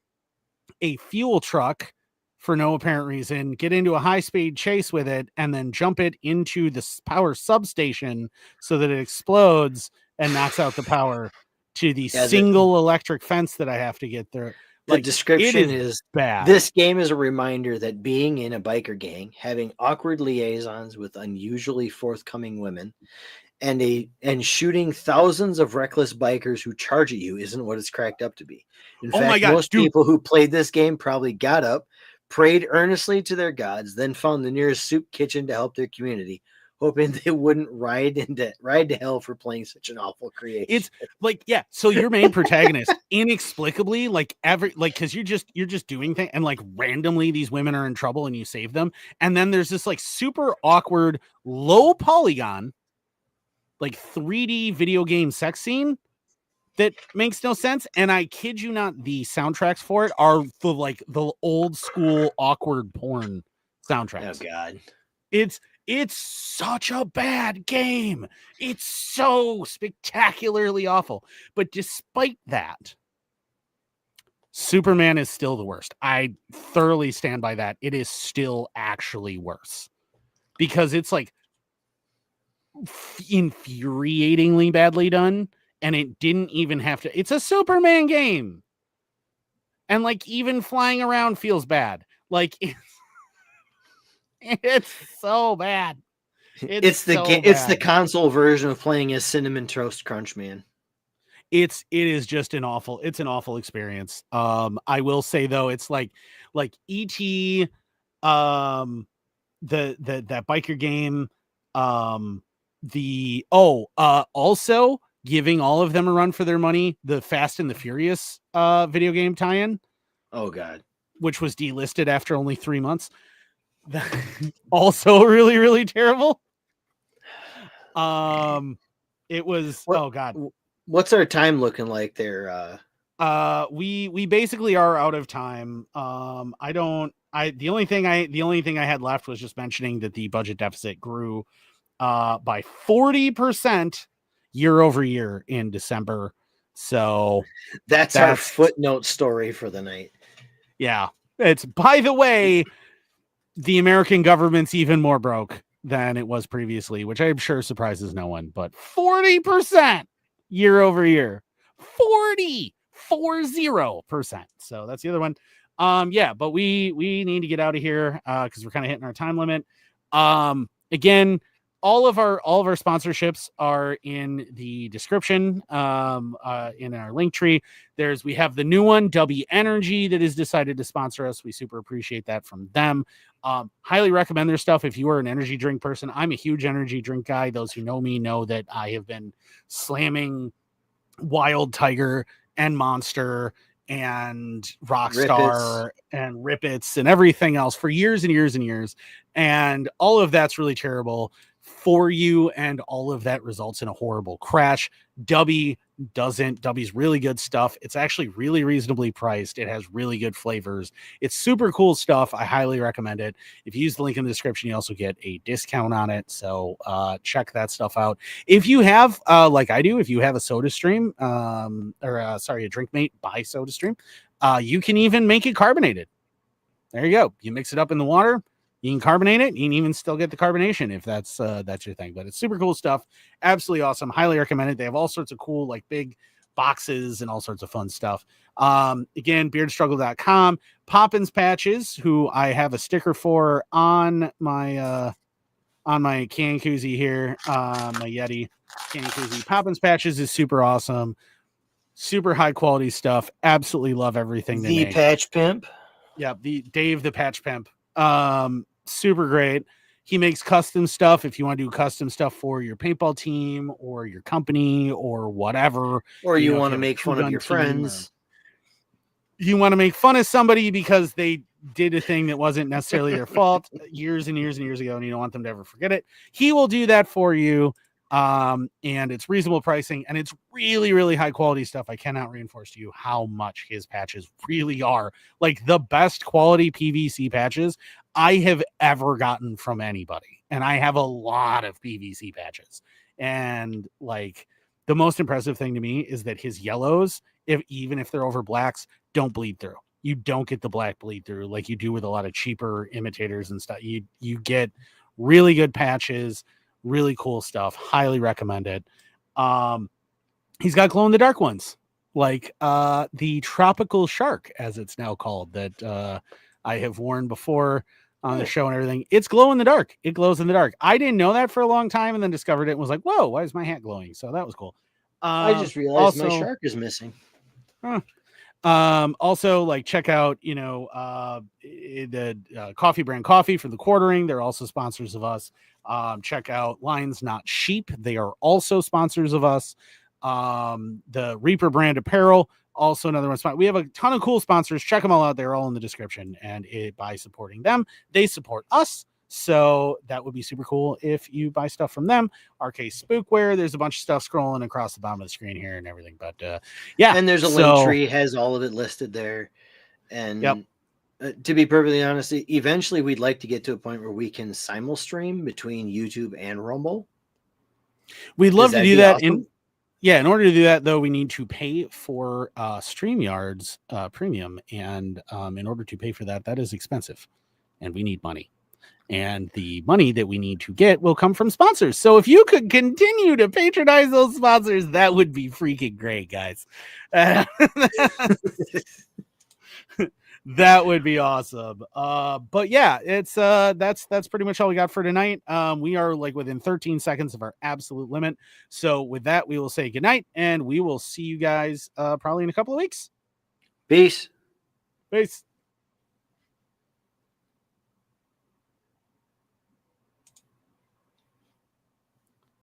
a fuel truck for no apparent reason, get into a high-speed chase with it, and then jump it into the power substation so that it explodes and knocks out the power to the single electric fence that I have to get through. The description is bad. This game is a reminder that being in a biker gang, having awkward liaisons with unusually forthcoming women, and shooting thousands of reckless bikers who charge at you isn't what it's cracked up to be. In fact, most people who played this game probably got up, prayed earnestly to their gods, then found the nearest soup kitchen to help their community, hoping they wouldn't ride to hell for playing such an awful creation. It's like, yeah. So your main protagonist inexplicably, like because you're just doing things, and like randomly these women are in trouble and you save them, and then there's this like super awkward low polygon, like 3D video game sex scene that makes no sense. And I kid you not, the soundtracks for it are the old school awkward porn soundtracks. Oh God. It's such a bad game. It's so spectacularly awful. But despite that, Superman is still the worst. I thoroughly stand by that. It is still actually worse because it's like infuriatingly badly done, and it didn't even have to. It's a Superman game, and like even flying around feels bad. Like it's so bad. It's the console version of playing as Cinnamon Toast Crunch Man. It is just an awful experience. I will say though, it's like E.T., that biker game, also giving all of them a run for their money, the Fast and the Furious video game tie-in. Oh God. Which was delisted after only 3 months. Also really, really terrible. It was oh God. What's our time looking like there? We basically are out of time. The only thing I had left was just mentioning that the budget deficit grew by 40% year over year in December. So that's our footnote story for the night. Yeah. It's, by the way, the American government's even more broke than it was previously, which I'm sure surprises no one, but 40% year over year. 40%. So that's the other one. Yeah, but we need to get out of here because we're kind of hitting our time limit. Again, all of our sponsorships are in the description, in our link tree. We have the new one, W Energy, that has decided to sponsor us. We super appreciate that from them. Highly recommend their stuff if you are an energy drink person. I'm a huge energy drink guy. Those who know me know that I have been slamming Wild Tiger and Monster and Rockstar and Rippets and everything else for years and years and years. And all of that's really terrible for you, and all of that results in a horrible crash. Dubby's really good stuff. It's actually really reasonably priced. It has really good flavors. It's super cool stuff. I highly recommend it. If you use the link in the description, you also get a discount on it. So check that stuff out. If you have, like I do, if you have a Soda Stream, a drink mate by Soda Stream, you can even make it carbonated. There you go. You mix it up in the water. You can carbonate it. You can even still get the carbonation if that's your thing. But it's super cool stuff. Absolutely awesome. Highly recommend it. They have all sorts of cool, like, big boxes and all sorts of fun stuff. Again, beardstruggle.com. Poppins Patches, who I have a sticker for on my can koozie here, my Yeti can koozie. Poppins Patches is super awesome. Super high quality stuff. Absolutely love everything they make. The Patch Pimp. Yeah, Dave the Patch Pimp. Super great. He makes custom stuff. If you want to do custom stuff for your paintball team or your company or whatever, or you want to make fun of your friends, you want to make fun of somebody because they did a thing that wasn't necessarily their fault years and years and years ago, and you don't want them to ever forget it, he will do that for you. And it's reasonable pricing, and it's really, really high quality stuff. I cannot reinforce to you how much his patches really are like the best quality PVC patches I have ever gotten from anybody. And I have a lot of PVC patches. And like the most impressive thing to me is that his yellows, even if they're over blacks, don't bleed through. You don't get the black bleed through like you do with a lot of cheaper imitators and stuff. You get really good patches. Really cool stuff. Highly recommend it. He's got glow in the dark ones, like the tropical shark, as it's now called, that I have worn before on the show and everything. It's glow in the dark. It glows in the dark. I didn't know that for a long time, and then discovered it and was like, whoa, why is my hat glowing? So that was cool. I just realized my shark is missing. Also, like, check out, the coffee brand coffee for the quartering. They're also sponsors of us. Check out Lions Not Sheep. They are also sponsors of us. The Reaper brand apparel, also another one. We have a ton of cool sponsors. Check them all out. They're all in the description. And by supporting them, they support us. So that would be super cool if you buy stuff from them. RK Spookware, there's a bunch of stuff scrolling across the bottom of the screen here and everything. But yeah. And there's a link tree, has all of it listed there. And to be perfectly honest, eventually we'd like to get to a point where we can simul-stream between YouTube and Rumble. We'd love to do that. Awesome? In order to do that, though, we need to pay for StreamYard's premium. And in order to pay for that, that is expensive. And we need money. And the money that we need to get will come from sponsors. So if you could continue to patronize those sponsors, that would be freaking great, guys. That would be awesome. But yeah, it's that's pretty much all we got for tonight. We are like within 13 seconds of our absolute limit. So with that, we will say goodnight, and we will see you guys probably in a couple of weeks. Peace. Peace.